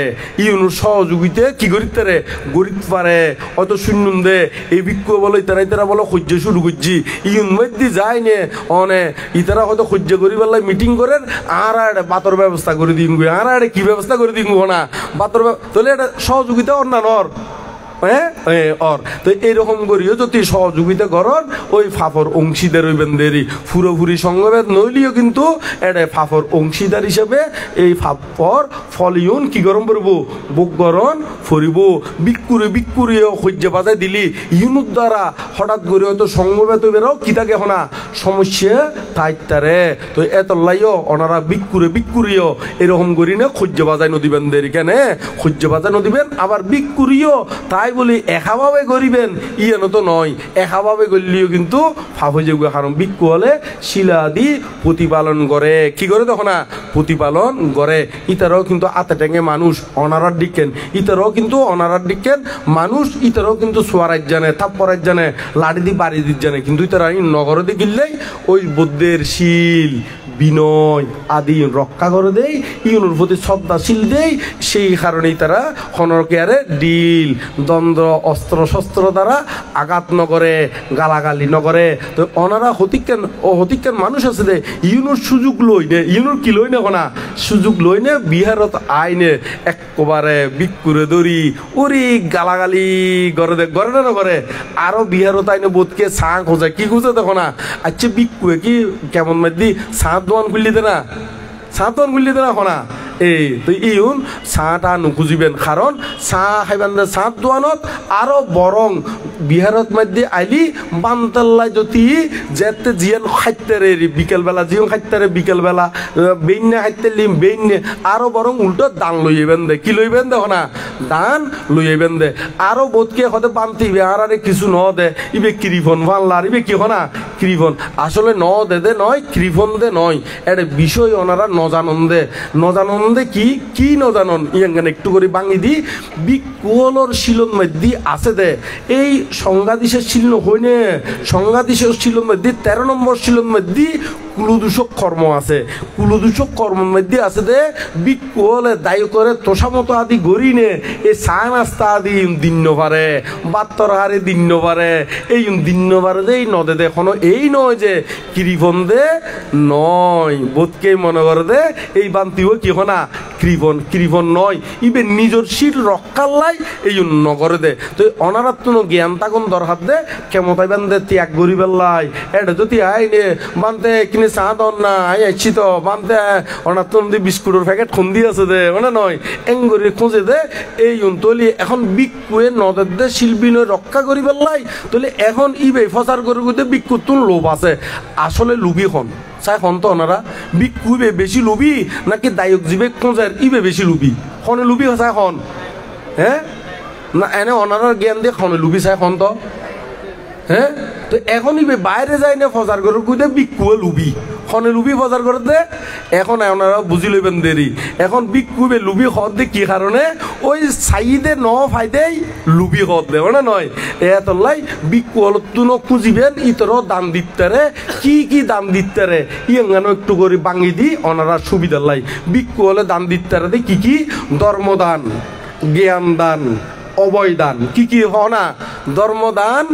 ইউনুর সহযোগিতা কি করিতে রে গরিত পারে। অত শূন্য দে এই বিক্ষু বলে তারা বলো সহ্য শুরু করছি, ইউন মধ্যে যায় নে অনে ইতারা হয়তো সহ্য করি বেলায় মিটিং করেন আর বাতর ব্যবস্থা করে দিন, আর কি ব্যবস্থা করে দিন না বাতর, তাহলে এটা সহযোগিতা অন্যান্য তো এইরকম করিও যদি সহযোগিতা করেন ওই ফাফর অংশীদার হইবেন দেরি। পুরোপুরি সঙ্গভেদ নইলেও কিন্তু এটা ফাফর অংশীদার হিসেবে এই ফাফর ফলিউন কি গরম করবো বুক গরম ফরিব। বিক্ষুরে বিক্ষুরিও সহ্য বাজায় দিলি ইউনুর দ্বারা হঠাৎ করে হয়তো সঙ্গভেদ বেরো কি থাকে হনা সমস্যা থাকতারে। তো এত লাইও ওনারা বিক্ষুরে বিক্ষুরিও এরকম করি না সহ্য বাজায় নদীবেন দেরি কেন সহ্য বাজায় নদীবেন। আবার বিক্ষুরিও তাই বলি একাভাবে করিবেন ইয়েন তো নয়, একাভাবে করলেও কিন্তু ফাফে যোগ্য। কারণ বিক্ষু হলে শিলাদি প্রতিপালন করে কি করে তখন না প্রতিপালন করে। ইতারাও কিন্তু আতে টেঙ্গে মানুষ অনারার দিকেন, ইতারাও কিন্তু অনারার দিকেন মানুষ, ইতারাও কিন্তু সোয়ারাজ জানে থাপ্পরাজ জানে লাড়ি দি বাড়ি দিত জানে। কিন্তু ইতারা নগরে দিয়ে গিললেই ওই বৌদ্ধের শিল বিনয় আদি রক্ষা করে দেয়, ইউনুর প্রতি শ্রদ্ধাশীল দেয়। সেই কারণেই তারা হনরকেয়ারে ডিল দ্বন্দ্ব অস্ত্র শস্ত্র দ্বারা আঘাত নকরে গালাগালি নকরে। তো ওনারা হতিকেন ও হতিকেন মানুষ আছে দে ইউনুর সুযোগ লই নে, ইউনুর কি লই নে কোনা সুযোগ লই নে বিহারত আইনে একবারে বিক্ষুরে দড়ি ওরি গালাগালি করে দে করে না করে। আরো বিহারত আইনে বোধকে ছাঁ খোঁজে কি খুঁজে দেখো না। আচ্ছা বিক্ষুয়ে কি কেমন মাদি ছাঁ দোয়ান খুললি দে না, ছাঁ দোয়ান খুললি দে না কোনা। এই তো ইউন চাহটা নুখুজিবেন কারণ চাহ খাইবেন চাহ দোয়ানত আরো বরং বিহারত মধ্যে আইলি বান্তাল্লাই যদি যেতে জিয়ান খাইতে বিকেলবেলা জিয়ন খাইতে বিকেলবেলা বেইনে খাইতে লিম বেইনে আরো বরং উল্টো দান লইবেন দে কি লইবেন দেখো না দান লইবেন দে। আরো বোধকে হতে বান্তিবে আর আরে কিছু ন দে ইবে কৃপন ভাল্লার ইবে কি হনা কৃপন আসলে ন দে দে নয় কৃপন দে নয়। এটা বিষয় ওনারা নজানন্দে নজানন্দে কি কি নজানন ইয়াঙ্গান একটু করে বাঙি দি বিকলর শিলন মধ্যে আছে দে এই সংঘাদিশের শিল হইনে সংঘাদিশের শিলন মধ্যে 13 নম্বর শিলন মধ্যে কুলদূষক কর্ম আছে, কুলদূষক কর্মের মধ্যে আছে দে বিকলে দায়ী করে তোষামতো আদি গড়িনে এই চা নাস্তা আদি দিন্য পারে বাত্তর হারে দিন্য পারে এই দিন্য পারে দে এই নদে দেখনো এই নয় যে কৃপন দে নয় বোধকে মনে করে দে এই বান্তিও কি হনা কৃপন কৃপন নয় ইবে নিজের শিল রক্ষার লাই এই নগরে দে। তো অনারাত্ম জ্ঞান তাকন দরকার দে কেমতাই বান্ধে ত্যাগ গরিবের লাই এটা যদি আইনে বান্ধে কিনে চা দন না আই আইছি তো বান্ধে অনাত্ম বিস্কুটের প্যাকেট খুন্দি আছে দে মানে নয় এঙ্গরি খুঁজে দে এই তলি এখন বিক্ষুয়ে নদের দে শিল্পী রক্ষা করিবার লাই তলি এখন ইবে ফসার করে গুতে বিক্ষুর তুন লোভ আছে আসলে লুবি খন চাই খন তো ওনারা বিক্ষুবে বেশি লুবি নাকি দায়ক জীবে খোঁজার ইবে বেশি লুবি খনে লুবি চাই খন হ্যাঁ না এনে ওনারা জ্ঞান দিয়ে খনে লুবি চাই খন তো হ্যাঁ। তো এখন ইবে বাইরে যায় না ফজার করে গুতে বিক্ষুয়ে লুবি খনে লুবি ফজার করে দে এখন ওনারা বুঝি লইবেন দেরি এখন বিক্ষুবে লুবি খদ দে কি কারণে ওই সাইদে ন ফাইদেই লুবি খদ দে মানে নয় এত লাই বিক্ষু হল তুন খুঁজিবেন ইতর দান দিতে কি কি দান দিতে ইয়ানো একটু করে বাঙি দি ওনারা সুবিধা লাই বিক্ষু হলে দান দিতে কি কি ধর্মদান জ্ঞান দান অবয় দান কি কি হনা ধর্মদান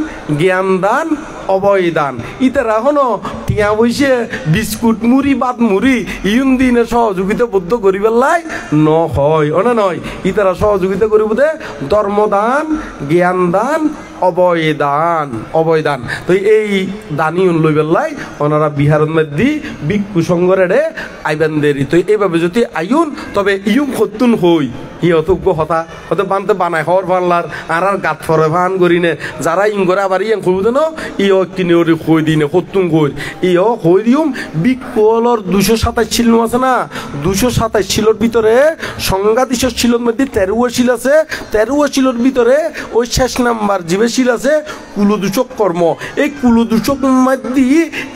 জ্ঞান দান অবয় দান ইতারা হনো টিয়া বইসে বিস্কুট মুড়ি বাদ মুড়ি ইউন দিনে সহযোগিতা বদ্ধ করিবার লাই ন হয় অনা নয় ইতারা সহযোগিতা করিব দে ধর্মদান জ্ঞান দান অবয় দান তো এই দানি লইবার লাই ওনারা বিহারের মধ্যে ভিক্ষু সংঘরে আইবেন দেরি তো এইভাবে যদি আইন তবে ইউম খতুন হই অতজ্ঞ হতা হতে বানতে বানায় হর বানলার আর গাত ফরে ভান করিনে যারা ইং করে আবার ইয়াং খুব দেন কিনে ওরে খই দিনে খতুন খই খই দিউম বিকলর 227 শিল আছে না 227 শিলর ভিতরে সংঘাতিশ শিলর মধ্যে 13 শিল আছে 13 শিলর ভিতরে ওই শেষ নাম্বার জীবে শিল আছে কুলদূষক কর্ম এই কুলদূষক মধ্যে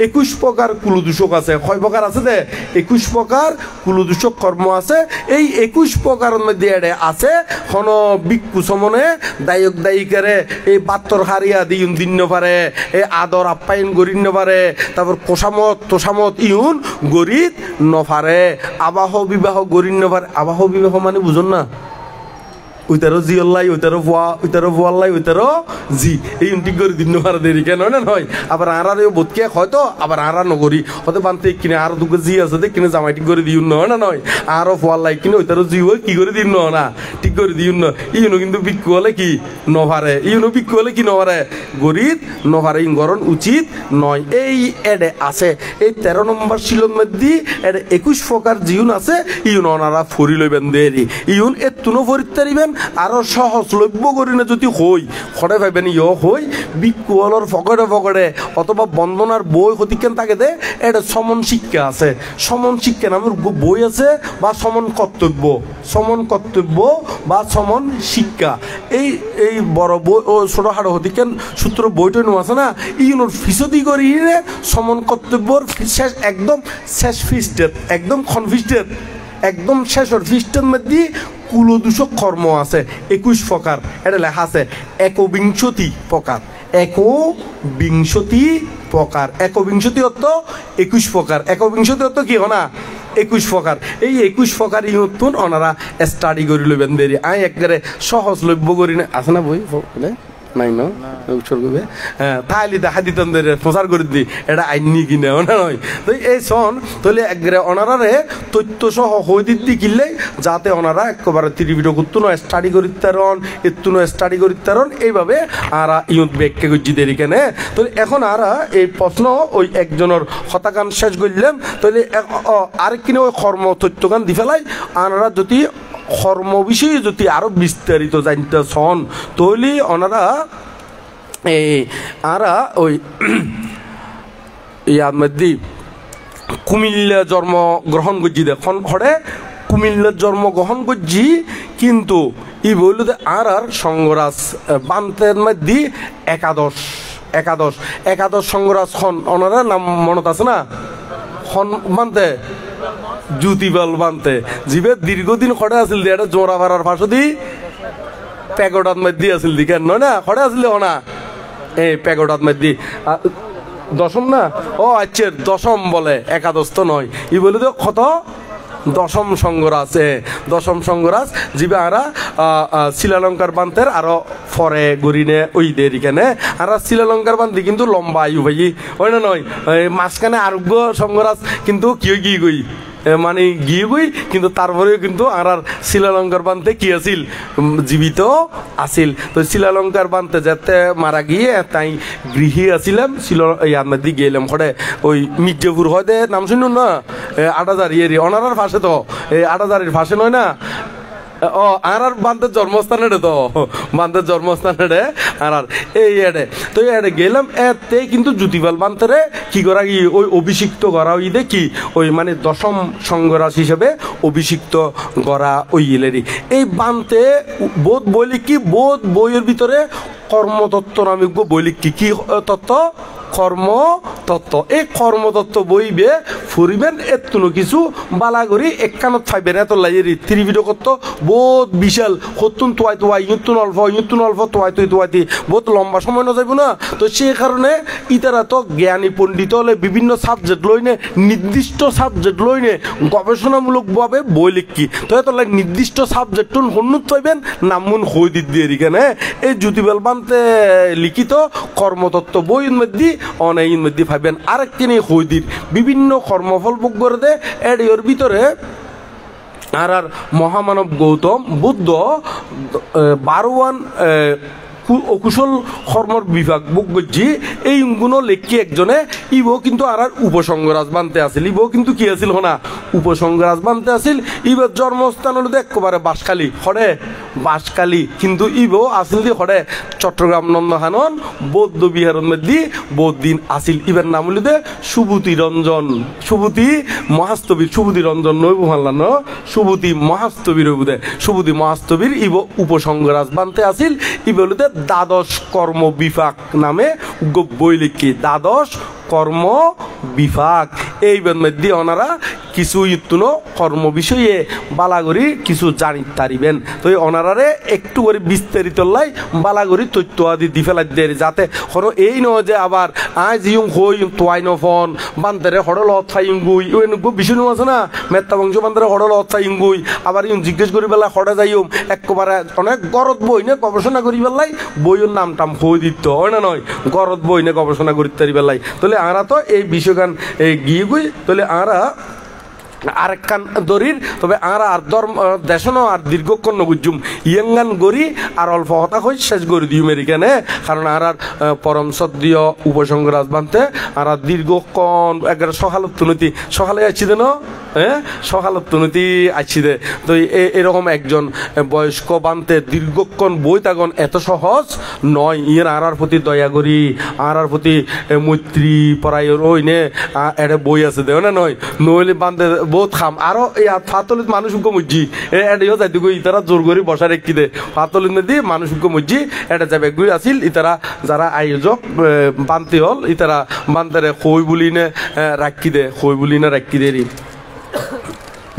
21 প্রকার কুলদূষক আছে কয় প্রকার আছে দে 21 প্রকার কুলদূষক কর্ম আছে এই 21 প্রকারের মধ্যে আছে হন ভিক্ষু সমনে দায়ক দায়িকারে এই বাত্তর হারিয়া দিন দিন পারে এই আদর আপ্যায়ন গরিন পারে তারপর তোষামত ইউন গরিত নপারে আবাহ বিবাহ গরিন পারে আবাহ বিবাহ মানে বুঝুন না ওইটারও জি অল্লাই ওইটারও ভুয়াল্লাই ওইটারও জি এই ঠিক করে দিন পারে দেরি কেন না নয় আবার আরার বোধকে হয়তো আবার আরা নগরী হতে বানতে কিনে আর দুটো জি আছে দে কিনে জামাই ঠিক করে দিউন না নয় আরও ভুয়াল্লাই কিনে ওইটারও জি হয় কি করে দিন না ঠিক করে দিউন না ইউনো কিন্তু ভিক্ষু হলে কি নভারে ইউনো ভিক্ষু হলে কি নভারে গরিব নভারে ইংগরণ উচিত নয় এই এডে আছে এই 13 নম্বর শিলর মধ্যে এডে 21 প্রকার জিউন আছে ইউন ওনারা ফরি লইবেন দেরি ইউন এতুনো ফরিতে দিবেন আরো সহজলভ্য করিনে যদি হই খড়ে পাইবেন হই ভিক্ষুহলর ফকড়ে অথবা বন্দনার বই হতিকেন তাকে দে এটা সমন শিক্ষা আছে সমন শিক্ষা নামের বই আছে বা সমন কর্তব্য বা সমন শিক্ষা এই বড় বই ও ছোট হাড় হতিকেন সূত্র বইটা নো আছে না ইউনোর ফিসদি করি সমন কর্তব্যর শেষ একদম শেষ ফিস্টেড একদম কনফিস্টেড একদম শেষর ফিস্টের মধ্যে কুলদূষক কর্ম আছে 21 প্রকার এটা লেখা আছে একবিংশতি প্রকার একবিংশতি অর্থ 21 প্রকার একবিংশতি অর্থ কি হনা 21 প্রকার এই 21 প্রকার ইহতুন ওনারা স্টাডি করি লইবেন দেরি আই একবারে সহজলভ্য করি না আছে না বই নাই না উৎসর্গবে হ্যাঁ তাহলে দেখা দিতাম প্রচার করে দি এটা আইনি কিনে ওনা নয় তো এই সন তাহলে একবারে ওনারারে তথ্য সহ হই দিদি কিনলে যাতে ওনারা একেবারে ত্রিভিডিও করতো না স্টাডি করিতারণ স্টাডি করিতারণ এইভাবে আর ইউথ ব্যাগকে গুজি দেরি কেনে তো এখন আর এই প্রশ্ন ওই একজনের হতাকান শেষ করলাম তাহলে আরেক কিনে ওই কর্ম তথ্যগান দি ফেলাই আনারা যদি কর্ম বিষয়ে যদি আরো বিস্তারিত জানতে চান তাহলে ওনারা ওই ইয়ার মধ্যে কুমিল্লা জন্মগ্রহণ করছি দেখুন হরে কুমিল্লার জন্মগ্রহণ করছি কিন্তু ই বলল যে আর সংগরাজ বান্তের মধ্যে একাদশ সংগরাজ খন ওনারা নাম মনত আছে না খন বানতে জুতিবাল বানতে জিবে দীর্ঘদিন খড়ে আছিল এটা জোড়া ভাড়ার ফাঁসো দি প্যাকেটাত মধ্যে আছিল দি কেন নয় না খড়ে আছিল না এই প্যাকেটাত মধ্যে দশম না ও আচ্ছা দশম বলে একাদশ তো নয় ই বলে তো কত দশম সংগরাজ জিবে আরা শিলালঙ্কার বান্তের আরো ফরে গরিনে ওই দেরি কেনে আর শিলালঙ্কার বান্তি কিন্তু লম্বা আয়ু ভাই ওই না নয় মাঝখানে আরোগ্য সংগরাজ কিন্তু কি গই মানে গিয়ে গই কিন্তু তারপরেও কিন্তু আর শিলালঙ্কার বানতে কি আছিল জীবিত আছিল তো শিলালঙ্কার বানতে যেতে মারা গিয়ে তাই গৃহী আছিলাম আমরা দিয়ে গেলাম খড়ে ওই মির্জাপুর হয় দে নাম শুনুন না 8000 অনারার ফাঁসে তো এই 8000 ফাঁসে নয় না ও আর বান্তের জন্মস্থানে তো বান্তের জন্মস্থানে আর এই এডে তো এডে গেলাম এতে কিন্তু জ্যোতিপাল বান্তেরে কি করা কি ওই অভিষিক্ত করা ওই দেখি ওই মানে দশম সংগরাজ হিসেবে অভিষিক্ত করা ওই ইলেরি এই বান্তে বোধ বইলে কি বোধ বইয়ের ভিতরে কর্মতত্ত্ব নামে বইলে কি তত্ত্ব কর্মতত্ত্ব এই কর্মতত্ত্ব বইবে ফুরিবেন এতনো কিছু বালা করি একখানত ফাইবেন এত লাইয়ের ত্রিভিডিও করতো বহুত বিশাল হতুন তোয়াই ইউতুন অল্প তোয়াইতি বহুত লম্বা সময় না যাইব না তো সেই কারণে ইতারা তো জ্ঞানী পণ্ডিত হলে বিভিন্ন সাবজেক্ট লইনে নির্দিষ্ট সাবজেক্ট লইনে গবেষণামূলকভাবে বই লিখি তো এত নির্দিষ্ট সাবজেক্টুন হন্নুত পাইবেন নামুন হই দিয়ে কেন এই জ্যোতিবাল বান্তে লিখিত কর্মতত্ত্ব বইয়ের মধ্যে অনেক মধ্যে পাইবেন আরেকটি নেই হইদির বিভিন্ন কর্মফল ভোগ করে দে এর ভিতরে আর মহামানব গৌতম বুদ্ধ 12 অকুশল কর্মর বিভাগ বুক করছি এই গুণ লেখি একজনে ইবো কিন্তু আর উপসংগরাজ বানতে আসিল ইবো কিন্তু কি আছিল না উপসংগরাজ বানতে আসিল ইবার জন্মস্থান হলো একেবারে বাঁশখালী হরে বাঁশখালী কিন্তু ইবো আসিল দি হরে চট্টগ্রাম নন্দহানন বৌদ্ধ বিহারের মধ্যে বহুত দিন আসিল ইবার নাম হলো দে সুবুতি রঞ্জন সুবুতি মহাস্তবীর সুবুতি রঞ্জন নৈব হানলান সুবুতি মহাস্তবীর বুধে সুবুতি মহাস্তবীর ইবো উপসংগরাজ বানতে আসিল ইবো হলো দ্বাদশ কর্ম বিভাগ নামে বই লিখি দ্বাদশ কর্ম বিভাগ এই মধ্যে ওনারা কিছু ইতুনো কর্ম বিষয়ে বালাগরি কিছু জানি তারিবেন তো ওনারারে একটু করে বিস্তারিত লাই বালাগরি তথ্য আদি দি ফেলাই দেয় যাতে কোনো এই নয় যে আবার আজ ইউং হই তোয়াইন ফোন বান্তারে হড়ল হৎসাইং গুই ওই বিষয় আছে না মেত্তা বংশ বান্তারে হড়ল হৎসাইং গুই আবার ইউং জিজ্ঞেস করি বেলা হড়ে যাইম একবারে অনেক গরত বই না গবেষণা করি বেলাই বইয়ের নাম টাম হই দিত হয় না নয় গরত বই না গবেষণা করি তারি বেলাই তাহলে আরা তো এই বিষয়গান গিয়ে গুই তাহলে আরা আরেকখান দরির তবে আর ধর্ম দেশনও আর দীর্ঘক্ষণ নগুজুম ইয়ঙ্গান গড়ি আর অল্প হতা হই শেষ গড়ি দিই মেরিকানে কারণ আর পরম সদ্যীয় উপসংগরাজ বানতে আর দীর্ঘক্ষণ একবার সকালত্বনতি সকালে আসছি দেন হ্যাঁ সকালত্বনতি আসছি দে তো এরকম একজন বয়স্ক বানতে দীর্ঘক্ষণ বই তাগন এত সহজ নয় ইয়ের আর প্রতি দয়া করি আর প্রতি মৈত্রী পরায় ওই নে এটা বই আছে দেও না নয় নইলে বানতে বহুত খাম আরো ফাতলিত মানুষ মজ্জি এটাও যাইতে গই ইতারা জোর করে বসা রেখি দে ফাতলিত নদী মানুষ মজ্জি এটা যাবে গুই আছিল ইতারা যারা আয়োজক বানতে হল ইতারা বান্তারে খই বলি নে রাখি দে খই বলি না রাখি দেরি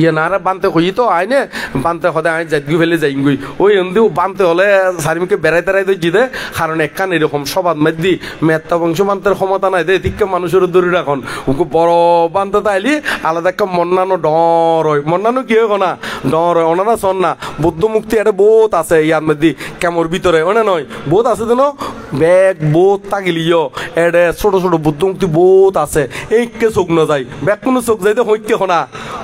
ইয়ে না বানতে হই তো আইনে বানতে সদায় আই যাই ফেলে যাই গুই ওই এমনিও বানতে হলে চারিমুখে বেড়াই তেড়াই দিচ্ছি দে কারণ একখান এরকম সবাদ মাদি মেত্তা বংশ বান্তের ক্ষমতা নাই দে ঠিক মানুষের দূরে রাখন ওকে বড় বানতে তাইলি আলাদা একটা মন্নানো ডর হয় মন্নানো কি হয় না ডর হয় ওনারা শোন না বৌদ্ধ মুক্তি এটা বহুত আছে ইয়ার মধ্যে কেমর ভিতরে ওনা নয় বহুত আছে যেন ব্যাগ বহুত তাগিলিও এডে ছোট ছোট বুদ্ধ মুক্তি বহুত আছে এইকে চোখ না যায় ব্যাগ কোনো চোখ যাইতে হইকে হনা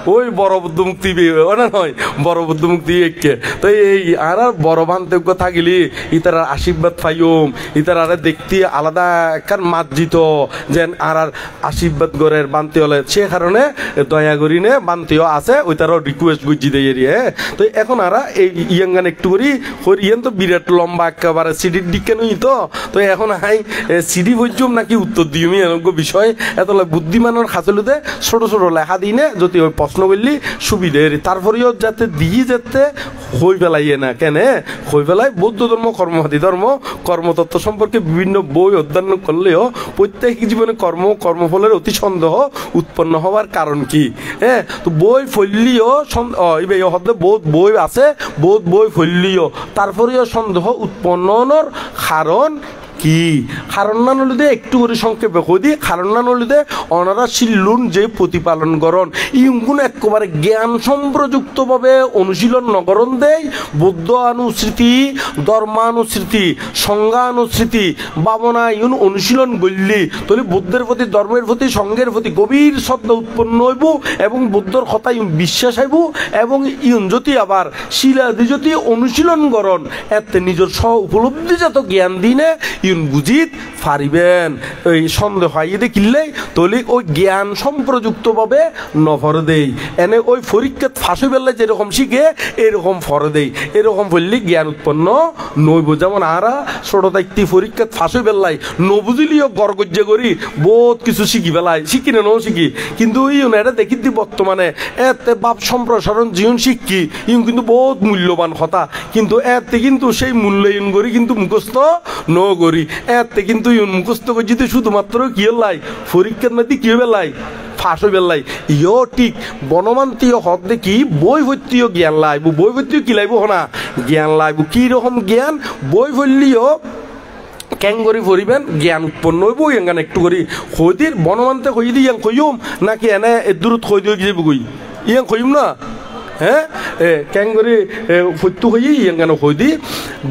ওই বড় বুদ্ধ মুক্তি ওনা নয় বড় বুদ্ধ মুক্তি একে তো এই আর বড় বান্তব্য থাকিলি ইতার আশীর্বাদ পাইম ইতার আর দেখতে আলাদা একখান মার্জিত যেন আর আশীর্বাদ গড়ের বান্তি হলে সে কারণে দয়া করি নে বান্তিও আছে ওই তারও রিকোয়েস্ট গুজি দিয়ে হ্যাঁ তো এখন আর এই ইয়াঙ্গান একটু করি ইয়েন তো বিরাট লম্বা একেবারে সিডির দিকে নই তো এখন হাই সিডি বুঝুম নাকি উত্তর দিওমি এরকম বিষয় এত বুদ্ধিমানের খাচলুতে ছোট ছোট লেখা দিই না যদি ওই প্রশ্ন করলি সুবিধে তারপরেও যাতে দিয়ে যেতে হই ফেলাইয়ে না কেন হই ফেলাই বৌদ্ধ ধর্ম কর্মহাতি ধর্ম কর্মতত্ত্ব সম্পর্কে বিভিন্ন বই অধ্যয়ন করলেও প্রত্যেক জীবনে কর্মফলের অতি সন্দেহ উৎপন্ন হওয়ার কারণ কি হ্যাঁ তো বই ফললিও বহুত বই আছে বহুত বই ফললিও তারপরেও সন্দেহ উৎপন্নর কারণ কি কারণ না নলিদে একটু করে সংক্ষেপে কই দি কারণ না নলিদে ওনারা শিল্লুন যে প্রতিপালন করন ইগুন একেবারে জ্ঞান সম্প্রযুক্তভাবে অনুশীলন নগরণ দেয় বৌদ্ধ অনুস্মৃতি ধর্মানুস্মৃতি সংজ্ঞানুস্মৃতি ভাবনা ইউন অনুশীলন করলি তাহলে বুদ্ধের প্রতি ধর্মের প্রতি সংঘের প্রতি গভীর শ্রদ্ধা উৎপন্ন হইব এবং বুদ্ধর কথা ইউন বিশ্বাস হইব এবং ইউন যদি আবার শিলাদি যদি অনুশীলন করন এতে নিজের স্ব উপলব্ধিজাত জ্ঞান দিনে বুঝিত পারিবেন ওই সন্দেহ হাইয়ে দেখিলেই তলি ওই জ্ঞান সম্প্রযুক্তভাবে নফর দেই এনে ওই পরীক্ষাত ফাঁসে বেললে যেরকম শিখে এরকম ফর দেই এরকম বললে জ্ঞান উৎপন্ন নইব যেমন আরা ছোট থাকতে পরীক্ষাত ফাঁসে বেললাই নবুঝিলিও গর্গজ্য করি বহুত কিছু শিখি বেলায় শিখি না নও শিখি কিন্তু এটা দেখি দি বর্তমানে এতে বাপ সম্প্রসারণ জীবন শিক্ষি ইউ কিন্তু বহুত মূল্যবান কথা কিন্তু এতে কিন্তু সেই মূল্যায়ন করি কিন্তু মুখস্থ ন করি এতে কিন্তু মুখস্থ করছি তো শুধুমাত্র কি হলাই পরীক্ষার মধ্যে কি বেলাই ফাঁস হয়ে বেলাই ইও ঠিক বনমান্তীয় হক দেখি বই ভর্তিও জ্ঞান লাইব বই ভর্তিও কি লাইব না জ্ঞান লাইব কি রকম জ্ঞান বই ভরলিও ক্যাং করি পড়িবেন জ্ঞান উৎপন্ন হইব ইয়ান একটু করি হইদির বনমান্তে কই দি ইয়াং কইম নাকি এনে দূরত কই দিও গিয়ে কই ইয়াং কইম না হ্যাঁ ক্যাং করে ফত্যু হই ইয়াং কেন কই দি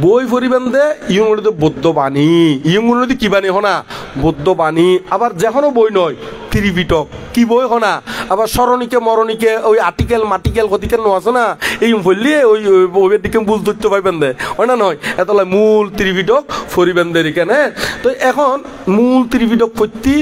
বই পড়িবেন দে ইয়ং বৌদ্ধ বাণী ইয়ং কি বাণী হনা বৌদ্ধ বাণী আবার যেখনো বই নয় ত্রিপিটক কি বই হনা আবার স্মরণিকে মরণিকে ওই আর্টিকেল মাটিকেল গতিকেল নো আছে না এই বললে ওই ওইবের দিকে বুঝ ধরতে পাইবেন দে হয় না নয় এতলা মূল ত্রিপিটক ফরিবেন দের এখানে তো এখন মূল ত্রিপিটক প্রতি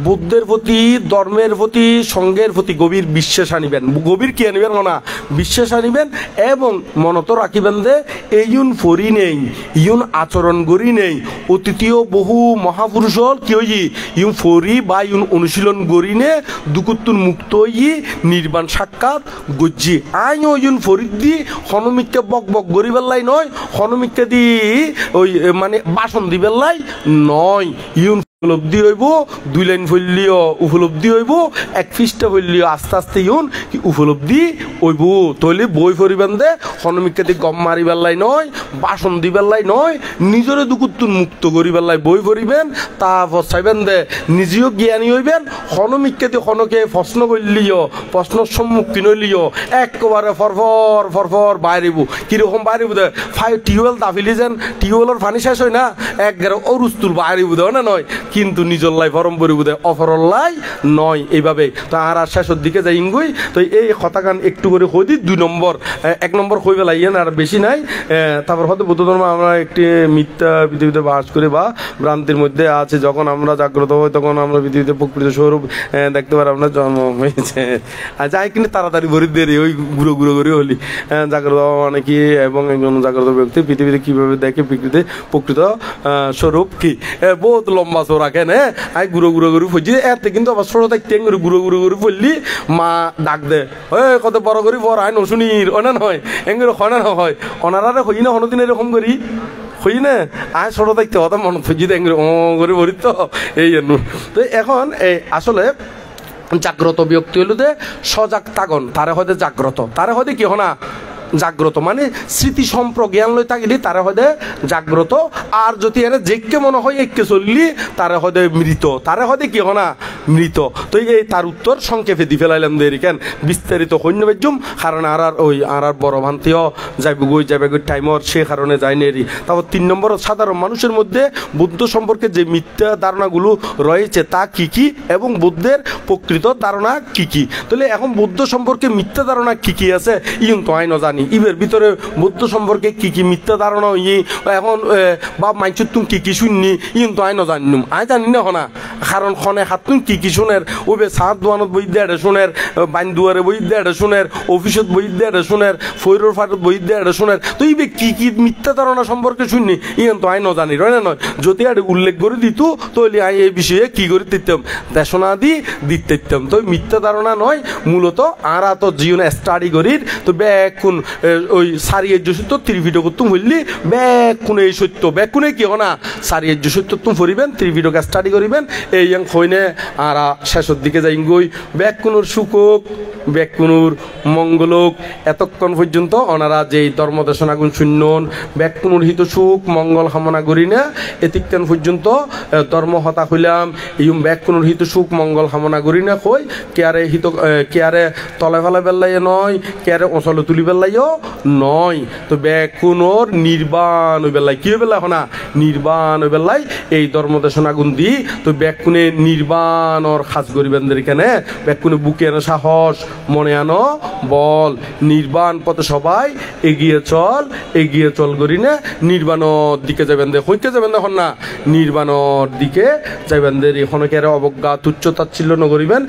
বুদ্ধের প্রতি ধর্মের প্রতি সঙ্গের প্রতি গভীর বিশ্বাস আনিবেন গভীর কি আনিবেন না বিশ্বাস আনিবেন এবং মনত রাখিবেন দে এইউন ফরি নেই ইউন আচরণ গড়ি নেই অতীতীয় বহু মহাপুরুষ কি হই ইউন ফরি বা ইউন অনুশীলন গড়ি নে দুকুত্তুন মুক্ত হই নির্বাণ সাক্ষাৎ গজ্জি আইন ইউন ফরিদ দি হনমিককে বক বক গড়ি বেল্লাই নয় হনমিককে দি ওই মানে বাসন দি বেল্লাই নয় ইউন উপলব্ধি হইব দুই লাইন ফেললিও উপলব্ধি হইব এক পৃষ্ঠা ফেললিও আস্তে আস্তে ইউন উপলব্ধি হইব তৈলে বই ফরিবেন দে হনমিককে গম মারি বেল্লাই নয় বাসন দি বেল্লাই নয় নিজরে দুকুত্তুন মুক্ত করি বেল্লাই বই ফরিবেন তারপর চাইবেন দে নিজেও জ্ঞানী হইবেন হনমিককে হনকে প্রশ্ন করলিও প্রশ্ন সম্মুখীন হইলিও একেবারে ফরফর ফরফর বাইরেব কিরকম বাইরেব দে টিউবওয়েল দাফিলি যেন টিউবওয়েলের পানি শেষ হয় না এক গেরো অরুস্তুর বাইরেব দেও না নয় কিন্তু নিজের লাই ফরম পরিব দেয় অফরল্লাই নয় এইভাবে তো আর শেষের দিকে যাই ইঙ্গুই তো এই কথাখান একটু করে হই দিই 2 নম্বর 1 নম্বর হই বেলাইয়েন আর বেশি নাই তারপর হয়তো বৌদ্ধ ধর্ম আমরা একটি মিথ্যা পৃথিবীতে বাস করি বা ভ্রান্তির মধ্যে আছে যখন আমরা জাগ্রত হই তখন আমরা পৃথিবীতে প্রকৃত স্বরূপ দেখতে পারি আমরা জন্ম হয়েছে যাই কিন্তু তাড়াতাড়ি ভরি দেরি ওই গুঁড়ো গুঁড়ো করে হলি জাগ্রত মানে কি এবং একজন জাগ্রত ব্যক্তি পৃথিবীতে কীভাবে দেখে প্রকৃত স্বরূপ কি বহুত লম্বা রাখেন হ্যাঁ আই গুঁড়ো গুঁড়ো করে ফুজি এতে কিন্তু আবার ছোট থাকতে গুঁড়ো গুঁড়ো করে ফুললি মা ডাক দে ওই কত বড় করি বড় আই নশুনির অনা নয় এঙ্গুলো হয় না হয় অনারারে হই না হনদিন এরকম করি হই না আয় ছোট থাকতে হতো মন ফুজি দেয় ও করে ভরি তো এই জন্য তো এখন এই আসলে জাগ্রত ব্যক্তি হলো যে সজাগ তাগন তারে হয়তো জাগ্রত তারে হয়তো কি হনা জাগ্রত মানে স্মৃতি সম্প্রজ্ঞান লই থাকিলে তারা হয়তো জাগ্রত আর যদি এনে যেকে মনে হয় একে চললি তারা হয়তো মৃত তারা হয়তো কি হনা মৃত তো এই তার উত্তর সংক্ষেপে দি ফেলাইলাম দেরি কেন বিস্তারিত সৈন্যবাজ্যম কারণ আর বড় ভান্তিও যাইবে গই টাইমর সে কারণে যায় নেরি তারপর 3 নম্বর সাধারণ মানুষের মধ্যে বুদ্ধ সম্পর্কে যে মিথ্যা ধারণাগুলো রয়েছে তা কি কি এবং বুদ্ধের প্রকৃত ধারণা কি কি তাহলে এখন বুদ্ধ সম্পর্কে মিথ্যা ধারণা কি কি আছে ইউন তো আইন জানি ইবের ভিতরে বুদ্ধ সম্পর্কে কি কি মিথ্যা ধারণা হই এখন বা মাইচুর তুমি কি কি শুননি ইন তো আই জানিনুম আই জানি না হনা কারণ খনে হাত তুমি কি শুনের ওবে সাত দোয়ানত বই দেড়ে শুনের বাইন দুয়ারে বই দেড়ে শুনের অফিসত বই দেড়ে শুনের ফৈরোর ফাটত বই দেড়ে শুনের তো ইবে কি মিথ্যা ধারণা সম্পর্কে শুননি ইন তো আই জানি রয় না নয় যদি আর উল্লেখ করে দিত তাহলে আই এই বিষয়ে কি করে দিতাম দেশনা দিতাম তো মিথ্যা ধারণা নয় মূলত আরা তো জীবন স্টাডি করির তো কোন ওই সারিয়ের সত্য ত্রিভিডিও করতুম হইলি কোনে এই সত্য কোনে কি হনা সারিয়ের সত্য তুমি ফরিবেন ত্রিভিডিওকে স্টাডি করিবেন এই হইনে আর শেষের দিকে যাই গই কোনোর সুখক কোনোর মঙ্গলক এতক্ষণ পর্যন্ত ওনারা যেই ধর্মদেশনাগুণ শুনন কোনোর হিত সুখ মঙ্গল কামনা করি না এতিক্ষণ পর্যন্ত ধর্ম হতা হইলাম এই কোনোর হিত সুখ মঙ্গল কামনা করি না কই কেয়ারে তলে ফেলা বেল্লাই নয় কেয়ারে অচলে তুলি বেল্লাইও নয় তো কোনোর নির্বাণ ওই বেলায় কি বেলা হনা নির্বাণ ওই বেলায় এই ধর্মদেশনাগুণ দি তো কোনে নির্বাণর খাস করিবেন এখানে কোনে বুকে আনো সাহস মনে আনো বল নির্বাণ পথে সবাই এগিয়ে চল করি না নির্বাণর দিকে যাবেন দে হইতে যাবেন দেখুন না নির্বাণর দিকে যাবেন দে এখনো কে অবজ্ঞা তুচ্ছ তাচ্ছিল্য নগরিবেন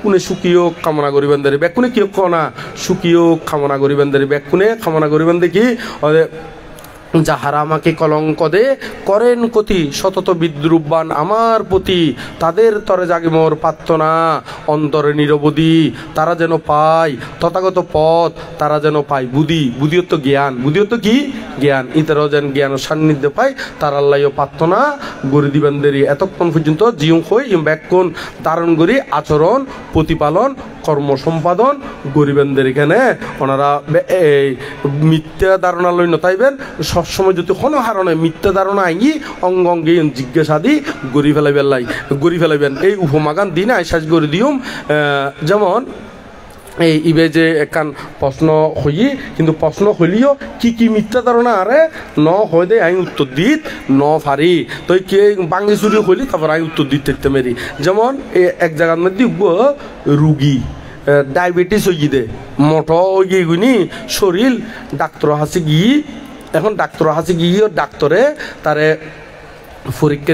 কোনে সুখীয় কামনা করিবেন দে কোনে কি না সুখীয় কামনা করিবেন দে কোনে কামনা করিবেন দেখি যাহারা আমাকে কলঙ্ক দে করেন কতি সতত বিদ্রুপবান আমার প্রতি তাদের তরে জাগে মোর প্রার্থনা অন্তরে নিরবধি তারা যেন পায় তথাগত পথ তারা যেন পায় বুদ্ধিয়ত্ব জ্ঞান বুদ্ধিয়ত্ব কি জ্ঞান ইতারাও যেন জ্ঞান সান্নিধ্য পায় তার আল্লাহও প্রার্থনা গড়ে দিবেন দেরি এতক্ষণ পর্যন্ত জিউ হই ব্যাকুণ ধারণ করি আচরণ প্রতিপালন কর্ম সম্পাদন গরিবেনদের এখানে ওনারা এই মিথ্যা ধারণা লই নতাইবেন সবসময় যদি কোনো হারণে মিথ্যা ধারণা আই অঙ্গে জিজ্ঞাসাদি গড়ি ফেলাইবেন এই উপমাগান দিন আইসাজ করে দিউম যেমন এই ইবে যে একান প্রশ্ন হই কিন্তু প্রশ্ন হইলিও কি মিথ্যা ধারণা আরে ন হয় দে আমি উত্তর দিত ন ফারি তো কে বাঙ্গি চুরি হইলি তারপর আমি উত্তর দিতে মেরি যেমন এক জায়গার মধ্যে রুগী ডায়াবেটিস হয়ে দে মোট হয়ে গুনি শরীর ডাক্তার হাসি গিয়ে এখন ডাক্তার হাসি গিয়ে ডাক্তারে তারে পরীক্ষা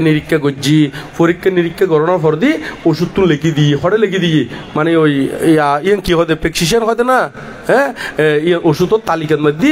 নিরীক্ষা করানোর পর দি ওষুধ তো লিখি দিই হরে লিখি দিই মানে ওই ইয়ান কি হতে প্রেসক্রিপশন হতে না হ্যাঁ ইয়ে ওষুধের তালিকার মধ্যে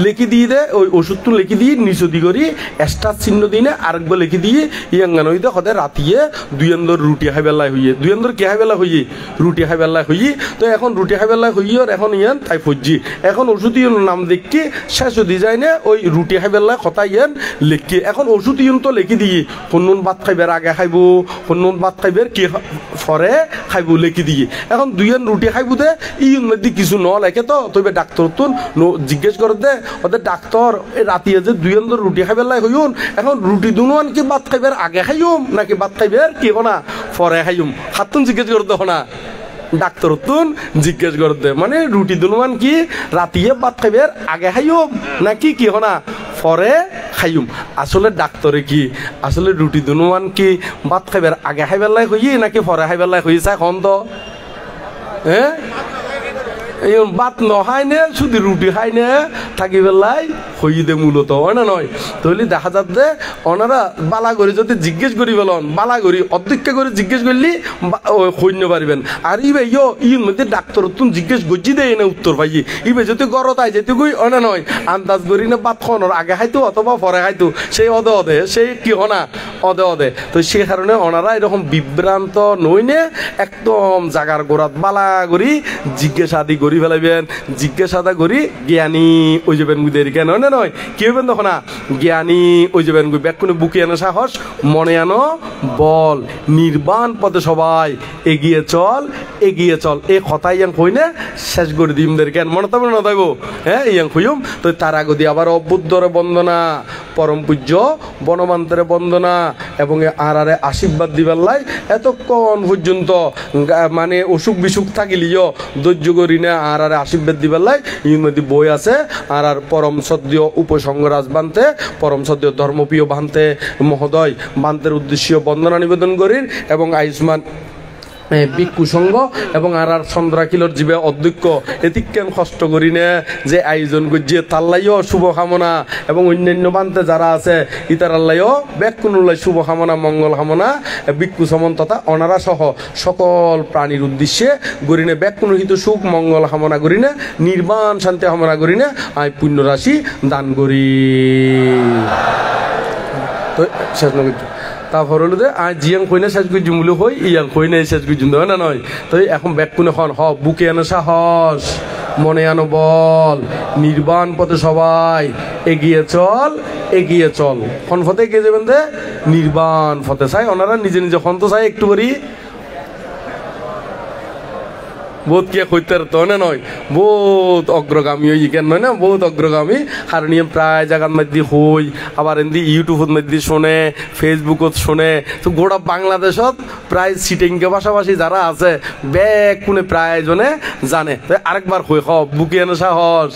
লিখি দিয়ে দে ওই ওষুধ তো লিখি দিয়ে নিচু দি করি স্টার চিহ্ন দিনে আরেকবার লিখি দিয়ে ইয়াঙ্গান হইতে হতে রাতিয়ে দুই আন্দর রুটি খাই বেলায় হইয়ে দুই আন্দর কে খাই বেলা হইয়ে রুটি খাই বেলায় হইয়ে তো এখন রুটি খাই বেলায় হইয়ে এখন ইয়ান তাই ফজি এখন ওষুধ ইয়ন নাম দেখি শেষ দি যায় না ওই রুটি খাই বেলায় কথা ইয়ান লিখি এখন ওষুধ ইয়ন তো লিখি দিয়ে কোন ভাত খাইবার আগে খাইব কোন ভাত খাইবার কি ফরে খাইব লিখি দিয়ে এখন দুইজন রুটি খাইব দে ইয়ন মধ্যে কিছু ন লেখে তো তবে ডাক্তার তো জিজ্ঞেস করে দে ওদের ডাক্তার রাতিয়ে যে দুইজন রুটি খাইবার লাই হইন এখন রুটি দুনুয়ান কি ভাত খাইবার আগে খাইম নাকি ভাত খাইবার কি হনা ফরে খাইম হাতুন জিজ্ঞেস করে দে হনা ডাক্তার তুন জিজ্ঞেস করে দে মানে রুটি দুনুয়ান কি রাতিয়ে ভাত খাইবার আগে খাইম নাকি কি হনা পরে খাইম আসলে ডাক্তারে কি আসলে রুটি দুনুয়ান কি ভাত খাইবার আগে খাইবার লাই হই নাকি পরে খাইবার লাই হই চাই খন তো হ্যাঁ ভাত নখাই নে শুধু রুটি খাই নে থাকি পেলাই হই দে মূলত হয় না নয় তাহলে দেখা যাচ্ছে ওনারা বালা করে যদি জিজ্ঞেস করি বলন বালা করি অধ্যক্ষ করে জিজ্ঞেস করলি সৈন্য পারিবেন আর ইবে ইর মধ্যে ডাক্তার তুন জিজ্ঞেস গজি দেয় না উত্তর পাই ইবে যদি গরত আই যেতে কই হয় না নয় আন্দাজ করি না ভাত খাওয়ানোর আগে খাইতো অথবা পরে খাইতো সেই অদে সেই কি হনা অদে তো সে কারণে ওনারা এরকম বিভ্রান্ত নইনে একদম জাগার গোড়াত বালা করি জিজ্ঞাসাদি করি ফেলাইবেন জিজ্ঞাসাদা করি জ্ঞানী ওই যাবেন গুদের কেন না নয় কি হইবেন তখন না জ্ঞানী ওই যাবেন গুই ব্যাকুনে বুকে আনো সাহস মনে আনো বল নির্বাণ পথে সবাই এগিয়ে চল এই কথাই ইয়াং কই না শেষ করে দিমদের কেন মনে তবে না থাকবো হ্যাঁ ইয়াং কইম তো তার আগে দিয়ে আবার অবুদ্ধরে বন্দনা পরম পূজ্য বনমান্তরে বন্দনা এবং আরে আশীর্বাদ দিবার লাই এতক্ষণ পর্যন্ত মানে অসুখ বিসুখ থাকিলিও ধৈর্য করি না আরে আশীর্বাদ দিবার লাই ইউনিটি বই আছে আর পরম সদ্য উপসংগরাজ বান্তে পরম সদ্য ধর্মপ্রিয় বান্তে মহোদয় বান্তের উদ্দেশ্যে বন্দনা নিবেদন করির এবং আয়ুষ্মান ভিক্ষু সংঘ এবং আর চন্দ্রাকিলর জীবে অধ্যক্ষ এতিকেন কষ্ট করি না যে আয়োজন করছে তাল্লাইও শুভকামনা এবং অন্যান্য বান্তে যারা আছে ইতারাল্লাইও ব্যাকুনুল্লাই শুভকামনা মঙ্গল কামনা ভিক্ষু সমন তথা অনারা সহ সকল প্রাণীর উদ্দেশ্যে করি না ব্যাকুনহিত সুখ মঙ্গল কামনা করি না নির্বাণ শান্তি কামনা করি না আমি পুণ্য রাশি দান করি তো শেষ নগর তারপর হলো যে আজ জিয়াং কইনা শেষ করে জুমুলো হই ইয়াং কইনা শেষ করে জুম হয় না নয় তো এখন ব্যাক কোনে খন বুকে আনো সাহস মনে আনো বল নির্বাণ পথে সবাই এগিয়ে চল কোন পথে এগিয়ে যাবেন দে নির্বাণ পথে চাই ওনারা নিজে নিজে খন তো চাই একটু করি বহুত কে কইতে তো না নয় বহুত অগ্রগামী হই কেন নয় না বহুত অগ্রগামী কারণ প্রায় জায়গার মধ্যে হই আবার এমনি ইউটিউবের মধ্যে শোনে ফেসবুকত শোনে তো গোটা বাংলাদেশত প্রায় সিটিংকে পাশাপাশি যারা আছে ব্যাগ কোনে প্রায় জনে জানে তো আরেকবার হই বুকে আনো সাহস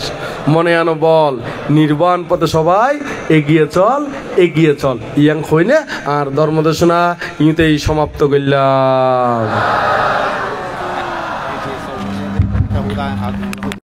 মনে আনো বল নির্বাণ পথে সবাই এগিয়ে চল ইয়াং হই না আর ধর্মদেশনা ইউতেই সমাপ্ত করলাম।